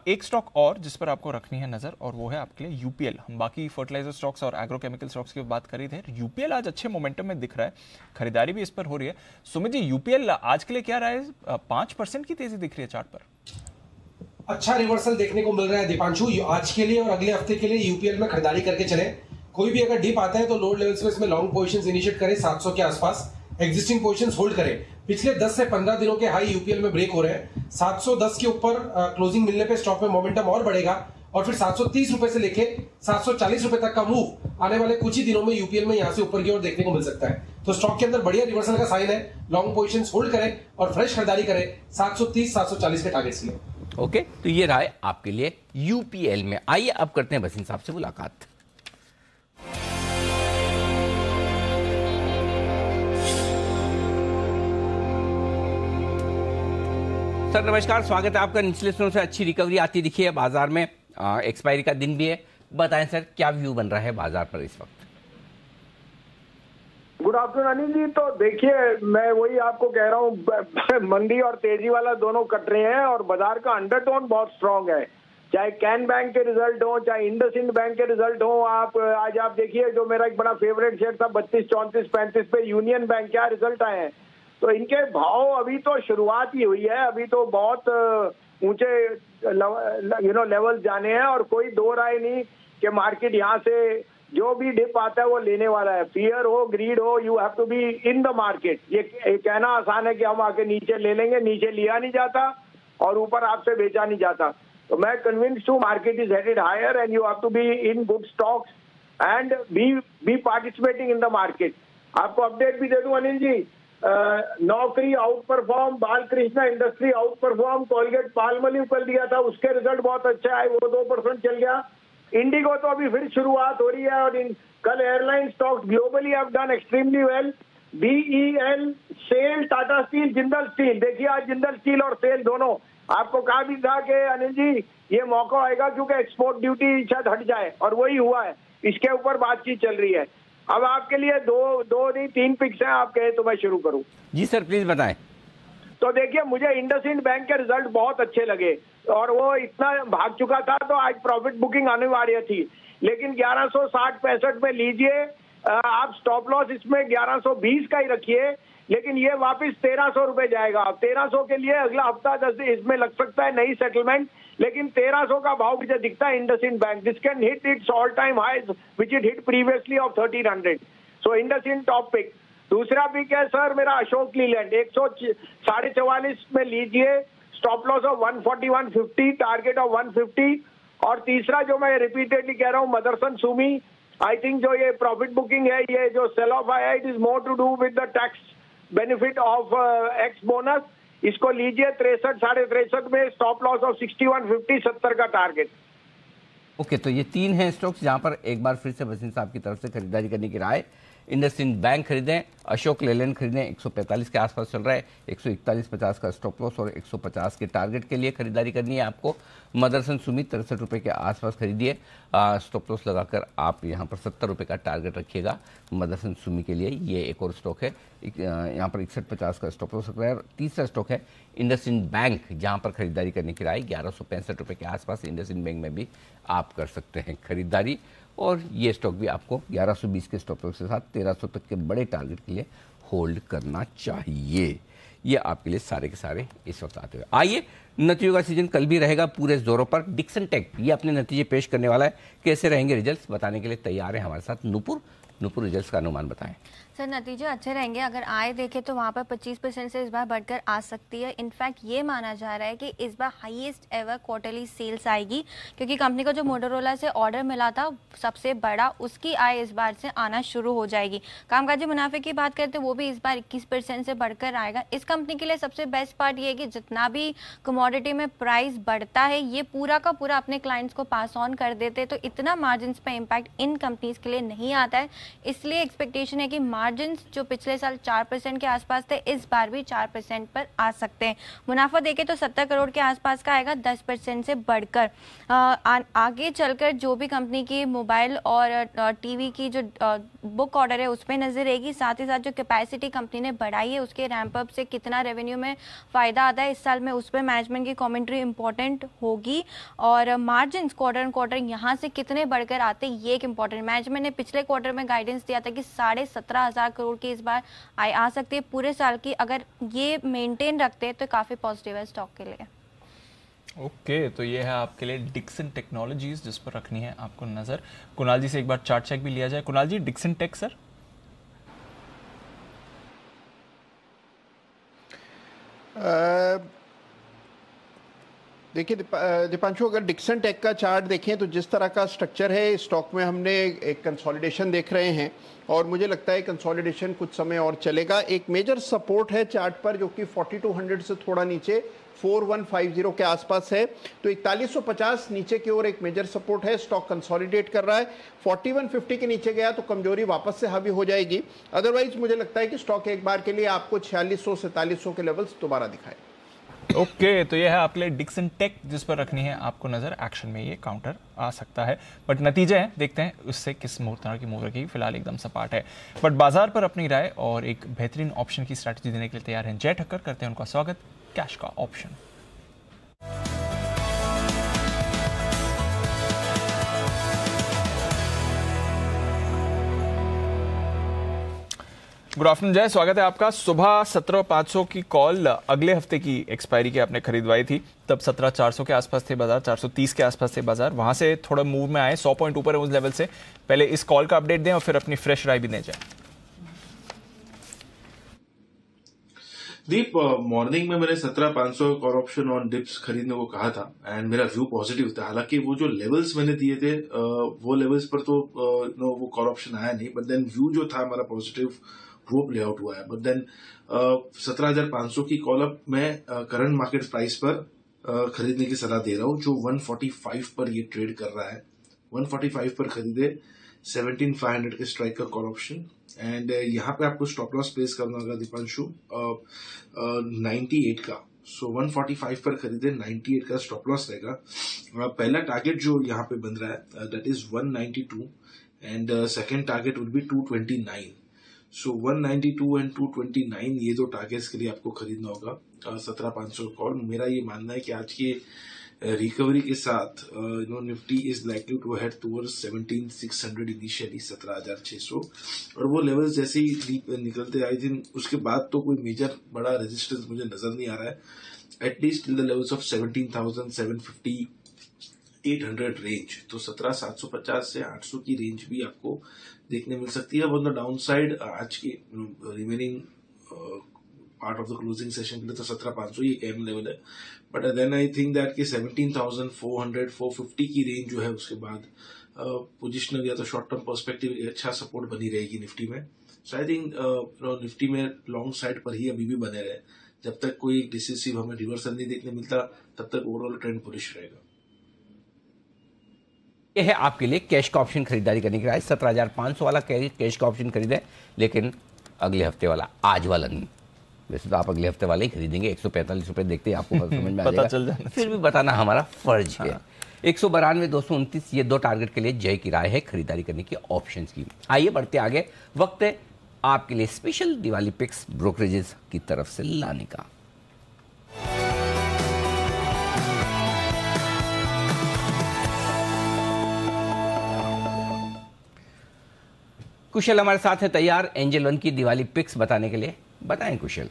एक स्टॉक और जिस पर आपको रखनी है नजर, और वो है आपके लिए UPL। हम बाकी फर्टिलाइजर स्टॉक्स और एग्रोकेमिकल स्टॉक्स की बात कर रहे थे, UPL आज अच्छे मोमेंटम में दिख रहा है, खरीदारी भी इस पर हो रही है। सुमित जी, UPL आज के लिए क्या रहा है? 5% की तेजी दिख रही है चार्ट पर। अच्छा रिवर्सल देखने को मिल रहा है दीपांशु आज के लिए, और अगले हफ्ते के लिए UPL में खरीदारी करके चले। कोई भी अगर डिप आता है तो लोड लेवल्स में इसमें लॉन्ग पोजीशंस इनिशिएट करें 700 के आसपास, एग्जिस्टिंग पोजीशंस होल्ड करें। पिछले 10 से 15 दिनों के हाई UPL में ब्रेक हो रहे हैं। 710 के ऊपर क्लोजिंग मिलने पे स्टॉक में मोमेंटम और बढ़ेगा और फिर 730 रुपए से लेके 740 रुपए तक का मूव आने वाले कुछ ही दिनों में UPL में यहां से ऊपर की ओर देखने को मिल सकता है। तो स्टॉक के अंदर बढ़िया रिवर्सल का साइन है। लॉन्ग पोजीशंस होल्ड करें और फ्रेश खरीदारी करें 730 740 के टारगेट्स लिए। ओके, तो ये रहा है आपके लिए UPL में। आइए अब करते हैं भसीन साहब से मुलाकात। सर नमस्कार, स्वागत है आपका। निचले स्तरों से अच्छी रिकवरी आती दिखी है बाजार में, एक्सपायरी का दिन भी है। बताएं सर, क्या व्यू बन रहा है बाजार पर इस वक्त? गुड आफ्टरनून अनिल जी। तो देखिए, मैं वही आपको कह रहा हूँ, मंदी और तेजी वाला दोनों कट रहे हैं और बाजार का अंडरटोन बहुत स्ट्रांग है। चाहे कैन बैंक के रिजल्ट हो, चाहे इंडसइंड बैंक के रिजल्ट हो। आज आप देखिए, जो मेरा एक बड़ा फेवरेट शेयर था 32, 34, 35 पे, यूनियन बैंक, क्या रिजल्ट आए हैं। तो इनके भाव अभी तो शुरुआत ही हुई है, अभी तो बहुत ऊंचे लेवल जाने हैं और कोई दो राय नहीं कि मार्केट यहाँ से जो भी डिप आता है वो लेने वाला है। फियर हो, ग्रीड हो, you have to be in the market. ये कहना आसान है कि हम आके नीचे ले लेंगे, नीचे लिया नहीं जाता और ऊपर आपसे बेचा नहीं जाता। तो मैं कन्विंस्ड हूँ market is headed higher and you have to be in good stocks and be participating in the market. आपको अपडेट भी दे दूं Anil ji, Naukri outperform, Balkrishna Industry outperform, Colgate Palmolive कल दिया था, उसके रिजल्ट बहुत अच्छे आए, वो 2% चल गया। इंडिगो तो अभी फिर शुरुआत हो रही है और कल airline stocks globally have done extremely well. BEL, SAIL, Tata steel, Jindal steel. देखिए आज जिंदल स्टील और सेल दोनों, आपको कहा भी था कि अनिल जी ये मौका आएगा क्योंकि एक्सपोर्ट ड्यूटी शायद हट जाए, और वही हुआ है। इसके ऊपर बातचीत चल रही है। अब आपके लिए दो नहीं 3 पिक्स हैं, आप कहे तो मैं शुरू करूं। जी सर प्लीज बताएं। तो देखिए, मुझे इंडसइंड बैंक के रिजल्ट बहुत अच्छे लगे और वो इतना भाग चुका था तो आज प्रॉफिट बुकिंग अनिवार्य थी, लेकिन 1160-65 में लीजिए। आप स्टॉप लॉस इसमें 1120 का ही रखिए। लेकिन ये वापस 1300 रुपए जाएगा। अब 1300 के लिए अगला हफ्ता 10 दिन इसमें लग सकता है नई सेटलमेंट, लेकिन 1300 का भाव मुझे दिखता है IndusInd bank. This can hit its all time highs which it hit previously of 1300। So IndusInd top pick. दूसरा पिक है सर मेरा अशोक लीलैंड, 144.5 में लीजिए, stop loss of 141.50, target of 150। और तीसरा जो मैं रिपीटेडली कह रहा हूँ मदरसन सुमी, आई थिंक जो ये प्रॉफिट बुकिंग है, ये जो सेल ऑफ आया it is more to do with the tax benefit of ex bonus. इसको लीजिए 63 साढ़े 63 में, स्टॉप लॉस ऑफ 61.50, 70 का टारगेट। ओके, तो ये 3 हैं स्टॉक्स जहां पर एक बार फिर से वसीम साहब की तरफ से खरीदारी करने की राय। इंडसइंड बैंक खरीदें, अशोक लेलैंड खरीदें, 145 के आसपास चल रहा है, 141.50 का स्टॉप लॉस और 150 के टारगेट के लिए खरीदारी करनी है आपको। मदरसन सुमी 63 रुपये के आसपास खरीदिए, स्टॉप लॉस लगाकर आप यहाँ पर 70 रुपये का टारगेट रखिएगा मदरसन सुमी के लिए। ये एक और स्टॉक है, यहाँ पर 61.50 का स्टॉप लॉस रख रहा है। और तीसरा स्टॉक है इंडसइंड बैंक, जहाँ पर खरीदारी करने की राय 1165 रुपये के आसपास इंडसइंड बैंक में भी आप कर सकते हैं खरीदारी। और ये स्टॉक भी आपको 1120 के स्टॉप लॉस के साथ 1300 तक के बड़े टारगेट के लिए होल्ड करना चाहिए। ये आपके लिए सारे के सारे इस वक्त आते हुए। आइए, नतीजों का सीजन कल भी रहेगा पूरे जोरों पर। डिक्सन टेक ये अपने नतीजे पेश करने वाला है। कैसे रहेंगे रिजल्ट्स बताने के लिए तैयार है हमारे साथ नूपुर। रिजल्ट्स का अनुमान बताएं। सर नतीजे अच्छे रहेंगे। अगर आय देखें तो वहाँ पर 25% से इस बार बढ़कर आ सकती है। इनफैक्ट ये माना जा रहा है कि इस बार हाईएस्ट एवर क्वार्टरली सेल्स आएगी, क्योंकि कंपनी को जो मोटोरोला से ऑर्डर मिला था सबसे बड़ा, उसकी आय इस बार से आना शुरू हो जाएगी। कामकाजी मुनाफे की बात करते हैं वो भी इस बार 21% से बढ़कर आएगा। इस कंपनी के लिए सबसे बेस्ट पार्ट ये है कि जितना भी कमोडिटी में प्राइस बढ़ता है ये पूरा का पूरा अपने क्लाइंट्स को पास ऑन कर देते हैं, तो इतना मार्जिन पे इम्पैक्ट इन कंपनीज के लिए नहीं आता है। इसलिए एक्सपेक्टेशन है कि मार्जिन जो पिछले साल 4% के आसपास थे इस बार भी 4% पर आ सकते हैं। मुनाफा देखें तो 70 करोड़ के आसपास का आएगा, 10% से बढ़कर। आगे चलकर जो भी कंपनी की मोबाइल और टीवी की जो बुक ऑर्डर है उस पर नजर रहेगी। साथ ही साथ जो कैपेसिटी कंपनी ने बढ़ाई है उसके रैंप अप से कितना रेवेन्यू में फायदा आता है इस साल में, उस पर मैनेजमेंट की कमेंट्री इंपॉर्टेंट होगी। और मार्जिन क्वार्टर एंड क्वार्टर यहाँ से कितने बढ़कर आते हैं ये एक इंपॉर्टेंट। मैनेजमेंट ने पिछले क्वार्टर में गाइडेंस दिया था कि 17,500 करोड़ की इस बार आय आ सकती है पूरे साल की। अगर ये मेंटेन रखते हैं तो काफी पॉजिटिव है स्टॉक के लिए। ओके, तो ये है आपके लिए डिक्सन टेक्नोलॉजीज जिस पर रखनी है आपको नजर। कुणाल जी से एक बार चार्ट चेक भी लिया जाए। कुणाल जी, डिक्सन टेक सर। देखिए दीपांशु, अगर डिक्सन टेक का चार्ट देखें तो जिस तरह का स्ट्रक्चर है स्टॉक में हमने एक कंसोलिडेशन देख रहे हैं और मुझे लगता है कंसोलिडेशन कुछ समय और चलेगा। एक मेजर सपोर्ट है चार्ट पर जो कि 4200 से थोड़ा नीचे 4150 के आसपास है, तो 4150 नीचे की ओर एक मेजर सपोर्ट है। स्टॉक कंसोलिडेट कर रहा है। 4150 के नीचे गया तो कमजोरी वापस से हावी हो जाएगी। अदरवाइज मुझे लगता है कि स्टॉक एक बार के लिए आपको 4600 4700 के लेवल्स दोबारा दिखाए। ओके, तो ये है आपके लिए डिक्सन टेक जिस पर रखनी है आपको नजर। एक्शन में ये काउंटर आ सकता है, बट नतीजे हैं, देखते हैं उससे किस तरह की मूव रखेगी। फिलहाल एकदम सपाट है, बट बाजार पर अपनी राय और एक बेहतरीन ऑप्शन की स्ट्रैटेजी देने के लिए तैयार हैं जय ठक्कर। करते हैं उनका स्वागत कैश का ऑप्शन। गुड आफ्टरनून जय, स्वागत है आपका। सुबह 17,500 की कॉल अगले हफ्ते की एक्सपायरी की आपने खरीदवाई थी, तब 17,400 के आसपास थे बाजार, 430 के आसपास थे बाजार, वहां से थोड़ा मूव में आए, 100 पॉइंट ऊपर है उस लेवल से। पहले इस कॉल का अपडेट दें और फिर अपनी फ्रेश राय भी दें जाए। दीप, मॉर्निंग में मैंने 17,500 कॉल ऑप्शन ऑन डिप्स खरीदने को कहा था एंड मेरा व्यू पॉजिटिव था। हालांकि वो जो लेवल्स मैंने दिए थे वो लेवल्स पर तो वो कॉल ऑप्शन आया नहीं, बट देन व्यू जो था हमारा पॉजिटिव वो प्ले आउट हुआ है। बट देन 17,500 की कॉल अप मैं करंट मार्केट प्राइस पर खरीदने की सलाह दे रहा हूं, जो 145 पर ये ट्रेड कर रहा है। 145 पर खरीदे, 17,500 के स्ट्राइक का कॉल ऑप्शन। एंड यहाँ पे आपको स्टॉप लॉस प्लेस करना होगा दीपांशु 98 का। सो 145 पर खरीदे, 98 का स्टॉप लॉस रहेगा। पहला टारगेट जो यहाँ पे बन रहा है that is 192 and second target would be 229। So 192 and 229 ये दो टारगेट्स के लिए आपको खरीदना होगा 17,500 कॉल। मेरा ये मानना है कि आज के रिकवरी के साथ Nifty is likely to head towards 17,600 initially 17,600, और वो लेवल्स जैसे ही निकलते आई थिंक उसके बाद तो कोई मेजर बड़ा रेजिस्टेंस मुझे नजर नहीं आ रहा है, at least in the levels of 17,750 800 range. तो 17,750 से 800 की रेंज भी आपको देखने मिल सकती है। ऑन द डाउन साइड आज की remaining part of the closing session के लिए तो 17,500 ये अहम लेवल है, but then I think that कि 17,400 450 की रेंज जो है उसके बाद पोजिशनल या तो शॉर्ट टर्म पर्सपेक्टिव अच्छा सपोर्ट बनी रहेगी निफ्टी में। सो आई थिंक निफ्टी में लॉन्ग साइड पर ही अभी भी बने रहे, जब तक कोई डिसिसिव हमें रिवर्सल नहीं देखने मिलता तब तक ओवरऑल ट्रेंड बुलिश रहेगा। यह है आपके लिए कैश का ऑप्शन खरीदारी करने के लिए 17,500 वाला कैश का ऑप्शन खरीदें, लेकिन अगले हफ्ते वाला, आज वाला नहीं। वैसे तो आप अगले हफ्ते वाले ही खरीदेंगे, 145 रुपए देखते ही आपको समझ में आ जाएगा, फिर भी बताना हमारा फर्ज है। 192 229 ये 2 टारगेट के लिए जय की राय है खरीदारी करने की ऑप्शंस की। आइए बढ़ते आगे, वक्त है आपके लिए स्पेशल दिवाली पिक्स ब्रोकरेजेस की तरफ से लाने का। कुशल हमारे साथ है तैयार एंजल वन की दिवाली पिक्स बताने के लिए। बताएं कुशल।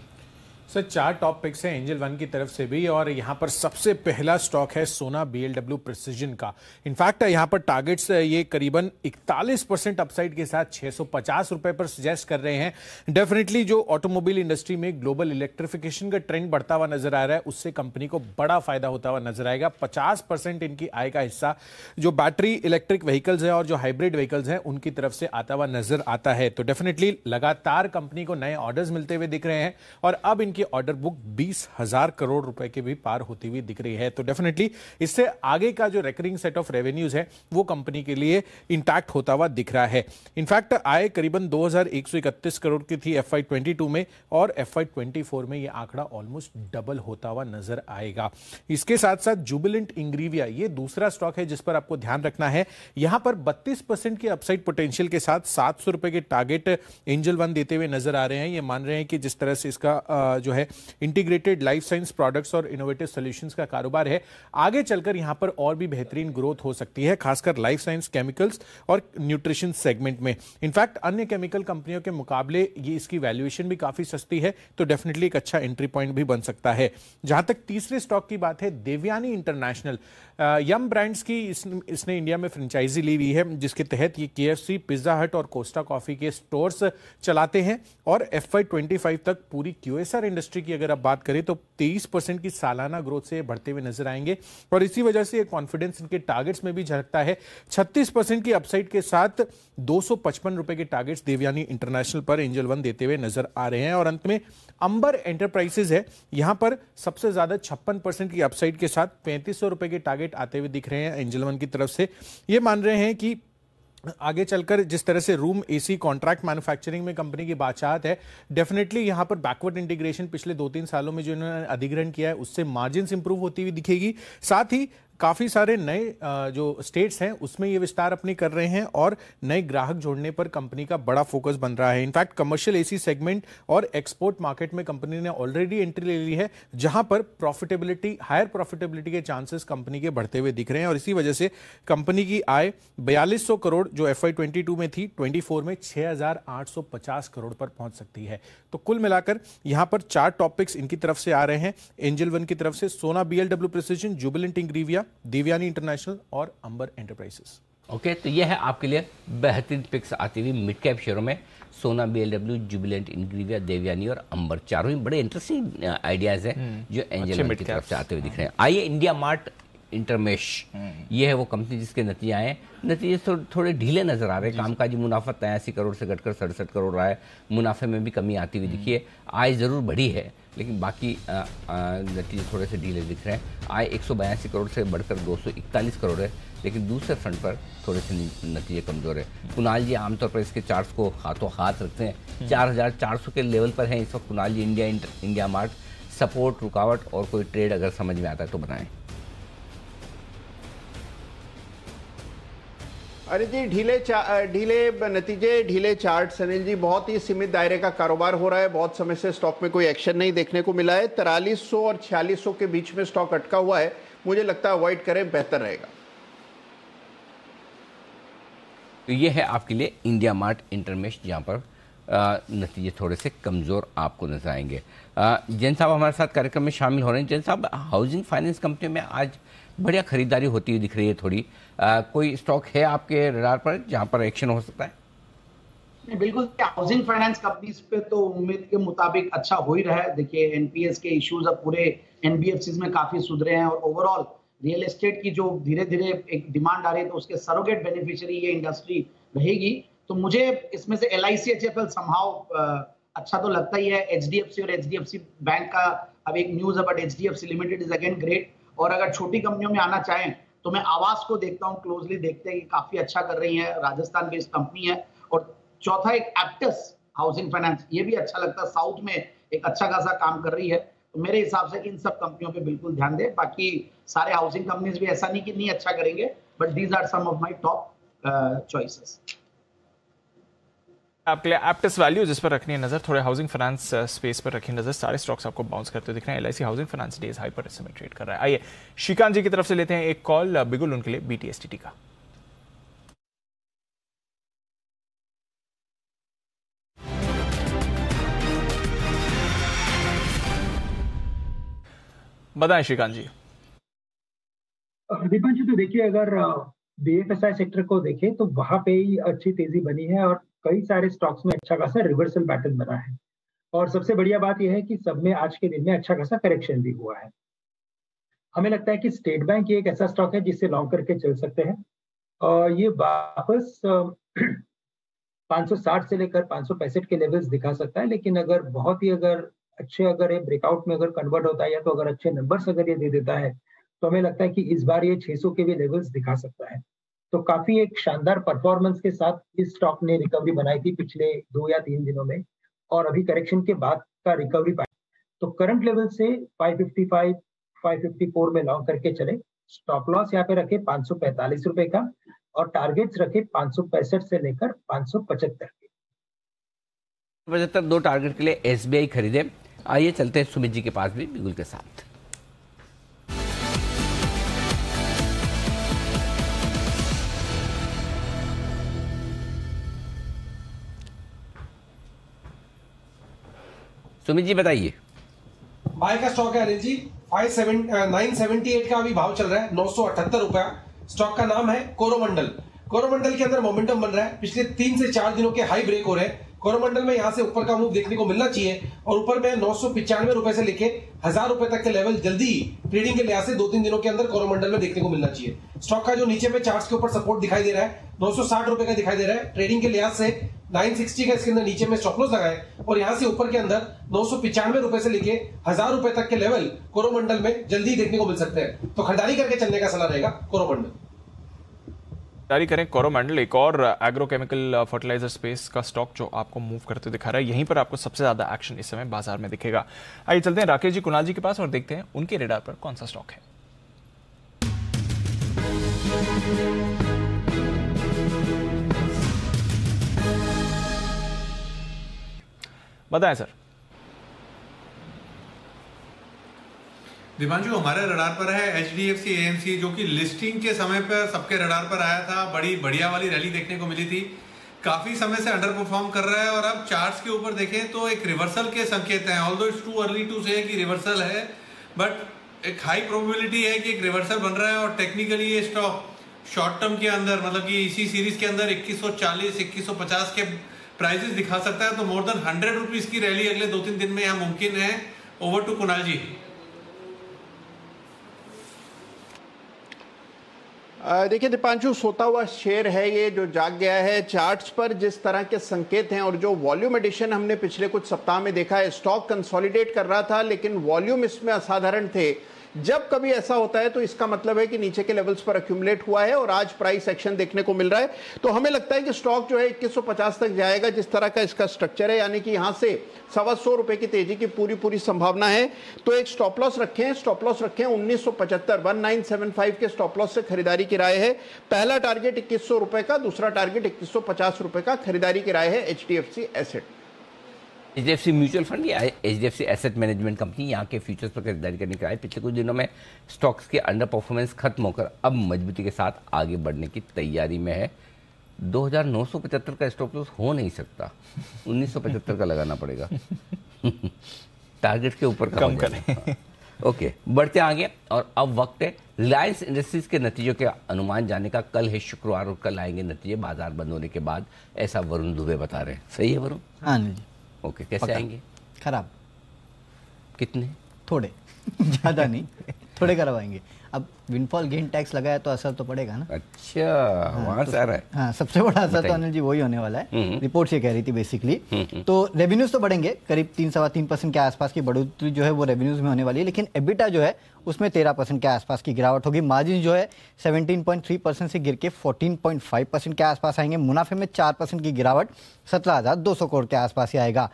सर 4 टॉप पिक्स हैं एंजल वन की तरफ से भी, और यहाँ पर सबसे पहला स्टॉक है सोना BLW प्रिसिजन का। इनफैक्ट यहाँ पर टारगेट्स ये करीबन 41% अपसाइड के साथ 650 रुपए पर सजेस्ट कर रहे हैं। डेफिनेटली जो ऑटोमोबाइल इंडस्ट्री में ग्लोबल इलेक्ट्रिफिकेशन का ट्रेंड बढ़ता हुआ नजर आ रहा है, उससे कंपनी को बड़ा फायदा होता हुआ नजर आएगा। 50% इनकी आय का हिस्सा जो बैटरी इलेक्ट्रिक व्हीकल्स है और जो हाइब्रिड व्हीकल्स हैं उनकी तरफ से आता हुआ नजर आता है। तो डेफिनेटली लगातार कंपनी को नए ऑर्डर्स मिलते हुए दिख रहे हैं, और अब इनकी ऑर्डर बुक 20,000 करोड़ रुपए के भी पार होती हुई दिख रही है। तो डेफिनेटली इससे आगे का जो रिकरिंग सेट ऑफ रेवेन्यूज है वो कंपनी के लिए इंटैक्ट होता हुआ दिख रहा है। इनफैक्ट आय करीबन 2,131 करोड़ की थी FY22 में, और FY24 में यह आंकड़ा ऑलमोस्ट डबल होता हुआ नजर आएगा। इसके साथ साथ जुबिलेंट इंग्रीविया ये दूसरा स्टॉक है जिस पर आपको ध्यान रखना है। यहां पर 32% की अपसाइड पोटेंशियल के साथ 700 रुपए के टारगेट एंजल वन देते हुए नजर आ रहे हैं। ये मान रहे हैं कि जिस तरह से इसका जो है इंटीग्रेटेड लाइफ साइंस प्रोडक्ट्स और इनोवेटिव सॉल्यूशंस का कारोबार है, आगे चलकर यहां पर और भी बेहतरीन ग्रोथ हो सकती है, खासकर लाइफ साइंस, केमिकल्स और न्यूट्रिशन सेगमेंट में। इनफैक्ट अन्य केमिकल कंपनियों के मुकाबले ये इसकी वैल्यूएशन भी काफी सस्ती है, तो डेफिनेटली एक अच्छा एंट्री पॉइंट भी बन सकता है। जहां तक तीसरे स्टॉक की बात है, देवयानी इंटरनेशनल, यम ब्रांड्स की इसने इंडिया में फ्रेंचाइजी ली हुई है, जिसके तहत ये KFC, पिज्जा हट और कोस्टा कॉफी के स्टोर्स चलाते हैं, और FY25 तक पूरी QSR इंडस्ट्री की अगर आप बात करें तो 23% की सालाना ग्रोथ से बढ़ते हुए नजर आएंगे, और इसी वजह से कॉन्फिडेंस इनके टारगेट्स में भी झलकता है। 36% की अपसाइड के साथ 255 रुपए के टारगेट्स देवयानी इंटरनेशनल पर एंजल वन देते हुए नजर आ रहे हैं। और अंत में अंबर एंटरप्राइजेज है, यहां पर सबसे ज्यादा 56% की अपसाइड के साथ 3500 रुपए के टारगेट आते हुए दिख रहे हैं एंजल वन की तरफ से। ये मान रहे हैं कि आगे चलकर जिस तरह से रूम AC कॉन्ट्रैक्ट मैन्युफैक्चरिंग में कंपनी की बादशाहत है, डेफिनेटली यहां पर बैकवर्ड इंटीग्रेशन पिछले 2-3 सालों में जो इन्होंने अधिग्रहण किया है उससे मार्जिन्स इंप्रूव होती हुई दिखेगी। साथ ही काफी सारे नए जो स्टेट्स हैं उसमें ये विस्तार अपनी कर रहे हैं, और नए ग्राहक जोड़ने पर कंपनी का बड़ा फोकस बन रहा है। इनफैक्ट कमर्शियल AC सेगमेंट और एक्सपोर्ट मार्केट में कंपनी ने ऑलरेडी एंट्री ले ली है, जहां पर हायर प्रॉफिटेबिलिटी के चांसेस कंपनी के बढ़ते हुए दिख रहे हैं, और इसी वजह से कंपनी की आय 4200 करोड़ जो FY22 में थी, 24 में 6,850 करोड़ पर पहुंच सकती है। तो कुल मिलाकर यहां पर 4 टॉपिक्स इनकी तरफ से आ रहे हैं एंजल वन की तरफ से, सोना BLW प्रिसिजन, जुबिलेंट इंग्रीविया, देवयानी इंटरनेशनल और अंबर एंटरप्राइजेस। ओके, तो यह है आपके लिए बेहतरीन पिक्स आती हुई मिड कैप शेयरों में। सोना BLW, जुबिलेंट इंग्रीविया, देवयानी और अंबर, चारों ही बड़े इंटरेस्टिंग आइडियाज हैं जो एंजल वन की तरफ से आते हुए दिख रहे हैं। आइए इंडिया मार्ट इंटरमेश, ये है वो कंपनी जिसके नतीजे आए, नतीजे थोड़े ढीले नजर आ रहे हैं। कामकाजी मुनाफा 83 करोड़ से घटकर 67 करोड़ रहा है, मुनाफे में भी कमी आती हुई दिखी है। आय जरूर बढ़ी है, लेकिन बाकी नतीजे थोड़े से ढीले दिख रहे हैं। आय 182 करोड़ से बढ़कर 241 करोड़ है, लेकिन दूसरे फ्रंट पर थोड़े से नतीजे कमजोर है। कुणाल जी आमतौर पर इसके चार्ट्स को हाथों हाथ रखते हैं, 4,400 के लेवल पर हैं इस वक्त कुणाल जी इंडिया मार्ट। सपोर्ट, रुकावट और कोई ट्रेड अगर समझ में आता है तो बताएं। अरे जी, ढीले नतीजे, ढीले चार्ट अनिल जी, बहुत ही सीमित दायरे का कारोबार हो रहा है। बहुत समय से स्टॉक में कोई एक्शन नहीं देखने को मिला है। 4300 और 4600 के बीच में स्टॉक अटका हुआ है। मुझे लगता है अवॉइड करें, बेहतर रहेगा। तो ये है आपके लिए इंडिया मार्ट इंटरमेश, जहाँ पर नतीजे थोड़े से कमज़ोर आपको नजर आएंगे। जैन साहब हमारे साथ कार्यक्रम में शामिल हो रहे हैं। जैन साहब, हाउसिंग फाइनेंस कंपनी में आज बढ़िया खरीदारी होती हुई दिख रही है थोड़ी। कोई स्टॉक है आपके रडार पर जहाँ पर एक्शन हो सकता है? बिल्कुल, हाउसिंग फाइनेंस कंपनीज पे तो उम्मीद के मुताबिक अच्छा हो ही रहा है। देखिए, एनपीएस के इश्यूज अब पूरे एनबीएफसीज में काफी सुधरे हैं और ओवरऑल रियल एस्टेट की जो धीरे धीरे एक डिमांड आ रही है, तो उसके सरोगेट बेनिफिशियरी ये इंडस्ट्री रहेगी। तो मुझे इसमें से LIC-HFL समहाउ अच्छा तो लगता ही है। HDFC और HDFC बैंक का अब एक न्यूज है, but HDFC limited is again great. और अगर छोटी कंपनियों में आना चाहें तो मैं आवास को देखता हूँ, क्लोजली देखते हैं कि काफी अच्छा कर रही है, राजस्थान बेस्ड कंपनी है। और चौथा एक एप्टस हाउसिंग फाइनेंस, ये भी अच्छा लगता है, साउथ में एक अच्छा खासा काम कर रही है। तो मेरे हिसाब से इन सब कंपनियों पे बिल्कुल ध्यान दें। बाकी सारे हाउसिंग कंपनीज भी ऐसा नहीं कि नहीं अच्छा करेंगे, but these are some of my top choices. आपके लिए एप्टस वैल्यू जिस पर रखनी है नजर, थोड़े हाउसिंग फाइनेंस स्पेस पर रखी नजर। सारे स्टॉक्स आपको बाउंस करते दिख रहे हैं। LIC housing finance days high पर इस समय ट्रेड कर रहा है। आइए श्रीकांत जी की तरफ से लेते हैं एक कॉल, बिगुल उनके लिए BTSTT का। बताएं श्रीकांत जी। दीपांशु, तो देखिए, अगर BFSI सेक्टर को देखें तो वहां पे ही अच्छी तेजी बनी है और कई सारे स्टॉक्स में अच्छा खासा रिवर्सल पैटर्न बना है। और सबसे बढ़िया बात यह है कि सब में आज के दिन में अच्छा खासा करेक्शन भी हुआ है। हमें लगता है कि स्टेट बैंक ये एक ऐसा स्टॉक है जिससे लॉन्ग करके चल सकते हैं। और ये वापस 560 से लेकर 565 के लेवल्स दिखा सकता है। लेकिन अगर बहुत ही अगर ये ब्रेकआउट में अगर कन्वर्ट होता है, या तो अगर अच्छे नंबर्स अगर ये दे देता है, तो हमें लगता है कि इस बार ये 600 के भी लेवल्स दिखा सकता है। तो काफी एक शानदार परफॉर्मेंस के साथ इस स्टॉक ने रिकवरी बनाई थी पिछले 2 या 3 दिनों में, और अभी करेक्शन के बाद का रिकवरी पाया। तो करंट लेवल से 555, 554 में लॉन्ग करके चले। स्टॉप लॉस यहाँ पे रखे 545 रुपए का, और टारगेट्स रखे 565 से लेकर 575 के। 75 दो टारगेट के लिए SBI खरीदे। आइए चलते हैं सुमित जी के पास भी बिगुल के साथ। सुमित जी बताइए। बाय का स्टॉक है अनिल जी, 978 का अभी भाव चल रहा है, 978 रुपया। स्टॉक का नाम है कोरोमंडल। कोरोमंडल के अंदर मोमेंटम बन रहा है, पिछले 3 से 4 दिनों के हाई ब्रेक हो रहे हैं। कोरोमंडल में यहां से ऊपर का मूव देखने को मिलना चाहिए, और ऊपर में 995 रुपए से लेके 1000 रुपए तक के लेवल जल्दी ट्रेडिंग के लिहाज से 2-3 दिनों के अंदर कोरोमंडल में देखने को मिलना चाहिए। स्टॉक का जो नीचे पे चार्ट्स के ऊपर सपोर्ट दिखाई दे रहा है 960 रुपए का दिखाई दे रहा है। ट्रेडिंग के लिहाज से 960 का इसके अंदर नीचे में स्टॉप लॉस लगाए, और यहां से ऊपर के अंदर 995 रुपए से लेके 1000 रुपए तक के लेवल कोरोमंडल में जल्दी देखने को मिल सकते हैं। तो खरीदारी करके चलने का सलाह रहेगा कोरोमंडल। जारी करें कोरोमंडल, एक और एग्रोकेमिकल फर्टिलाइजर स्पेस का स्टॉक जो आपको मूव करते दिखा रहा है। यहीं पर आपको सबसे ज्यादा एक्शन इस समय बाजार में दिखेगा। आइए चलते हैं राकेश जी, कुणाल जी के पास और देखते हैं उनके रेडार पर कौन सा स्टॉक है। बताएं सर। दीपांशु, हमारे रडार पर है HDFC AMC, जो कि लिस्टिंग के समय पर सबके रडार पर आया था। बड़ी बढ़िया वाली रैली देखने को मिली थी। काफी समय से अंडर परफॉर्म कर रहा है, और अब चार्ट्स के ऊपर देखें तो एक रिवर्सल के संकेत हैं। Although it's too early to say कि रिवर्सल है, बट एक हाई प्रोबेबिलिटी है कि एक रिवर्सल बन रहा है। और टेक्निकली ये स्टॉक शॉर्ट टर्म के अंदर, मतलब कि इसी सीरीज के अंदर 2140, 2150 के प्राइजेस दिखा सकता है। तो मोर देन 100 रुपीज की रैली अगले 2-3 दिन में यहाँ मुमकिन है। ओवर टू कुणाल जी। देखिए दीपांशु, सोता हुआ शेयर है ये, जो जाग गया है। चार्ट्स पर जिस तरह के संकेत हैं और जो वॉल्यूम एडिशन हमने पिछले कुछ सप्ताह में देखा है, स्टॉक कंसोलिडेट कर रहा था, लेकिन वॉल्यूम इसमें असाधारण थे। जब कभी ऐसा होता है तो इसका मतलब है कि नीचे के लेवल्स पर अक्यूमुलेट हुआ है और आज प्राइस एक्शन देखने को मिल रहा है। तो हमें लगता है कि स्टॉक जो है 2150 तक जाएगा, जिस तरह का इसका स्ट्रक्चर है, यानी कि यहां से ₹125 की तेजी की पूरी संभावना है। तो एक स्टॉप लॉस रखें 1975 1975 के स्टॉप लॉस से खरीदारी की राय है। पहला टारगेट ₹2100 का, दूसरा टारगेट ₹2150 का खरीदारी की राय है HDFC asset. HDFC mutual fund या HDFC एसेट मैनेजमेंट कंपनी यहाँ के फ्यूचर्स पर खरीदारी करने का है। पिछले कुछ दिनों में स्टॉक्स के अंडर परफॉर्मेंस खत्म होकर अब मजबूती के साथ आगे बढ़ने की तैयारी में है। 2975 का स्टॉप लॉस हो नहीं सकता, 1975 का लगाना पड़ेगा। टारगेट के ऊपर कम करें। ओके, बढ़ते आगे और अब वक्त है रिलायंस इंडस्ट्रीज के नतीजों के अनुमान जानने का। कल है शुक्रवार और कल आएंगे नतीजे बाजार बंद होने के बाद, ऐसा वरुण दुबे बता रहे हैं। सही है वरुण? हाँ जी। ओके, कैसे आएंगे? खराब। कितने? थोड़े ज़्यादा नहीं, थोड़े करवाएंगे। अब विंडफॉल गेन टैक्स लगाया तो असर तो पड़ेगा ना। अच्छा, वहाँ से आ रहा है। हाँ, सबसे बड़ा असर तो अनिल जी वही होने वाला है। रिपोर्ट ये कह रही थी बेसिकली। तो रेवेन्यूज तो बढ़ेंगे, करीब 3-3.25% के आसपास की बढ़ोतरी जो है वो रेवेन्यूज में होने वाली है, लेकिन एबिटा जो है उसमें 13% के आसपास की गिरावट होगी। मार्जिन जो है 17.3% से गिर के 14.5% के आसपास आएंगे। मुनाफे में 4% की गिरावट 17,200 करोड़ के आसपास ही आएगा।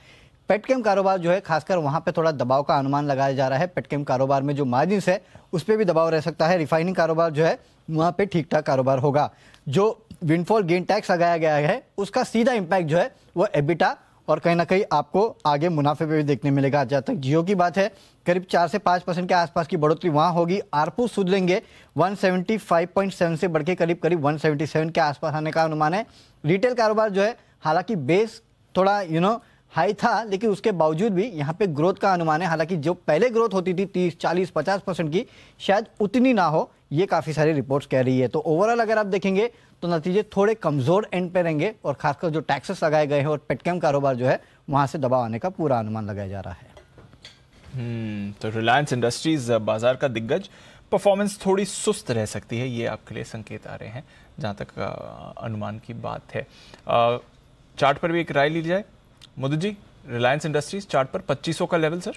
पेटकेम कारोबार जो है खासकर वहां पे थोड़ा दबाव का अनुमान लगाया जा रहा है। पेटकेम कारोबार में जो मार्जिन है उस पर भी दबाव रह सकता है। रिफाइनिंग कारोबार जो है वहां पे ठीक ठाक कारोबार होगा। जो विंडफॉल गेन टैक्स लगाया गया है उसका सीधा इंपैक्ट जो है वो एबिटा और कहीं ना कहीं आपको आगे मुनाफे पे भी देखने मिलेगा। जहाँ तक जियो की बात है, करीब 4 से 5% के आसपास की बढ़ोतरी वहां होगी। आरपू सुधरेंगे 175.7 से बढ़ के करीब 177 के आसपास आने का अनुमान है। रिटेल कारोबार जो है हालांकि बेस थोड़ा हाई था, लेकिन उसके बावजूद भी यहाँ पे ग्रोथ का अनुमान है। हालांकि जो पहले ग्रोथ होती थी 30, 40, 50% की, शायद उतनी ना हो, ये काफ़ी सारी रिपोर्ट्स कह रही है। तो ओवरऑल अगर आप देखेंगे तो नतीजे थोड़े कमज़ोर एंड पे रहेंगे और खासकर जो टैक्सेस लगाए गए हैं और पेटकेम कारोबार जो है वहाँ से दबाव आने का पूरा अनुमान लगाया जा रहा है। तो रिलायंस इंडस्ट्रीज बाजार का दिग्गज, परफॉर्मेंस थोड़ी सुस्त रह सकती है, ये आपके लिए संकेत आ रहे हैं जहाँ तक अनुमान की बात है। चार्ट पर भी एक राय ली जाए मोदी जी। रिलायंस इंडस्ट्रीज चार्ट पर 2500 का लेवल सर।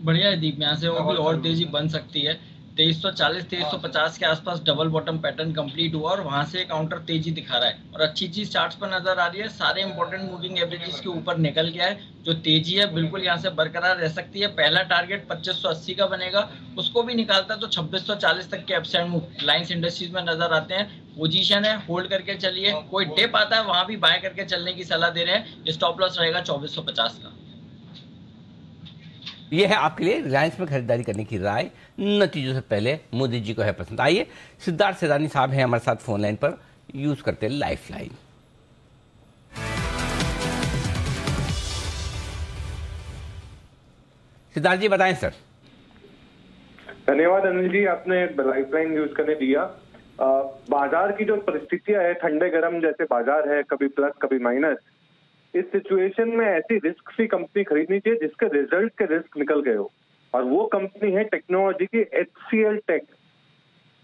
बढ़िया है दीप, यहाँ से वो भी और तेजी बन सकती है। 2340 2350 के आसपास डबल बॉटम पैटर्न कंप्लीट हुआ और वहां से काउंटर तेजी दिखा रहा है। और अच्छी चीज चार्ट्स पर नजर आ रही है, सारे इंपॉर्टेंट मूविंग एवरेजेस के ऊपर निकल गया है। जो तेजी है बिल्कुल यहाँ से बरकरार रह सकती है। पहला टारगेट 2580 का बनेगा, उसको भी निकालता तो 2640 तक के अपसाइड मूव रिलायंस इंडस्ट्रीज में नजर आते हैं। पोजीशन है, होल्ड करके चलिए। कोई डिप आता है वहां भी बाय करके चलने की सलाह दे रहे हैं। स्टॉप लॉस रहेगा 2450 का। यह है आपके लिए रिलायंस में खरीदारी करने की राय। नतीजों से पहले मोदी जी को है पसंद। आइए, सिद्धार्थ सेदानी साहब हैं हमारे साथ फोन लाइन पर, यूज करते हैं लाइफ लाइन। सिद्धार्थ जी बताएं सर। धन्यवाद अनिल जी, आपने लाइफ लाइन यूज करने दिया। बाजार की जो परिस्थितियां है, ठंडे गर्म जैसे बाजार है, कभी प्लस कभी माइनस, इस सिचुएशन में ऐसी रिस्क फ्री कंपनी खरीदनी चाहिए जिसके रिजल्ट के रिस्क निकल गए हो, और वो कंपनी है टेक्नोलॉजी की HCL टेक।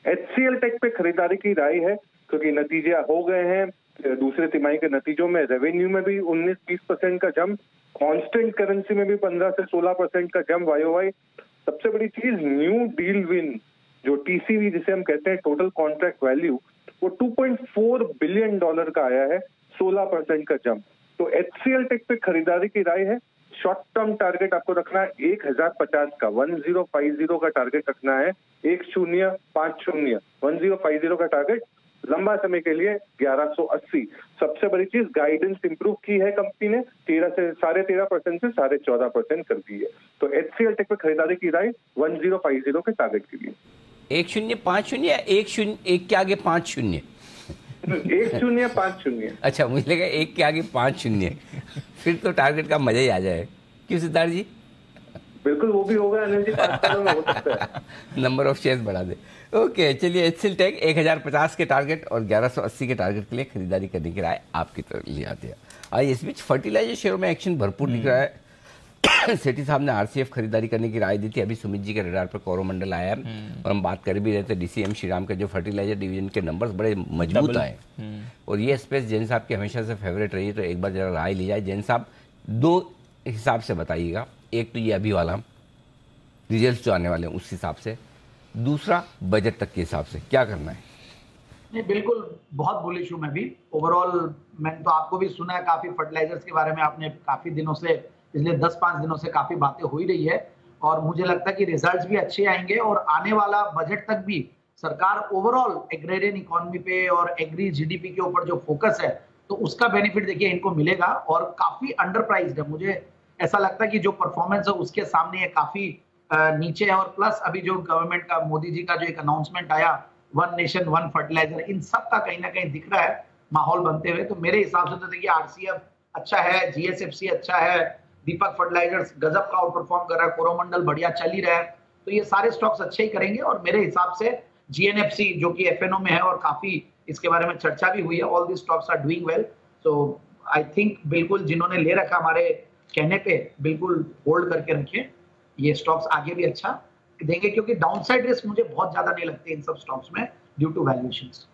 HCL टेक पे खरीदारी की राय है क्योंकि नतीजे हो गए हैं। दूसरे तिमाही के नतीजों में रेवेन्यू में भी 19-20% का जंप, कांस्टेंट करेंसी में भी 15 से 16% का जंप YOY। सबसे बड़ी चीज न्यू डील विन, जो TCV जिसे हम कहते हैं टोटल कॉन्ट्रैक्ट वैल्यू, वो $2.4 बिलियन का आया है, 16% का जंप। तो HCL टेक पे खरीदारी की राय है। शॉर्ट टर्म टारगेट आपको रखना है 1050 का, 1050 का टारगेट रखना है। 1050 का टारगेट। लंबा समय के लिए 1180। सबसे बड़ी चीज गाइडेंस इंप्रूव की है कंपनी ने, 13% से 14.5% कर दी है। तो HCL टेक पे खरीदारी की राय 1050 के टारगेट के लिए। 1050 या 1 के आगे 50? 1050। अच्छा, मुझे लगा 1 के आगे 50। फिर तो टारगेट का मजा ही आ जाए। क्यों सिद्धार्थ जी? बिल्कुल, वो भी होगा अनिल जी, 5 सालों में हो सकता है। नंबर ऑफ शेयर्स बढ़ा दे। ओके, चलिए, HCL टेक 1050 के टारगेट और 1180 के टारगेट के लिए खरीदारी करने की राय आपकी तरफ ले आते हैं। आइए, इस बीच फर्टिलाइजर शेयरों में एक्शन भरपूर दिख रहा है। सेठी साहब ने RCF खरीदारी करने की राय दी थी। अभी सुमित जी के रडार पर कोरोमंडल आया है और हम बात कर भी रहे थे DCM श्रीराम के जो फर्टिलाइजर डिवीजन के नंबर्स बड़े मजबूत आए और ये स्पेस जैन साहब की हमेशा से फेवरेट रही है। तो एक बार जरा राय ली जाए। जैन साहब, 2 हिसाब से बताइएगा। एक तो ये अभी वाला रिजल्ट जो आने वाले हैं उस हिसाब से, दूसरा बजट तक के हिसाब से क्या करना है? नहीं, बिल्कुल बहुत बुलिश हूँ मैं भी। ओवरऑल मैंने तो आपको भी सुना है, काफी फर्टिलाइजर्स के बारे में आपने काफी दिनों से, पिछले 10-5 दिनों से काफी बातें हो ही रही है, और मुझे लगता है कि रिजल्ट्स भी अच्छे आएंगे और आने वाला बजट तक भी सरकार ओवरऑल एग्रेरियन इकोनॉमी पे और एग्री जीडीपी के ऊपर जो फोकस है, तो उसका बेनिफिट देखिए इनको मिलेगा। और काफी अंडर प्राइस्ड है, मुझे ऐसा लगता है कि जो परफॉर्मेंस है उसके सामने ये काफी नीचे है। और प्लस अभी जो गवर्नमेंट का, मोदी जी का जो एक अनाउंसमेंट आया, 1 नेशन 1 फर्टिलाइजर, इन सब का कहीं ना कहीं दिख रहा है माहौल बनते हुए। तो मेरे हिसाब से तो देखिए आरसीएफ अच्छा है, जीएसएफसी अच्छा है, दीपक फर्टिलाइजर्स गजब का आउट परफॉर्म कर रहा है, कोरोमंडल बढ़िया चल ही रहा है, तो ये सारे स्टॉक्स अच्छे ही करेंगे। और मेरे हिसाब से जीएनएफसी जो कि एफएनओ में है और काफी इसके बारे में चर्चा भी हुई है, all the stocks are doing well. So I think बिल्कुल जिन्होंने ले रखा हमारे कहने पे बिल्कुल होल्ड करके रखें, ये स्टॉक्स आगे भी अच्छा देंगे, क्योंकि डाउनसाइड रिस्क मुझे बहुत ज्यादा नहीं लगते इन सब स्टॉक्स में due to valuations.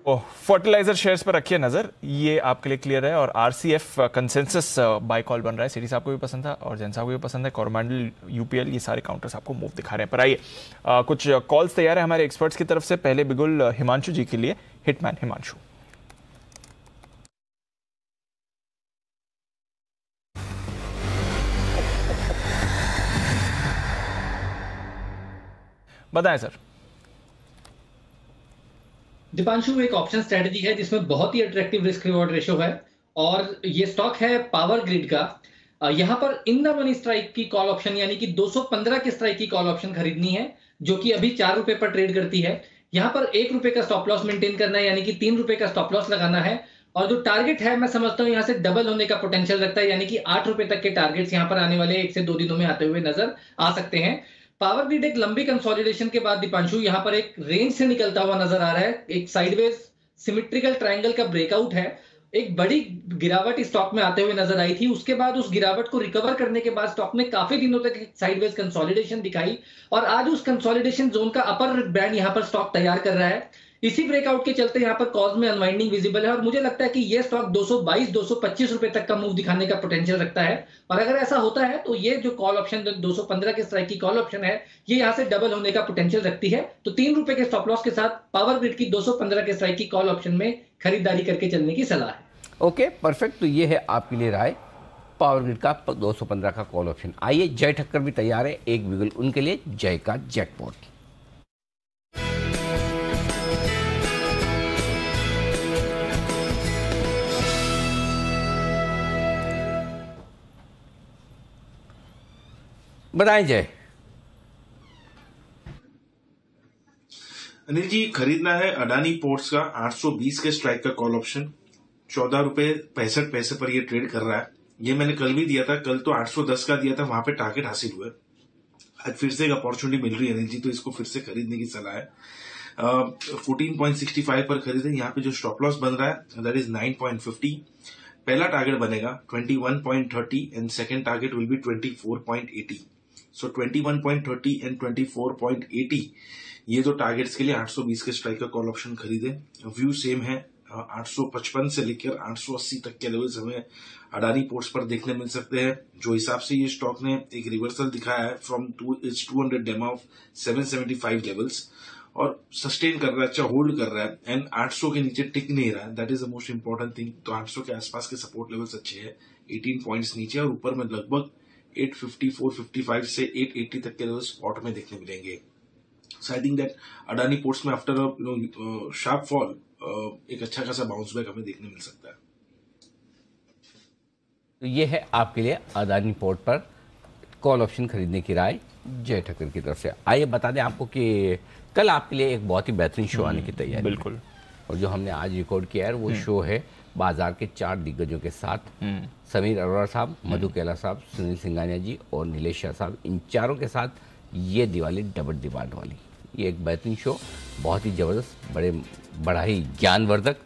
Fertiliser shares पर रखिए नजर, ये आपके लिए क्लियर है। और आरसीएफ कंसेंसस बाय कॉल बन रहा है, सीरीज आपको भी पसंद था और जैन साहब को भी पसंद है, कोरोमंडल, यूपीएल, ये सारे काउंटर्स आपको मूव दिखा रहे हैं। पर आइए कुछ कॉल्स तैयार है हमारे एक्सपर्ट्स की तरफ से। पहले बिगुल हिमांशु जी के लिए, हिटमैन हिमांशु। बताएं सर। दीपांशु, एक ऑप्शन स्ट्रेटजी है जिसमें बहुत ही अट्रैक्टिव रिस्क रिवॉर्ड रेशियो है, और ये स्टॉक है पावर ग्रिड का। यहाँ पर इन द मनी स्ट्राइक की कॉल ऑप्शन यानी कि 215 के स्ट्राइक की कॉल ऑप्शन खरीदनी है, जो कि अभी 4 रुपए पर ट्रेड करती है। यहाँ पर 1 रुपए का स्टॉप लॉस मेंटेन करना है, यानी कि 3 रुपए का स्टॉप लॉस लगाना है। और जो टारगेट है मैं समझता हूँ यहाँ से डबल होने का पोटेंशियल रखता है, यानी कि 8 रुपए तक के टारगेट्स यहाँ पर आने वाले 1 से 2 दिनों में आते हुए नजर आ सकते हैं। पावर ग्रिड एक लंबी कंसोलिडेशन के बाद दीपांशु यहाँ पर एक रेंज से निकलता हुआ नजर आ रहा है, एक साइडवेज सिमेट्रिकल ट्रायंगल का ब्रेकआउट है। एक बड़ी गिरावट इस स्टॉक में आते हुए नजर आई थी, उसके बाद उस गिरावट को रिकवर करने के बाद स्टॉक ने काफी दिनों तक एक साइडवेज कंसोलिडेशन दिखाई, और आज उस कंसोलिडेशन जोन का अपर बैंड यहाँ पर स्टॉक तैयार कर रहा है। इसी ब्रेकआउट के चलते यहाँ पर कॉज में अनवाइंडिंग विजिबल है, और मुझे लगता है कि ये स्टॉक 222-225 रुपए तक का मूव दिखाने का पोटेंशियल रखता है। और अगर ऐसा होता है तो ये जो कॉल ऑप्शन 215 के स्ट्राइक की कॉल ऑप्शन है, ये यहाँ से डबल होने का पोटेंशियल रखती है। तो 3 रुपए के स्टॉप लॉस के साथ पावर ग्रिड की 215 के स्ट्राइक की कॉल ऑप्शन में खरीदारी करके चलने की सलाह है। Okay, perfect. तो ये है आपके लिए राय पावर ग्रिड का 215 का कॉल ऑप्शन। आइए, जय ठक्कर भी तैयार है, एक बिगुल उनके लिए, जय का जैकपॉट। बताएं जय। अनिल जी, खरीदना है अडानी पोर्ट्स का 820 के स्ट्राइक का कॉल ऑप्शन, 14 रुपए 65 पैसे पर ये ट्रेड कर रहा है। ये मैंने कल भी दिया था, कल तो 810 का दिया था, वहां पे टारगेट हासिल हुआ है। आज फिर से एक अपॉर्चुनिटी मिल रही है अनिल जी, तो इसको फिर से खरीदने की सलाह है। 14.65 पर खरीदे। यहाँ पे जो स्टॉप लॉस बन रहा है दैट इज 9.50। पहला टारगेट बनेगा 21.30 and second target will be 24.80। So 21.30 and 24.80 ये दो टारगेट्स के लिए 820 के स्ट्राइक का कॉल ऑप्शन खरीदे। व्यू सेम है, 855 से लेकर 880 तक के लेवल्स हमें अडानी पोर्ट्स पर देखने मिल सकते हैं। जो हिसाब से ये स्टॉक ने एक रिवर्सल दिखाया है फ्रॉम 200 डेमा ऑफ 775 लेवल्स, और सस्टेन कर रहा है, अच्छा होल्ड कर रहा है, एंड 800 के नीचे टिक नहीं रहा है, that is the most important thing. तो 800 के आसपास के सपोर्ट लेवल्स अच्छे हैं, 18 पॉइंट्स नीचे, और ऊपर में लगभग 850, 455 से 880 तक के लेवल स्पॉट में देखने मिलेंगे। So I think that Adani Ports में आफ्टर शार्प फॉल एक अच्छा खासा बाउंस बैक हमें देखने मिल सकता है। तो ये है आपके लिए अडानी पोर्ट पर कॉल ऑप्शन खरीदने की राय जय ठक्कर की तरफ से। आइए बता दें आपको कि कल आपके लिए एक बहुत ही बेहतरीन शो आने की तैयारी, बिल्कुल, और जो हमने आज रिकॉर्ड किया है वो शो है बाजार के 4 दिग्गजों के साथ, समीर अरोड़ा साहब, मधु कैला साहब, सुनील सिंघानिया जी और नीलेश शाह साहब, इन चारों के साथ ये दिवाली डबल डिमांड वाली। ये एक बेहतरीन शो, बहुत ही ज़बरदस्त, बड़ा ही ज्ञानवर्धक,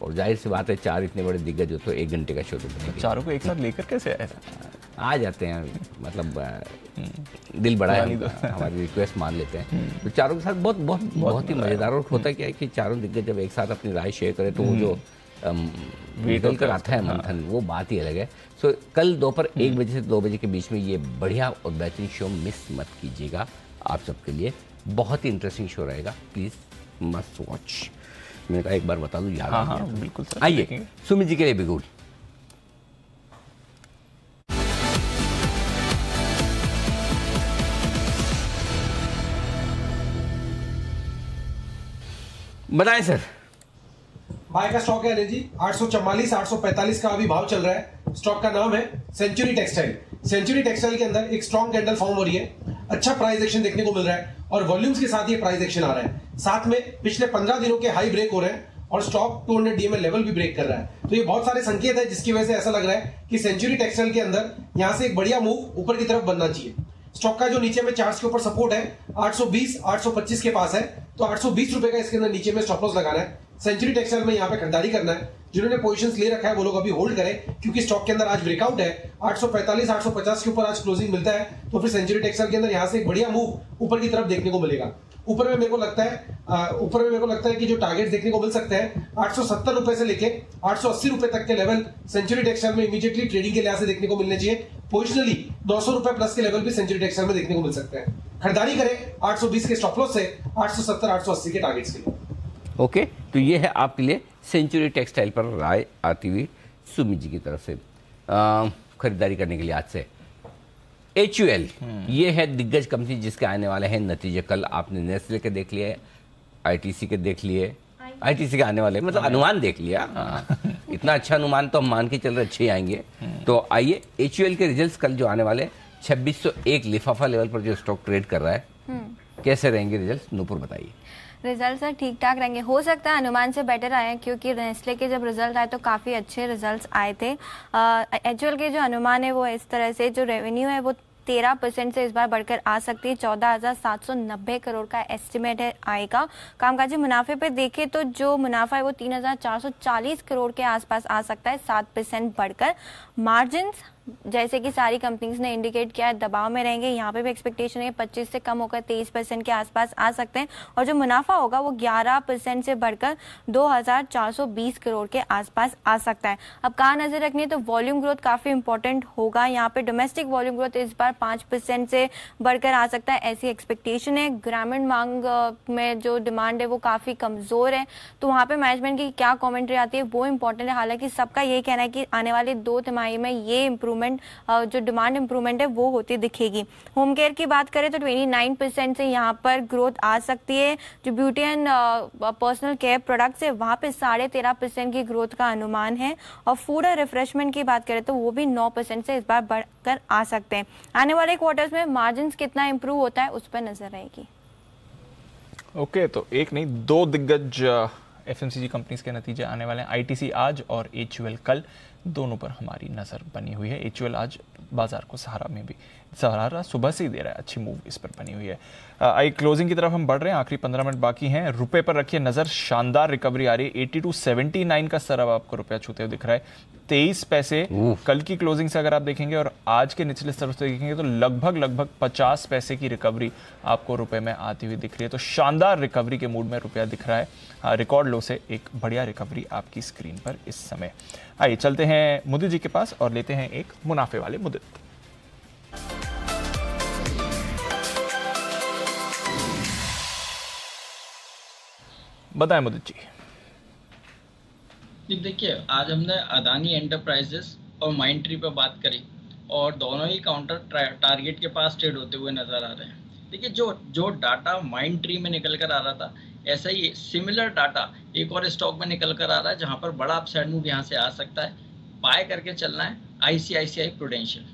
और जाहिर सी बात है 4 इतने बड़े दिग्गज हो तो 1 घंटे का शो तो चारों को एक साथ लेकर कैसे आए? आ जाते हैं, मतलब दिल बड़ा है, हमारी रिक्वेस्ट मान लेते हैं। तो चारों के साथ बहुत ही मजेदार, और होता क्या है कि चारों दिग्गज जब एक साथ अपनी राय शेयर करें तो वो जो निकल कर आता है मंथन, वो बात ही अलग है। सो कल दोपहर 1 बजे से 2 बजे के बीच में ये बढ़िया और बेहतरीन शो मिस मत कीजिएगा, आप सबके लिए बहुत ही इंटरेस्टिंग शो रहेगा, प्लीज मस्ट वॉच। मैंने कहा एक बार बता दूं, याद आ गया। बिल्कुल सर, आइए सुमित जी के लिए बिगुल। बताएं सर। बाय का स्टॉक है अनिल जी 844 845 का अभी भाव चल रहा है। स्टॉक का नाम है सेंचुरी टेक्सटाइल। सेंचुरी टेक्सटाइल के अंदर एक स्ट्रॉन्ग कैंडल फॉर्म हो रही है, अच्छा प्राइस एक्शन देखने को मिल रहा है और वॉल्यूम्स के साथ ये प्राइस एक्शन आ रहा है। साथ में पिछले 15 दिनों के हाई ब्रेक हो रहे हैं और स्टॉक 200 डीएमए लेवल भी ब्रेक कर रहा है। तो ये बहुत सारे संकेत है जिसकी वजह से ऐसा लग रहा है कि सेंचुरी टेक्सटाइल के अंदर यहां से एक बढ़िया मूव ऊपर की तरफ बनना चाहिए। स्टॉक का जो नीचे में चार्ट्स के ऊपर सपोर्ट है 820 825 के पास है, तो 820 रुपए का इसके अंदर नीचे में स्टॉप लॉस लगाना है। सेंचुरी टेक्सटाइल में यहाँ पे खरीदारी करना है। जिन्होंने पोजीशंस ले रखा है वो लोग अभी होल्ड करें, क्योंकि स्टॉक के अंदर आज ब्रेकआउट है 845 850 के ऊपर आज क्लोजिंग मिलता है, तो फिर सेंचुरी टेक्सटाइल के अंदर यहाँ से एक बढ़िया मूव ऊपर की तरफ देखने को मिलेगा। ऊपर में मेरे को लगता है कि जो टारगेट देखने को मिल सकते हैं 870 रुपए से लेके 880 रुपए तक के लेवल सेंचुरी टेक्सटाइल में इमीडिएटली ट्रेडिंग के लिहाज से देखने को मिलने चाहिए। पोजिशनली 900 रुपए प्लस के लेवल भी सेंचुरी टेक्सटाइल में देखने को मिल सकते हैं। खरीदारी करें 820 के स्टॉप लॉस से 870 880 के टारगेट्स के लिए। ओके, तो ये है आपके लिए सेंचुरी टेक्सटाइल पर राय आती हुई सुमित जी की तरफ से खरीदारी करने के लिए आज से। HUL ये है दिग्गज कंपनी जिसके आने वाले हैं नतीजे। कल आपने नेस्ले के देख लिए, ITC के देख लिए, ITC के आने वाले मतलब अनुमान देख लिया। इतना अच्छा अनुमान तो हम मान के चल रहे अच्छे आएंगे। तो आइए HUL के रिजल्ट्स कल जो आने वाले 2601 लिफाफा लेवल पर जो स्टॉक ट्रेड कर रहा है, कैसे रहेंगे रिजल्ट्स, नूपुर बताइए। रिजल्ट सर ठीक ठाक रहेंगे, हो सकता है अनुमान से बेटर आए, क्योंकि नेस्ले के जब रिजल्ट आए तो काफ़ी अच्छे रिजल्ट्स आए थे। HUL के जो अनुमान है वो इस तरह से, जो रेवेन्यू है वो 13% से इस बार बढ़कर आ सकती है। 14,790 करोड़ का एस्टिमेट है आय का। कामकाजी मुनाफे पे देखें तो जो मुनाफा है वो 3,440 करोड़ के आसपास आ सकता है, 7% बढ़कर। मार्जिन्स जैसे कि सारी कंपनीज ने इंडिकेट किया है दबाव में रहेंगे, यहाँ पे भी एक्सपेक्टेशन है 25 से कम होकर 23% के आसपास आ सकते हैं, और जो मुनाफा होगा वो 11% से बढ़कर 2,420 करोड़ के आसपास आ सकता है। अब कहाँ नजर रखनी है, तो वॉल्यूम ग्रोथ काफी इंपॉर्टेंट होगा। यहाँ पे डोमेस्टिक वॉल्यूम ग्रोथ इस बार 5% से बढ़कर आ सकता है, ऐसी एक्सपेक्टेशन है। ग्रामीण मांग में जो डिमांड है वो काफी कमजोर है, तो वहाँ पे मैनेजमेंट की क्या कॉमेंट्री आती है वो इंपॉर्टेंट है। हालांकि सबका ये कहना है कि आने वाले 2 तिमाही में ये जो डिमांड इंप्रूवमेंट है वो होती दिखेगी। होम केयर की बात करें तो 29% से यहाँ पर ग्रोथ आ सकती है। जो beauty and personal care products है वहाँ पे 13.5% की ग्रोथ का अनुमान है, और फूड और रिफ्रेशमेंट की बात करें तो वो भी 9% से इस बार बढ़कर आ सकते हैं। आने वाले क्वार्टर्स में मार्जिन कितना इंप्रूव होता है उस पर नजर रहेगी। ओके, तो एक नहीं 2 दिग्गज FMCG कंपनीज के नतीजे आने वाले हैं। ITC आज और HUL कल, दोनों पर हमारी नज़र बनी हुई है। HUL आज बाजार को सहारा सुबह से ही दे रहा है, अच्छी मूव इस पर बनी हुई है। आई क्लोजिंग की तरफ हम बढ़ रहे हैं, आखिरी 15 मिनट बाकी हैं। रुपए पर रखिए नज़र, शानदार रिकवरी आ रही है। 82.79 का स्तर अब आपको रुपया छूते हुए दिख रहा है। 23 पैसे कल की क्लोजिंग से अगर आप देखेंगे और आज के निचले स्तर से देखेंगे तो लगभग 50 पैसे की रिकवरी आपको रुपए में आती हुई दिख रही है। तो शानदार रिकवरी के मूड में रुपया दिख रहा है। रिकॉर्ड लो से एक बढ़िया रिकवरी आपकी स्क्रीन पर इस समय। आइए चलते हैं मुदित जी के पास और लेते हैं एक मुनाफे वाले मुद्दे। बताएं मुदित जी। देखिए, आज हमने अदानी एंटरप्राइजेस और माइंडट्री पे बात करी और दोनों ही काउंटर टारगेट के पास ट्रेड होते हुए नजर आ रहे हैं। देखिए, जो डाटा माइंडट्री में निकल कर आ रहा था, ऐसा ही सिमिलर डाटा एक और स्टॉक में निकल कर आ रहा है जहां पर बड़ा अपसाइड मूव यहां से आ सकता है। बाय करके चलना है ICICI प्रूडेंशियल।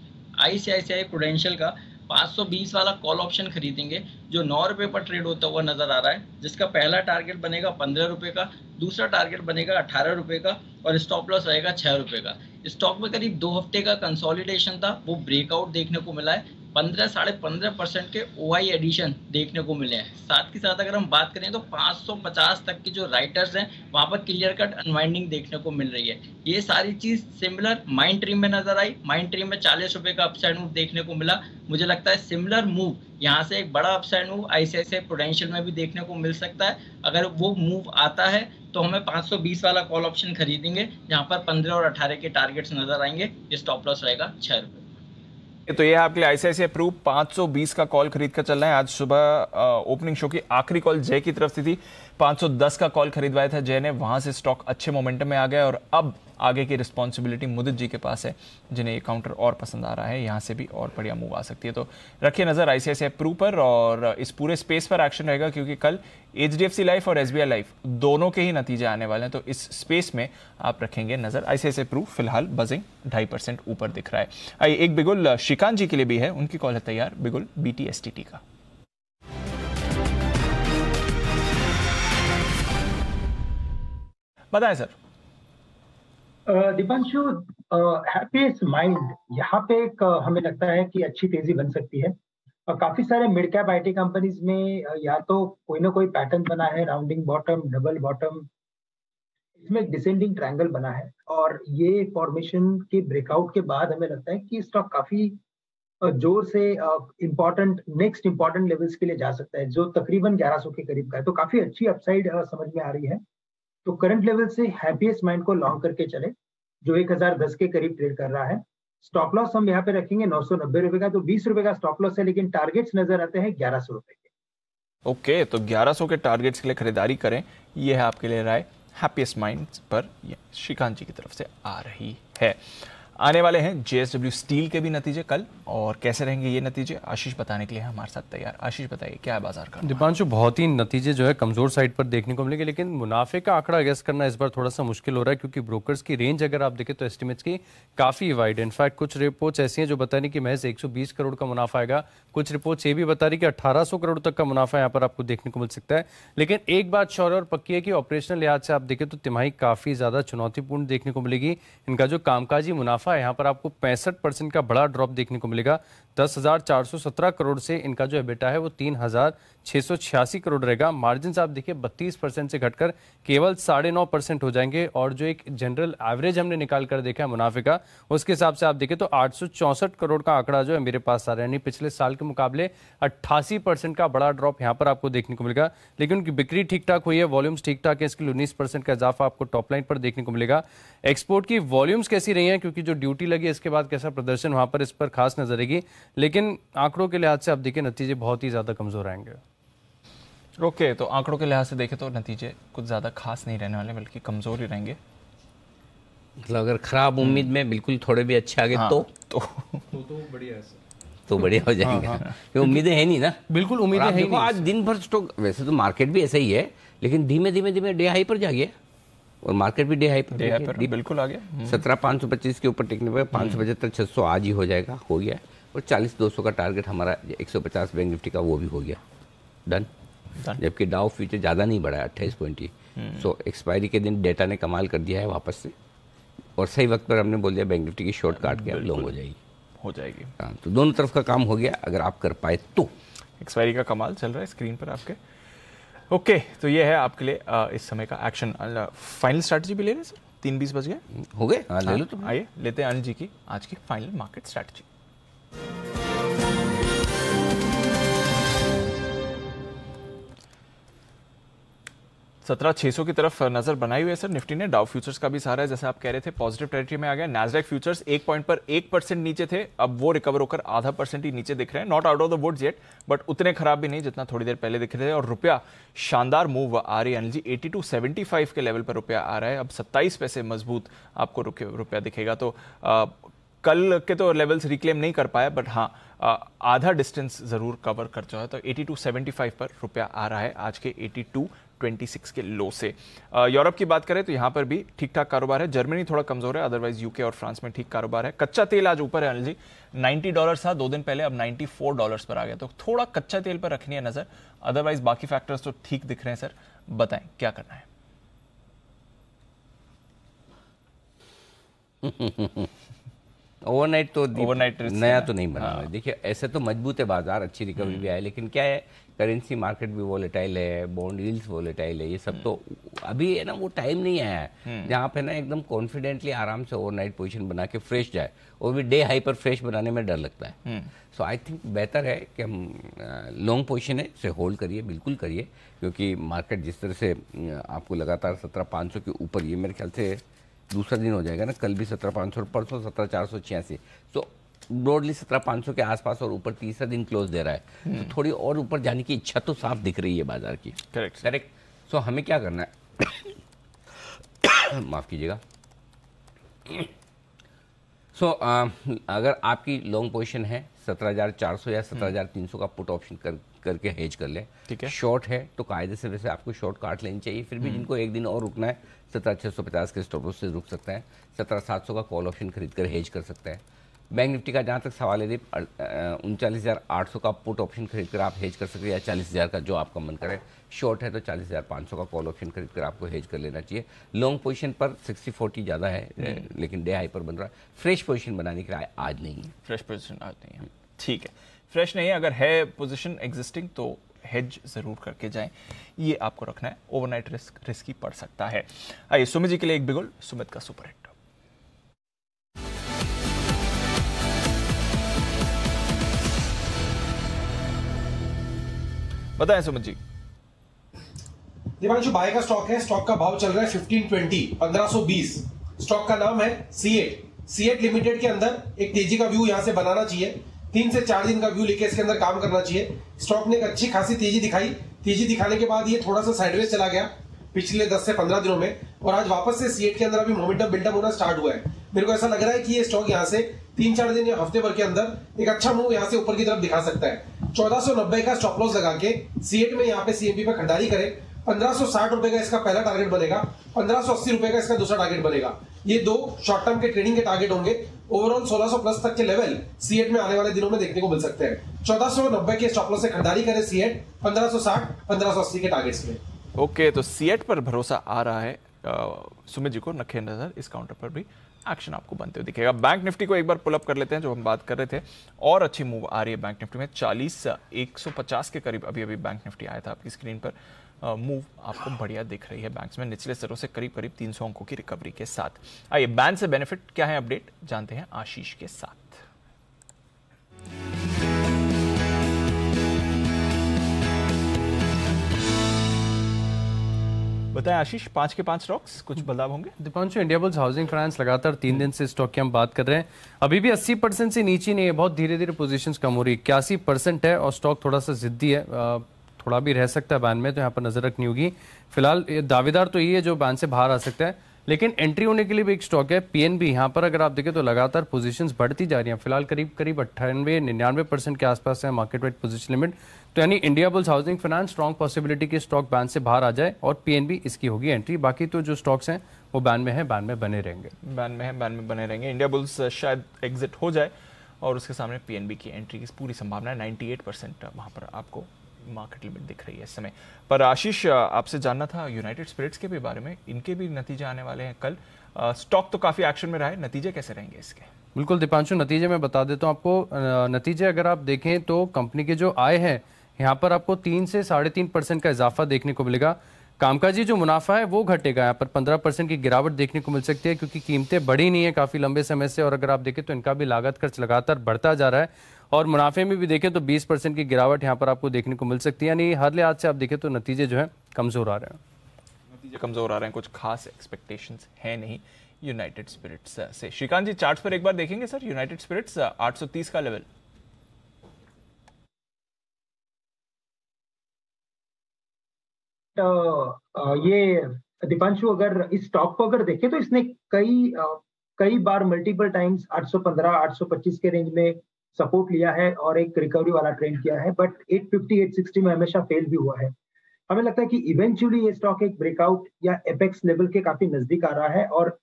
ICICI प्रूडेंशियल का 520 वाला कॉल ऑप्शन खरीदेंगे जो 9 रुपये पर ट्रेड होता हुआ नजर आ रहा है, जिसका पहला टारगेट बनेगा 15 रुपये का, दूसरा टारगेट बनेगा 18 रुपये का और स्टॉप लॉस रहेगा 6 रुपये का। स्टॉक में करीब 2 हफ्ते का कंसोलिडेशन था, वो ब्रेकआउट देखने को मिला है। 15-15.5% के OI एडिशन देखने को मिले हैं। साथ ही साथ अगर हम बात करें तो 550 तक के जो राइटर्स हैं वहां पर क्लियर कट अनवाइंडिंग देखने को मिल रही है। ये सारी चीज सिमिलर माइंडट्री में नजर आई। माइंडट्री में 40 रुपए का अपसाइड मूव देखने को मिला। मुझे लगता है सिमिलर मूव यहाँ से एक बड़ा अपसाइड मूव ICICI प्रूडेंशियल में भी देखने को मिल सकता है। अगर वो मूव आता है तो हमें 520 वाला कॉल ऑप्शन खरीदेंगे, जहां पर 15 और 18 के टारगेट्स नजर आएंगे। स्टॉप लॉस रहेगा 6 रुपए। तो ये आपके लिए ICICI प्रू 520 का कॉल खरीद कर चल रहा है। आज सुबह ओपनिंग शो की आखिरी कॉल जय की तरफ से थी, 510 का कॉल खरीदवाया था जय ने, वहां से स्टॉक अच्छे मोमेंटम में आ गया और अब आगे की रिस्पॉन्सिबिलिटी मुदित जी के पास है, जिन्हें ये काउंटर और पसंद आ रहा है। यहाँ से भी और बढ़िया मूव आ सकती है, तो रखिए नजर ICICI प्रू पर और इस पूरे स्पेस पर एक्शन रहेगा, क्योंकि कल HDFC लाइफ और SBI लाइफ दोनों के ही नतीजे आने वाले हैं, तो इस स्पेस में आप रखेंगे नजर। ICICI प्रू फिलहाल बजिंग 2.5% ऊपर दिख रहा है। आइए एक बिगुल श्रीकांत जी के लिए भी है, उनकी कॉल है तैयार, बिगुल BTSTT का। बताएं सर। दीपांशु, हैप्पीएस्ट माइंड यहाँ पे एक हमें लगता है कि अच्छी तेजी बन सकती है। काफी सारे मिड कैप IT कंपनीज में या तो कोई ना कोई पैटर्न बना है, राउंडिंग बॉटम, डबल बॉटम, इसमें एक डिसेंडिंग ट्रायंगल बना है और ये फॉर्मेशन के ब्रेकआउट के बाद हमें लगता है कि स्टॉक काफी जोर से नेक्स्ट इंपॉर्टेंट लेवल्स के लिए जा सकता है, जो तकरीबन 1100 के करीब का है। तो काफी अच्छी अपसाइड समझ में आ रही है। तो करंट लेवल से हैप्पीएस्ट माइंड को लॉन्ग करके चले, जो 1010 के करीब ट्रेड कर रहा है। स्टॉप लॉस हम यहाँ पे रखेंगे 990 रुपए का, तो 20 रुपए का स्टॉप लॉस है, लेकिन टारगेट्स नजर आते हैं 1100 रुपए के। ओके, तो 1100 के टारगेट्स के लिए खरीदारी करें, ये है आपके लिए राय हैप्पीएस्ट माइंड्स पर श्रीकांत जी की तरफ से आ रही है। आने वाले हैं JSW स्टील के भी नतीजे कल, और कैसे रहेंगे ये नतीजे आशीष बताने के लिए हमारे साथ तैयार। आशीष बताइए क्या है बाजार का? दीपांशु, बहुत ही नतीजे जो है कमजोर साइड पर देखने को मिलेंगे, लेकिन मुनाफे का आंकड़ा गेस करना इस बार थोड़ा सा मुश्किल हो रहा है, क्योंकि ब्रोकर्स की रेंज अगर आप देखें तो एस्टिमेट्स की काफी वाइड है। इनफैक्ट कुछ रिपोर्ट्स ऐसी हैं जो बता रही कि महज 120 करोड़ का मुनाफा आएगा, कुछ रिपोर्ट्स ये भी बता रही कि 1800 करोड़ तक का मुनाफा यहाँ पर आपको देखने को मिल सकता है। लेकिन एक बात श्योर और पक्की है कि ऑपरेशनल लिहाज से आप देखें तो तिमाही काफी ज्यादा चुनौतीपूर्ण देखने को मिलेगी। इनका जो कामकाजी मुनाफा है यहाँ पर आपको 65% का बड़ा ड्रॉप देखने को मिलेगा। 10,417 करोड़ से इनका जो एबिटा है वो 3,686 करोड़ रहेगा। मार्जिन आप देखिए 32% से घटकर केवल 9.5% हो जाएंगे, और जो एक जनरल एवरेज हमने निकाल कर देखा है मुनाफे का, उसके हिसाब से आप देखें तो 864 करोड़ का आंकड़ा जो है मेरे पास आ रहा है, यानी पिछले साल के मुकाबले 88% का बड़ा ड्रॉप यहाँ पर आपको देखने को मिलेगा। लेकिन उनकी बिक्री ठीक ठाक हुई है, वॉल्यूम्स ठीक ठाक है, इसके लिए 19% का इजाफा आपको टॉप लाइन पर देखने को मिलेगा। एक्सपोर्ट की वॉल्यूम्स कैसी रही हैं, क्योंकि जो ड्यूटी लगी इसके बाद कैसा प्रदर्शन वहां पर इस पर खास नजर रहेगी, लेकिन आंकड़ों के लिहाज से आप देखिए नतीजे बहुत ही ज्यादा कमजोर आएंगे। ओके, तो आंकड़ों के लिहाज से देखें तो नतीजे कुछ ज्यादा खास नहीं रहने वाले, बल्कि कमजोर ही रहेंगे। मतलब अगर खराब उम्मीद में बिल्कुल थोड़े भी अच्छे आगे हाँ, तो बढ़िया है, तो बढ़िया हो जाएगा। ये उम्मीदें है नहीं ना, बिल्कुल उम्मीदें है नहीं। आज दिन भर स्टॉक, वैसे तो मार्केट भी ऐसा ही है, लेकिन धीमे धीमे डे हाई पर जा गया और मार्केट भी डे हाई पर बिल्कुल आ गया। 17,525 के ऊपर टिकने पर 575 600 आज ही हो जाएगा, हो गया। और 40,200 का टारगेट हमारा 150 बैंक निफ्टी का वो भी हो गया, डन। जबकि डाउ फ्यूचर ज़्यादा नहीं बढ़ा है, 28 पॉइंट ही। सो एक्सपायरी के दिन डेटा ने कमाल कर दिया है वापस से, और सही वक्त पर हमने बोल दिया बैंक निफ्टी की शॉर्ट काट के लॉन्ग हो जाएगी। हाँ, तो दोनों तरफ का काम हो गया अगर आप कर पाए तो। एक्सपायरी का कमाल चल रहा है स्क्रीन पर आपके। ओके, तो ये है आपके लिए इस समय का एक्शन। फाइनल स्ट्रैटेजी भी ले रहे सर, 3:20 बज गए, हो गए। हाँ, ले लो। तो आइए लेते हैं अनिल जी की आज की फाइनल मार्केट स्ट्रैटेजी। सत्रह 600 की तरफ नजर बनाई हुई है सर निफ्टी ने। डाउ फ्यूचर्स का भी सहारा है, जैसे आप कह रहे थे पॉजिटिव टेरिटरी में आ गया। नैस्डैक फ्यूचर्स 1 पॉइंट पर 1% नीचे थे, अब वो रिकवर होकर 0.5% ही नीचे दिख रहे हैं। Not out of the woods yet, but उतने खराब भी नहीं जितना थोड़ी देर पहले दिख रहे थे। और रुपया शानदार मूव आ रही है अनिल जी, 82.75 के लेवल पर रुपया आ रहा है, अब 27 पैसे मजबूत आपको रुपया दिखेगा। तो कल के तो लेवल्स रिक्लेम नहीं कर पाया, बट हाँ आधा डिस्टेंस जरूर कवर कर चुका है। तो 82.75 पर रुपया आ रहा है आज के 82.26 के लो से। यूरोप की बात करें तो यहाँ पर भी ठीक ठाक कारोबार है। जर्मनी थोड़ा कमजोर है, अदरवाइज यूके और फ्रांस में ठीक कारोबार है। कच्चा तेल आज ऊपर है अनिल जी, $90 था 2 दिन पहले, अब $94 पर आ गया। तो थोड़ा कच्चा तेल पर रखनी है नजर, अदरवाइज बाकी फैक्टर्स तो ठीक दिख रहे हैं सर। बताएं क्या करना है? ओवरनाइट तो ओवरनाइट नया तो नहीं बना है। देखिए ऐसे तो मजबूत है बाजार, अच्छी रिकवरी भी आई, लेकिन क्या है करेंसी मार्केट भी वोलेटाइल है, बॉन्ड यील्ड्स वोलेटाइल है, ये सब तो अभी है ना वो टाइम नहीं आया है जहाँ पे ना एकदम कॉन्फिडेंटली आराम से ओवरनाइट पोजीशन बना के फ्रेश जाए, और भी डे हाई पर फ्रेश बनाने में डर लगता है। सो आई थिंक बेहतर है कि हम लॉन्ग पोजीशन है से होल्ड करिए, बिल्कुल करिए, क्योंकि मार्केट जिस तरह से आपको लगातार 17,500 के ऊपर, ये मेरे ख्याल से दूसरा दिन हो जाएगा ना, कल भी 17,500, परसों 17,486, तो ब्रॉडली 17,500 के आसपास और ऊपर तीसरा दिन क्लोज दे रहा है, तो थोड़ी और ऊपर जाने की इच्छा तो साफ दिख रही है बाजार की। करेक्ट। सो हमें क्या करना है माफ कीजिएगा। सो अगर आपकी लॉन्ग पोजीशन है 17,400 या 17,300 का पुट ऑप्शन करके हेज कर ले, ठीक है। शॉर्ट है तो कायदे से वैसे आपको शॉर्ट काट लेनी चाहिए, फिर भी जिनको एक दिन और रुकना है 17,650 के स्टॉप लॉस से रुक सकता है, 17,700 का कॉल ऑप्शन खरीद कर हेज कर सकता है। बैंक निफ्टी का जहाँ तक सवाल है 39,800 का पुट ऑप्शन खरीद कर आप हेज कर सकते हैं, या 40,000 का जो आपका मन करे। शॉर्ट है तो 40,500 का कॉल ऑप्शन खरीद कर आपको हेज कर लेना चाहिए। लॉन्ग पोजीशन पर 60-40 ज़्यादा है, लेकिन डे हाई पर बन रहा है। फ्रेश पोजीशन बनाने के लिए आज नहीं है, फ्रेश पोजीशन आज नहीं है, ठीक है। फ्रेश नहीं है, अगर है पोजीशन एग्जिस्टिंग तो हेज जरूर करके जाएं, ये आपको रखना है। ओवरनाइट रिस्की पड़ सकता है। आइए सुमित जी के लिए एक बिगुल, सुमित का सुपर हिट। बताएं सुमित जी। दिवांशु, बाय का स्टॉक है, स्टॉक का भाव चल रहा है 1520, 1520। स्टॉक का नाम है सीएट लिमिटेड के अंदर एक तेजी का व्यू यहां से बनाना चाहिए, 3 से 4 दिन का व्यू लेके इसके अंदर काम करना चाहिए। स्टॉक ने एक अच्छी खासी तेजी दिखाई, तेजी दिखाने के बाद ये थोड़ा सा साइडवेज चला गया पिछले 10 से 15 दिनों में, और आज वापस से सीएट के अंदर अभी मोमेंटम बिल्डअप होना स्टार्ट हुआ है। मेरे को ऐसा लग रहा है कि ये स्टॉक यहाँ से 3-4 दिन या हफ्ते भर के अंदर एक अच्छा मूव यहाँ से ऊपर की तरफ दिखा सकता है। 1490 का स्टॉप लॉस लगा के सीएट में यहाँ पे सीएमपी पे खरीदारी करे। 1560 रुपए का इसका पहला टारगेट बनेगा, 1580 रुपए का इसका दूसरा टारगेट बनेगा। ये दो शॉर्ट टर्म के ट्रेडिंग के टारगेट होंगे। ओवरऑल 1600 प्लस तक के लेवल सीएट में आने वाले दिनों में देखने को मिल सकते हैं। 1490 के स्टॉप लॉस से खरीदारी करे सीएट, 1560 1580 के टारगेट्स में। ओके, तो सीएट पर भरोसा आ रहा है सुमित जी को, नखे नजर इस काउंटर पर भी एक्शन आपको बनते हुए दिखेगा। बैंक निफ्टी को एक बार पुल अप कर लेते हैं, जो हम बात कर रहे थे, और अच्छी मूव आ रही है बैंक निफ्टी में। 40,150 के करीब अभी बैंक निफ्टी आया था आपकी स्क्रीन पर। मूव आपको बढ़िया दिख रही है बैंक्स में, निचले स्तरों से करीब 300 अंकों की रिकवरी के साथ। आइए बैन से बेनिफिट क्या है अपडेट जानते हैं आशीष के साथ। बताएं आशीष, 5 के 5 स्टॉक्स कुछ बदलाव होंगे? दीपांशु, इंडियाबुल्स हाउसिंग फाइनेंस लगातार 3 दिन से स्टॉक की हम बात कर रहे हैं, अभी भी 80% से नीचे नहीं है, बहुत धीरे धीरे पोजीशंस कम हो रही है। 81% है और स्टॉक थोड़ा सा जिद्दी है, थोड़ा भी रह सकता है बैन में, तो यहाँ पर नजर रखनी होगी। फिलहाल दावेदार तो ये है जो बैन से बाहर आ सकता है, लेकिन एंट्री होने के लिए भी एक स्टॉक है पीएनबी। यहाँ पर अगर आप देखें तो लगातार पोजीशंस बढ़ती जा रही हैं, फिलहाल करीब 98-99% के आसपास है मार्केट वाइड पोजीशन लिमिट। तो यानी Indiabulls housing finance strong possibility के स्टॉक बैन से बाहर आ जाए और पीएनबी इसकी होगी एंट्री। बाकी तो जो स्टॉक्स हैं वो बैन में है, बैन में बने रहेंगे, बैन में है, बैन में बने रहेंगे। इंडियाबुल्स शायद एग्जिट हो जाए और उसके सामने पीएनबी की एंट्री की पूरी संभावना है। 98% वहां पर आपको मार्केट लिमिट दिख रही है इस समय पर। आशीष, आपसे जानना था यूनाइटेड स्पिरिट्स के भी बारे में, इनके भी नतीजे आने वाले हैं कल। स्टॉक तो काफी एक्शन में रहा है, नतीजे कैसे रहेंगे इसके? बिल्कुल दीपांशु, नतीजे मैं बता देता हूं आपको। नतीजे अगर आप देखें तो कंपनी के जो आय है यहाँ पर आपको 3 से 3.5% का इजाफा देखने को मिलेगा। कामकाजी जो मुनाफा है वो घटेगा, यहाँ पर 15% की गिरावट देखने को मिल सकती है, क्योंकि कीमतें बढ़ी नहीं है काफी लंबे समय से, और अगर आप देखें तो इनका भी लागत खर्च लगातार बढ़ता जा रहा है, और मुनाफे में भी देखें तो 20% की गिरावट यहाँ पर आपको देखने को मिल सकती है। यानी हर लिहाज से आप देखें तो नतीजे जो है कमजोर आ रहे हैं, नतीजे कमजोर आ रहे हैं, कुछ खास एक्सपेक्टेशंस है नहीं यूनाइटेड स्पिरिट्स से। श्रीकांत जी, चार्ट्स पर एक बार देखेंगे सर यूनाइटेड स्पिरिट्स 830 का लेवल। ये दीपांशु, अगर इस स्टॉक को अगर देखें तो इसने कई बार मल्टीपल टाइम्स 815 825 के रेंज में सपोर्ट लिया है और एक रिकवरी वाला ट्रेंड किया है, बट 850 860 में हमेशा फेल भी हुआ है। हमें लगता है कि इवेंचुअली ये स्टॉक एक ब्रेकआउट या एपेक्स लेवल के काफी नजदीक आ रहा है, और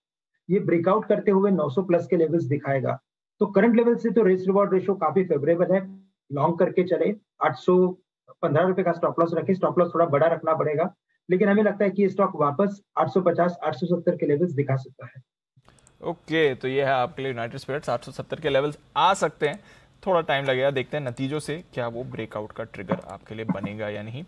ये ब्रेकआउट करते हुए 900 प्लस के लेवल्स दिखाएगा। तो करंट लेवल से तो रिस्क रिवॉर्ड रेशो काफी फेवरेबल है, लॉन्ग करके चले। 815 रुपए का स्टॉप लॉस रखे, स्टॉप लॉस थोड़ा बड़ा रखना पड़ेगा, लेकिन हमें लगता है कि ये स्टॉक वापस 850 870 के लेवल्स दिखा सकता है। ओके, तो ये है आपके लिए यूनाइटेड स्पिरिट्स। 870 के लेवल्स आ सकते हैं, थोड़ा टाइम लगेगा, देखते हैं नतीजों से क्या वो ब्रेकआउट का ट्रिगर आपके लिए बनेगा या नहीं।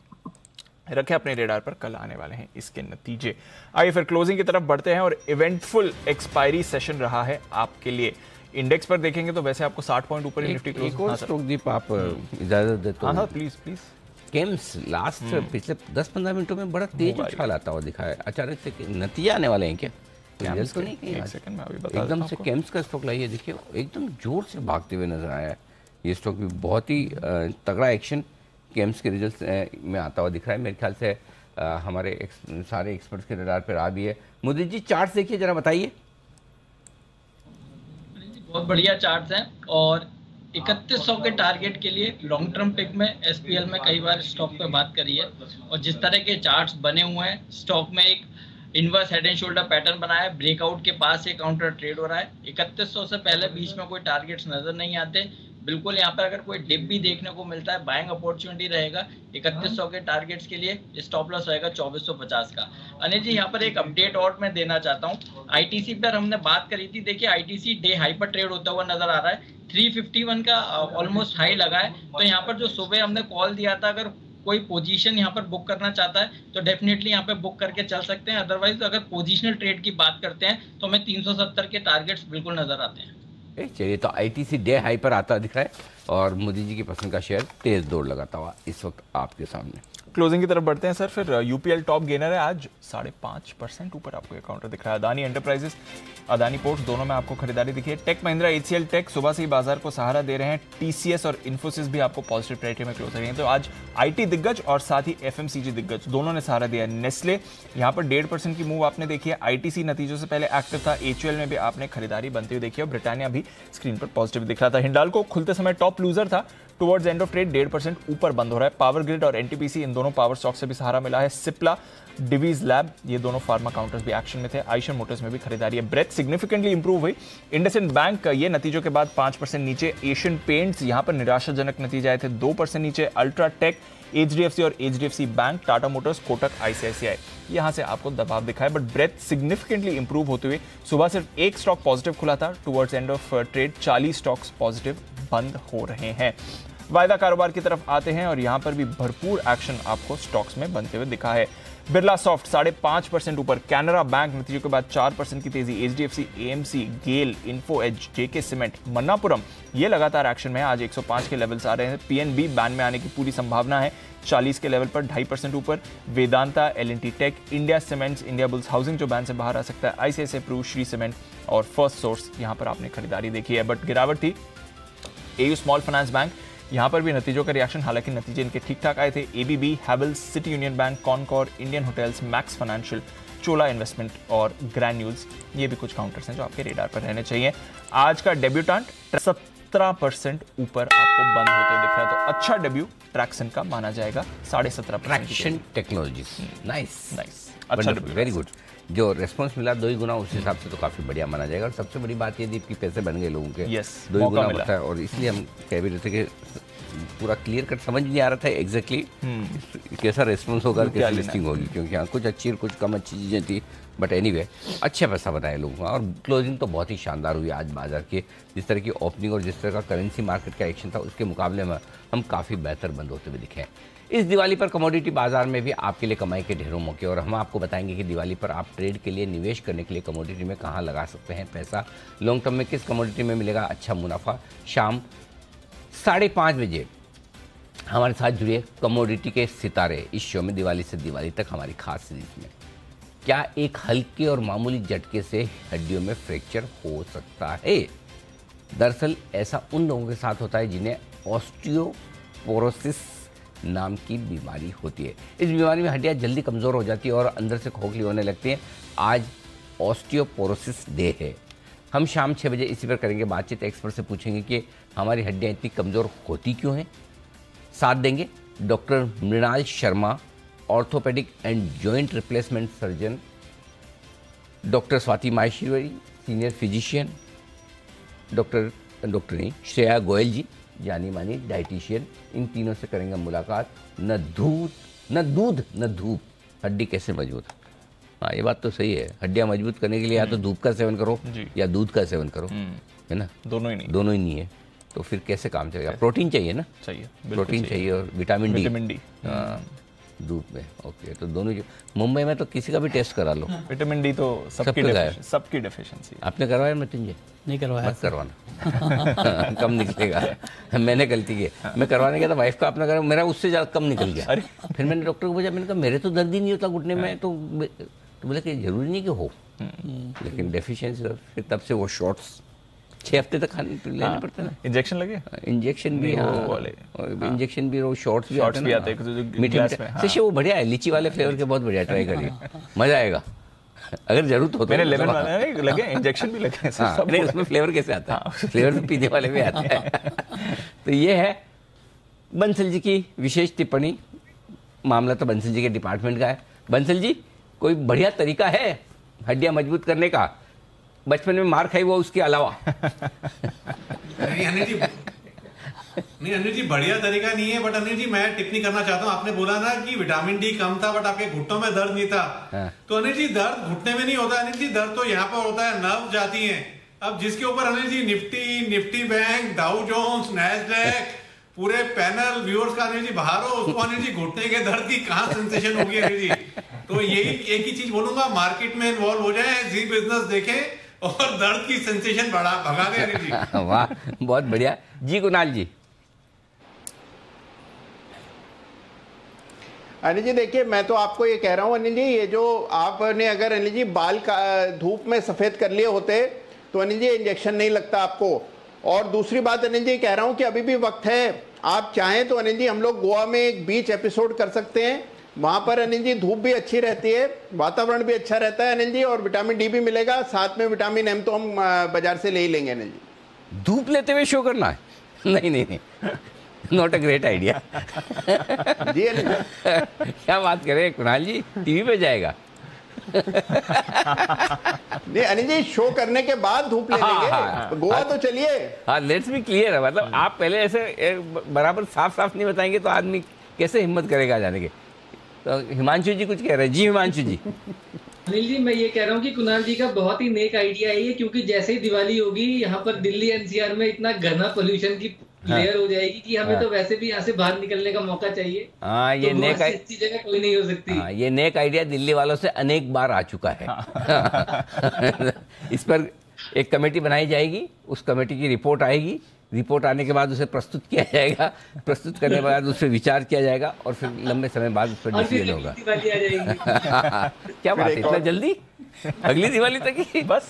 रखें अपने रेडार पर, कल आने वाले हैं इसके नतीजे। आइए फिर क्लोजिंग की तरफ बढ़ते हैं और इवेंटफुल एक्सपायरी सेशन रहा है आपके लिए। इंडेक्स पर देखेंगे तो वैसे आपको 60 पॉइंट ऊपर ही निफ्टी क्लोज। एक और स्टॉक दीप आप इजाजत दे तो। हाँ प्लीज प्लीज। केम्स लास्ट पिछले 10-15 मिनटों में बड़ा तेज उछाल आता हुआ दिखा है, अचानक से नतीजे आने वाले हैं क्या? रिजल्ट तो नहीं, एक सेकंड में अभी बता एकदम से केम्स का स्टॉक लाइए, देखिए एकदम जोर से भागते हुए नजर आया है। ये स्टॉक भी बहुत ही तगड़ा एक्शन केम्स के रिजल्ट में आता हुआ दिख रहा है। मेरे ख्याल से हमारे सारे एक्सपर्ट्स के रडार पर आ भी है। मोदी जी चार्ट देखिए जरा, बताइए। बहुत बढ़िया चार्ट्स हैं और 3100 के टारगेट के लिए लॉन्ग टर्म पिक में एसपीएल में कई बार स्टॉक पे बात करी है और जिस तरह के चार्ट्स बने हुए हैं स्टॉक में एक inverse head and shoulder pattern बनाया है, ब्रेकआउट के पास एक काउंटर ट्रेड हो रहा है। 3100 से पहले बीच में कोई टारगेट्स नजर नहीं आते। बिल्कुल यहाँ पर अगर कोई डिप भी देखने को मिलता है बाइंग अपॉर्चुनिटी रहेगा। 3100 के टारगेट्स के लिए स्टॉप लॉस रहेगा 2450 का। अनिल जी यहाँ पर एक अपडेट और मैं देना चाहता हूँ। आईटीसी पर हमने बात करी थी, देखिए आईटीसी डे हाई पर ट्रेड होता हुआ नजर आ रहा है। 351 का ऑलमोस्ट हाई लगा है। तो यहाँ पर जो सुबह हमने कॉल दिया था, अगर कोई पोजीशन यहाँ पर बुक करना चाहता है तो डेफिनेटली यहाँ पे बुक करके चल सकते हैं। अदरवाइज अगर पोजीशनल ट्रेड की बात करते हैं तो हमें 370 के टारगेट्स बिल्कुल नजर आते हैं। चलिए, तो आईटीसी डे हाई पर आता दिख रहा है और मोदी जी की पसंद का शेयर तेज दौड़ लगाता हुआ इस वक्त आपके सामने। क्लोजिंग की तरफ बढ़ते हैं सर। फिर यूपीएल टॉप गेनर है आज, 5.5% ऊपर आपको ये काउंटर दिख रहा है। अदानी एंटरप्राइजेस, अदानी पोर्ट्स, दोनों में आपको खरीदारी दिखी है। टेक महिंद्रा, एचसीएल टेक सुबह से ही बाजार को सहारा दे रहे हैं। टीसीएस और इन्फोसिस भी आपको पॉजिटिव टेरिटरी में क्लोज हो रही हैं। तो आज आईटी दिग्गज और साथ ही एफएमसीजी दिग्गज दोनों ने सहारा दिया है। नेस्ले यहाँ पर 1.5% की मूव आपने देखी है। आईटीसी नतीजों से पहले एक्टिव था। एचयूएल में भी आपने खरीदारी बनती हुई देखी है और ब्रिटानिया भी स्क्रीन पर पॉजिटिव दिख रहा था। हिंडाल्को खुलते समय टॉप लूजर था, टुवर्ड्स एंड ऑफ ट्रेड 1.5% ऊपर बंद हो रहा है। पावर ग्रिड और एनटीपीसी, इन दोनों पावर स्टॉक से भी सहारा मिला है। सिप्ला, डिवीज लैब, ये दोनों फार्मा काउंटर्स भी एक्शन में थे। आइशन मोटर्स में भी खरीदारी है। ब्रेथ सिग्निफिकेंटली इंप्रूव हुई। इंडसइंड बैंक ये नतीजों के बाद 5% नीचे। एशियन पेंट्स यहाँ पर निराशाजनक नतीजे आए थे, 2% नीचे। अल्ट्राटेक, एचडीएफसी और HDFC bank, Tata Motors, Kotak, ICICI, यहां से आपको दबाव दिखा है। बट ब्रेथ सिग्निफिकेंटली इंप्रूव होते हुए सुबह सिर्फ एक स्टॉक पॉजिटिव खुला था। Towards end of trade 40 stocks positive बंद हो रहे हैं। वायदा कारोबार की तरफ आते हैं और यहां पर भी भरपूर एक्शन आपको स्टॉक्स में बनते हुए दिखा है। बिरला सॉफ्ट 5.5% ऊपर। कैनरा बैंक नतीजों के बाद 4% की तेजी। एचडीएफसी, एएमसी, गेल, इन्फो एज, जेके सीमेंट, मन्नापुरम ये लगातार एक्शन में है। आज 105 के लेवल्स आ रहे हैं। पीएनबी बैन में आने की पूरी संभावना है, 40 के लेवल पर 2.5% ऊपर। Vedanta, L&T tech, India cements, India bulls housing जो बैन से बाहर आ सकता है, आईसीआईसीआई प्रू, श्री सीमेंट और फर्स्ट सोर्स, यहां पर आपने खरीदारी देखी है। बट गिरावट थी एयू स्मॉल फाइनेंस बैंक, यहां पर भी नतीजों का रिएक्शन, हालांकि नतीजे इनके ठीक ठाक आए थे। एबीबी, हैवेल्स, सिटी यूनियन बैंक, कॉनकॉर, इंडियन होटल्स, मैक्स फाइनेंशियल, चोला इन्वेस्टमेंट और ग्रैन्यूल्स, ये भी कुछ काउंटर्स हैं जो आपके रेडार पर रहने चाहिए। आज का डेब्यूटेंट 17% ऊपर आपको बंद होते दिख रहा है, तो अच्छा डेब्यू ट्रैक्सन का माना जाएगा। 17.5% ट्रैक्सन टेक्नोलॉजीज, नाइस अच्छा डेब्यू, वेरी गुड। जो रेस्पॉन्स मिला 2 ही गुना, उस हिसाब से तो काफी बढ़िया माना जाएगा। और सबसे बड़ी बात ये दीप की पैसे बन गए लोगों के, 2 ही गुना होता है। और इसलिए हम कह भी रहे थे कि पूरा क्लियर कट समझ नहीं आ रहा था एग्जैक्टली कैसा रेस्पॉन्स होगा, कैसी लिस्टिंग होगी, क्योंकि यहाँ कुछ अच्छी और कुछ कम अच्छी चीजें थी। बट एनीवे अच्छा पैसा बनाया लोगों का और क्लोजिंग तो बहुत ही शानदार हुई आज बाजार के। जिस तरह की ओपनिंग और जिस तरह का करेंसी मार्केट का एक्शन था उसके मुकाबले में हम काफ़ी बेहतर बंद होते हुए दिखे। इस दिवाली पर कमोडिटी बाजार में भी आपके लिए कमाई के ढेरों मौके, और हम आपको बताएंगे कि दिवाली पर आप ट्रेड के लिए, निवेश करने के लिए कमोडिटी में कहाँ लगा सकते हैं पैसा, लॉन्ग टर्म में किस कमोडिटी में मिलेगा अच्छा मुनाफा। शाम 5:30 बजे हमारे साथ जुड़िए कमोडिटी के सितारे इस शो में दिवाली से दिवाली तक हमारी खास सीरीज में। क्या एक हल्के और मामूली झटके से हड्डियों में फ्रैक्चर हो सकता है? दरअसल ऐसा उन लोगों के साथ होता है जिन्हें ऑस्टियोपोरोसिस नाम की बीमारी होती है। इस बीमारी में हड्डियां जल्दी कमज़ोर हो जाती है और अंदर से खोखली होने लगती हैं। आज ऑस्टियोपोरोसिस डे है। हम शाम 6 बजे इसी पर करेंगे बातचीत। एक्सपर्ट से पूछेंगे कि हमारी हड्डियां इतनी कमज़ोर होती क्यों हैं। साथ देंगे doctor Mrinal Sharma, orthopedic and joint replacement surgeon, doctor Swati Maheshwari, senior physician, doctor Shreya Goyal ji, जानी मानी डाइटिशियन। इन तीनों से करेंगे मुलाकात। न दूध न धूप, हड्डी कैसे मजबूत। हाँ, ये बात तो सही है। हड्डियां मजबूत करने के लिए या तो धूप का सेवन करो या दूध का सेवन करो, है ना। दोनों ही नहीं है तो फिर कैसे काम चलेगा। प्रोटीन चाहिए ना, प्रोटीन चाहिए और विटामिन डी धूप में। ओके, तो दोनों मुंबई में तो किसी का भी टेस्ट करा लो, विटामिन डी तो सबकी डेफिशिएंसी। आपने करवाया मतिन जी? नहीं करवाया। मत करवाना कम निकलेगा। मैंने गलती की, मैं करवाने गया था, वाइफ का अपना करा, मेरा उससे ज़्यादा कम निकल गया। फिर मैंने डॉक्टर को पूछा, मैंने कहा मेरे तो दर्द ही नहीं होता घुटने में, तो बोले कि जरूरी नहीं कि हो, लेकिन डेफिशिएंसी। फिर तब से वो शॉट्स 6 हफ्ते तक लेने पड़ते हैं ना। इंजेक्शन लगे? इंजेक्शन भी, इंजेक्शन भी, शॉर्ट्स भी आते हैं मीठे मीठे। वो बढ़िया है, लीची वाले फ्लेवर के, बहुत बढ़िया, ट्राई करिए, मजा आएगा अगर जरूरत हो तो। मैंने लेमन वाले लगे, इंजेक्शन भी लगे। नहीं, उसमें फ्लेवर कैसे आता है? फ्लेवर तो पीने वाले भी आते हैं। तो ये है बंसल जी की विशेष टिप्पणी। मामला तो बंसल जी के डिपार्टमेंट का है। बंसल जी, कोई बढ़िया तरीका है हड्डियां मजबूत करने का? बचपन में मार खाई वो उसके अलावा? नहीं अनिल जी, बढ़िया तरीका नहीं है, बट अनिल जी मैं टिप्पणी करना चाहता हूँ। आपने बोला ना कि विटामिन डी कम था बट आपके घुटनों में दर्द नहीं था। तो अनिल जी, दर्द घुटने में नहीं होता अनिल जी, दर्द तो यहाँ पर होता है, नर्व जाती है। अब जिसके ऊपर Anil ji Nifty Bank, Dow Jones, Nasdaq, पूरे पैनल व्यूअर्स का अनिल जी बाहर हो, उसको अनिल जी घुटने के दर्द की कहाँ सेंसेशन होगी अनिल जी। तो यही एक ही चीज बोलूंगा, मार्केट में इन्वॉल्व हो जाए, जी बिजनेस देखें और दर्द की सेंसेशन भगा दे अनिल जी। वाह, बहुत बढ़िया जी। कुणाल जी? अनिल जी देखिए, मैं तो आपको ये कह रहा हूँ अनिल जी, ये जो आपने अगर अनिल जी बाल का धूप में सफेद कर लिए होते तो अनिल जी इंजेक्शन नहीं लगता आपको। और दूसरी बात अनिल जी कह रहा हूँ कि अभी भी वक्त है, आप चाहें तो अनिल जी हम लोग गोवा में एक बीच एपिसोड कर सकते हैं। वहां पर अनिल जी धूप भी अच्छी रहती है, वातावरण भी अच्छा रहता है अनिल जी, और विटामिन डी भी मिलेगा, साथ में विटामिन एम तो हम बाजार से ले ही लेंगे अनिल जी। धूप लेते हुए शो करना है? नहीं, नॉट अ ग्रेट आइडिया। जी अनिल क्या बात करें कुणाल जी, टीवी पे जाएगा? नहीं अनिल जी, शो करने के बाद धूप ले लेंगे। गोवा तो चलिए। हाँ, लेट्स बी क्लियर है, मतलब आप पहले ऐसे बराबर साफ नहीं बताएंगे तो आदमी कैसे हिम्मत करेगा जाने के। तो हिमांशु जी कुछ कह रहे हैं। जी हिमांशु जी। अनिल जी, मैं ये कह रहा हूँ कि कुणाल जी का बहुत ही नेक आइडिया है ये, क्योंकि जैसे ही दिवाली होगी यहाँ पर दिल्ली एनसीआर में इतना घना पोल्यूशन की लेयर हो जाएगी कि हमें तो वैसे भी यहाँ से बाहर निकलने का मौका चाहिए। हाँ, ये तो नेक अच्छी जगह कोई नहीं हो सकती। हाँ, ये नेक आइडिया दिल्ली वालों से अनेक बार आ चुका है। इस पर एक कमेटी बनाई जाएगी, उस कमेटी की रिपोर्ट आएगी, रिपोर्ट आने के बाद उसे प्रस्तुत किया जाएगा, प्रस्तुत करने के बाद उस पर विचार किया जाएगा और फिर लंबे समय बाद उस पर डिसीजन होगा। क्या बात है, इतना जल्दी? अगली दिवाली तक ही? बस,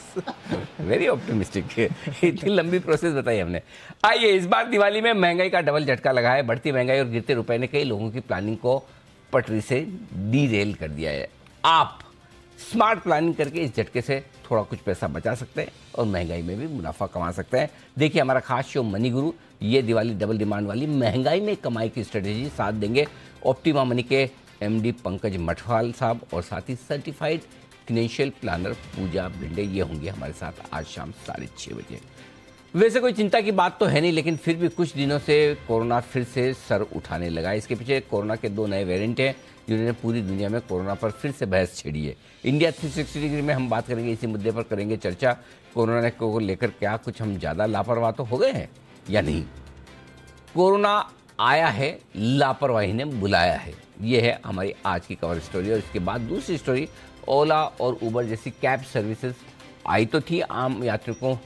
वेरी ऑप्टिमिस्टिक। इतनी लंबी प्रोसेस बताई हमने। आइए, इस बार दिवाली में महंगाई का डबल झटका लगा है। बढ़ती महंगाई और गिरते रुपए ने कई लोगों की प्लानिंग को पटरी से डीरेल कर दिया है। आप स्मार्ट प्लानिंग करके इस झटके से थोड़ा कुछ पैसा बचा सकते हैं और महंगाई में भी मुनाफा कमा सकते हैं। देखिए हमारा खास शो मनी गुरु, ये दिवाली डबल डिमांड वाली महंगाई में कमाई की स्ट्रेटेजी साथ देंगे ऑप्टिमा मनी के एमडी पंकज मठवाल साहब और साथ ही सर्टिफाइड फाइनेंशियल प्लानर पूजा भिंडे। ये होंगे हमारे साथ आज शाम 6:30 बजे। वैसे कोई चिंता की बात तो है नहीं, लेकिन फिर भी कुछ दिनों से कोरोना फिर से सर उठाने लगा। इसके पीछे कोरोना के 2 नए वेरिएंट हैं जिन्होंने पूरी दुनिया में कोरोना पर फिर से बहस छेड़ी है। इंडिया 360 डिग्री में हम बात करेंगे, इसी मुद्दे पर करेंगे चर्चा। कोरोना को लेकर क्या कुछ हम ज़्यादा लापरवाह तो हो गए हैं या नहीं? कोरोना आया है, लापरवाही ने बुलाया है, ये है हमारी आज की कवर स्टोरी। और इसके बाद दूसरी स्टोरी, ओला और उबर जैसी कैब सर्विसेज आई तो थी आम यात्रियों को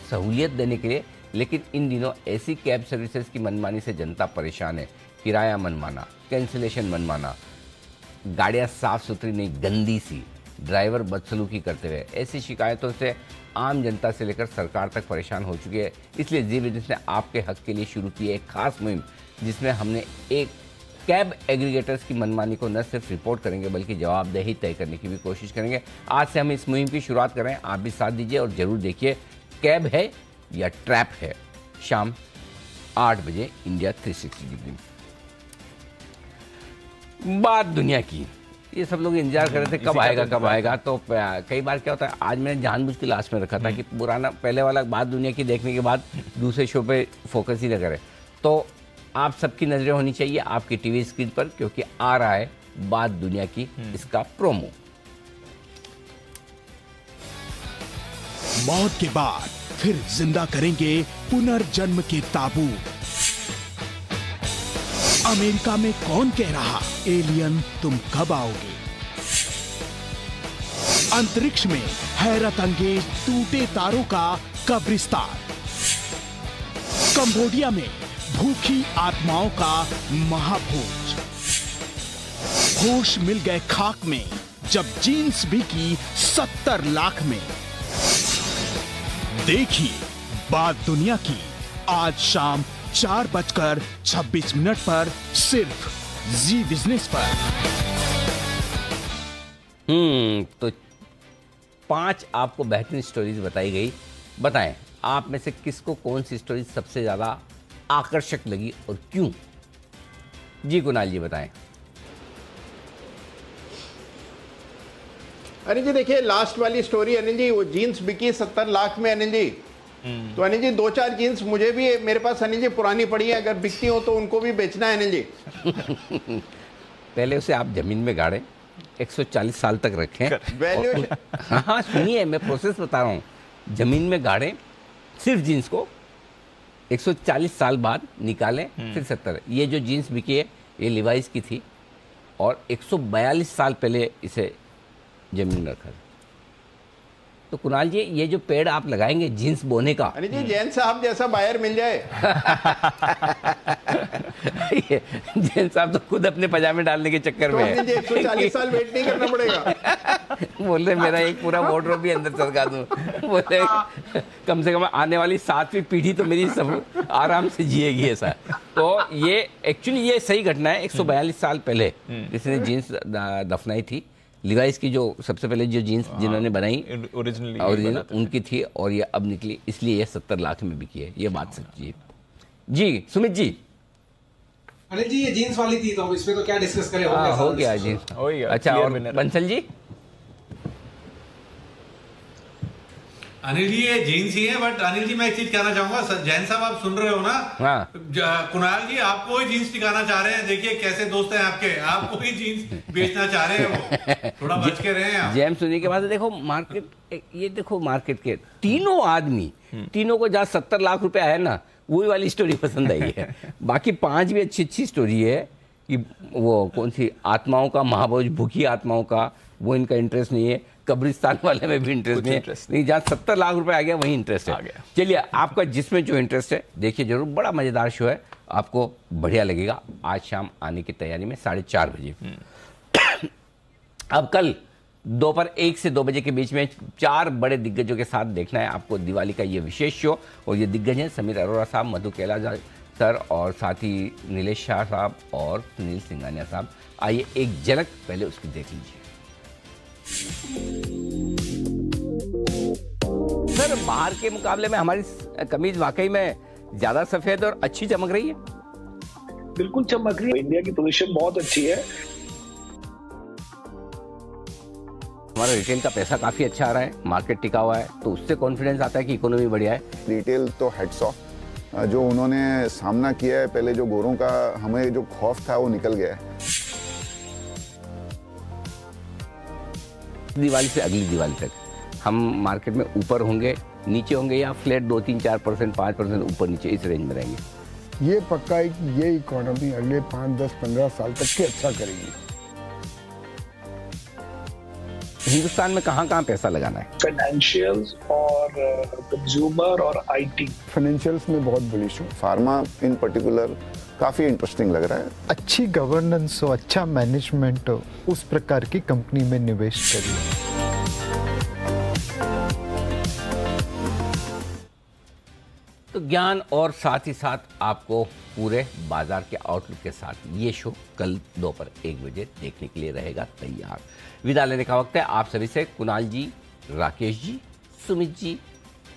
सहूलियत देने के लिए, लेकिन इन दिनों ऐसी कैब सर्विसेज की मनमानी से जनता परेशान है। किराया मनमाना, कैंसिलेशन मनमाना, गाड़ियाँ साफ सुथरी नहीं, गंदी सी, ड्राइवर बदसलूकी करते हुए, ऐसी शिकायतों से आम जनता से लेकर सरकार तक परेशान हो चुकी है। इसलिए जी बिजनेस ने आपके हक के लिए शुरू की एक खास मुहिम, जिसमें हमने एक कैब एग्रीगेटर्स की मनमानी को न सिर्फ रिपोर्ट करेंगे बल्कि जवाबदेही तय करने की भी कोशिश करेंगे। आज से हम इस मुहिम की शुरुआत कर रहे हैं, आप भी साथ दीजिए और जरूर देखिए कैब है या ट्रैप है, शाम 8 बजे इंडिया 360 डिग्री। बात दुनिया की, ये सब लोग इंतजार कर रहे थे कब आएगा। तो कई बार क्या होता है, आज मैंने जानबूझ के लास्ट में रखा था कि पुराना पहले वाला बात दुनिया की देखने के बाद दूसरे शो पे फोकस ही न करें। तो आप सबकी नजरें होनी चाहिए आपकी टीवी स्क्रीन पर, क्योंकि आ रहा है बात दुनिया की, इसका प्रोमो। मौत के बाद फिर जिंदा करेंगे पुनर्जन्म के ताबूत। अमेरिका में कौन कह रहा एलियन तुम कब आओगे? अंतरिक्ष में हैरत अंगेज टूटे तारों का कब्रिस्तान। कंबोडिया में भूखी आत्माओं का महाभोज। होश मिल गए खाक में जब जीन्स बिकी 70 लाख में। देखिए बात दुनिया की आज शाम 4:26 पर सिर्फ जी बिजनेस पर। तो 5 आपको बेहतरीन स्टोरीज बताई गई। बताएं आप में से किसको कौन सी स्टोरी सबसे ज्यादा आकर्षक लगी और क्यों? जी कुणाल जी बताएं। अनिल जी देखिए लास्ट वाली स्टोरी अनिल जी, वो जीन्स बिकी 70 लाख में अनिल जी। तो अनिल जी 2-4 जीन्स मुझे भी मेरे पास अनिल जी पुरानी पड़ी है, अगर बिकती हो तो उनको भी बेचना है अनिल जी। पहले उसे आप जमीन में गाड़ें, 140 साल तक रखें। हाँ सुनिए मैं प्रोसेस बता रहा हूँ। जमीन में गाड़ें सिर्फ जीन्स को, 140 साल बाद निकालें, फिर 70। ये जो जीन्स बिकी है ये लिवाइस की थी और 142 साल पहले इसे जमीन में रखा। तो कुणाल जी ये जो पेड़ आप लगाएंगे जीन्स बोने का, अनिल जी जैन साहब जैसा बायर मिल जाए। जैन साहब तो खुद अपने पजामे डालने के चक्कर में है। 140 साल वेट नहीं करना पड़ेगा। बोले मेरा एक पूरा वार्डरोब भी अंदर सरका दूं। बोले कम से कम आने वाली 7वीं पीढ़ी तो मेरी सब आराम से जिएगी ऐसा। तो ये एक्चुअली ये सही घटना है। 142 साल पहले जिसने जीन्स दफनाई थी, लिवाइस की जो सबसे पहले जो जीन्स जिन्होंने बनाई ओरिजिनल उनकी थी और ये अब निकली, इसलिए ये 70 लाख में बिकी है। ये बात सच्ची है। जी सुमित जी। अनिल जी ये जीन्स वाली थी तो इसमें तो क्या डिस्कस करें? हो गया जीन्स। अच्छा और बंसल जी? अनिल जी ये जीन्स ही है, बट अनिल जी मैं एक चीज कहना चाहूंगा, जैन साहब आप सुन रहे हो ना? हाँ। कुणाल जी आपको ही जीन्स दिखाना चाह रहे हैं। देखिए कैसे दोस्त हैं आपके, आपको ही जीन्स बेचना चाह रहे हैं वो। थोड़ा बच के रहे हैं। जैम सुनी के बाद देखो मार्केट, ये देखो मार्केट के तीनों आदमी, तीनों को जहाँ 70 लाख रुपए आया ना, वही वाली स्टोरी पसंद आई है। बाकी 5 भी अच्छी स्टोरी है कि वो कौन सी आत्माओं का महाभोज, भूखी आत्माओं का, वो इनका इंटरेस्ट नहीं है। कब्रिस्तान वाले में भी इंटरेस्ट नहीं है। नहीं जहाँ 70 लाख रुपए आ गया वही इंटरेस्ट है। चलिए आपका जिसमें जो इंटरेस्ट है देखिए जरूर। बड़ा मजेदार शो है, आपको बढ़िया लगेगा। आज शाम आने की तैयारी में 4:30 बजे। अब कल दोपहर 1 से 2 बजे के बीच में 4 बड़े दिग्गजों के साथ देखना है आपको दिवाली का ये विशेष शो। और ये दिग्गज हैं समीर अरोड़ा साहब, मधु कैला सर और साथ ही नीलेश शाह साहब और सुनील सिंघानिया साहब। आइए एक झलक पहले उसकी देख लीजिए। सर बाहर के मुकाबले में हमारी कमीज वाकई में ज्यादा सफेद और अच्छी चमक रही है। बिल्कुल चमक रही है। इंडिया की पोजीशन बहुत अच्छी है। हमारा रिटेल का पैसा काफी अच्छा आ रहा है, मार्केट टिका हुआ है, तो उससे कॉन्फिडेंस आता है कि इकोनॉमी बढ़िया है। रिटेल तो हेड्स ऑफ, जो उन्होंने सामना किया है, पहले जो गोरों का हमें जो खौफ था वो निकल गया है। दिवाली से अगली दिवाली तक हम मार्केट में ऊपर होंगे, नीचे होंगे या फ्लैट 2-3-4%, 5% ऊपर नीचे इस रेंज में रहेंगे। ये पक्का है कि ये इकोनॉमी अगले 5, 10, 15 साल तक के अच्छा करेगी। हिंदुस्तान में कहाँ पैसा लगाना है? फाइनेंशियल्स और कंज्यूमर और आईटी। फाइनेंशियल्स में बहुत बुलिश हूँ। फार्मा इन पर्टिकुलर काफी इंटरेस्टिंग लग रहा है। अच्छी गवर्नेंस हो, अच्छा मैनेजमेंट हो, उस प्रकार की कंपनी में निवेश करिए। तो ज्ञान और साथ ही साथ आपको पूरे बाजार के आउटलुक के साथ ये शो कल दोपहर 1 बजे देखने के लिए रहेगा तैयार। विदा लेने का वक्त है आप सभी से। कुणाल जी, राकेश जी, सुमित जी,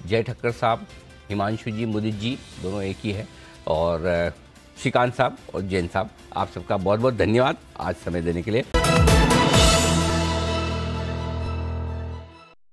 जय ठक्कर साहब, हिमांशु जी, मुदित जी, दोनों एक ही है, और श्रीकांत साहब और जैन साहब, आप सबका बहुत बहुत धन्यवाद आज समय देने के लिए।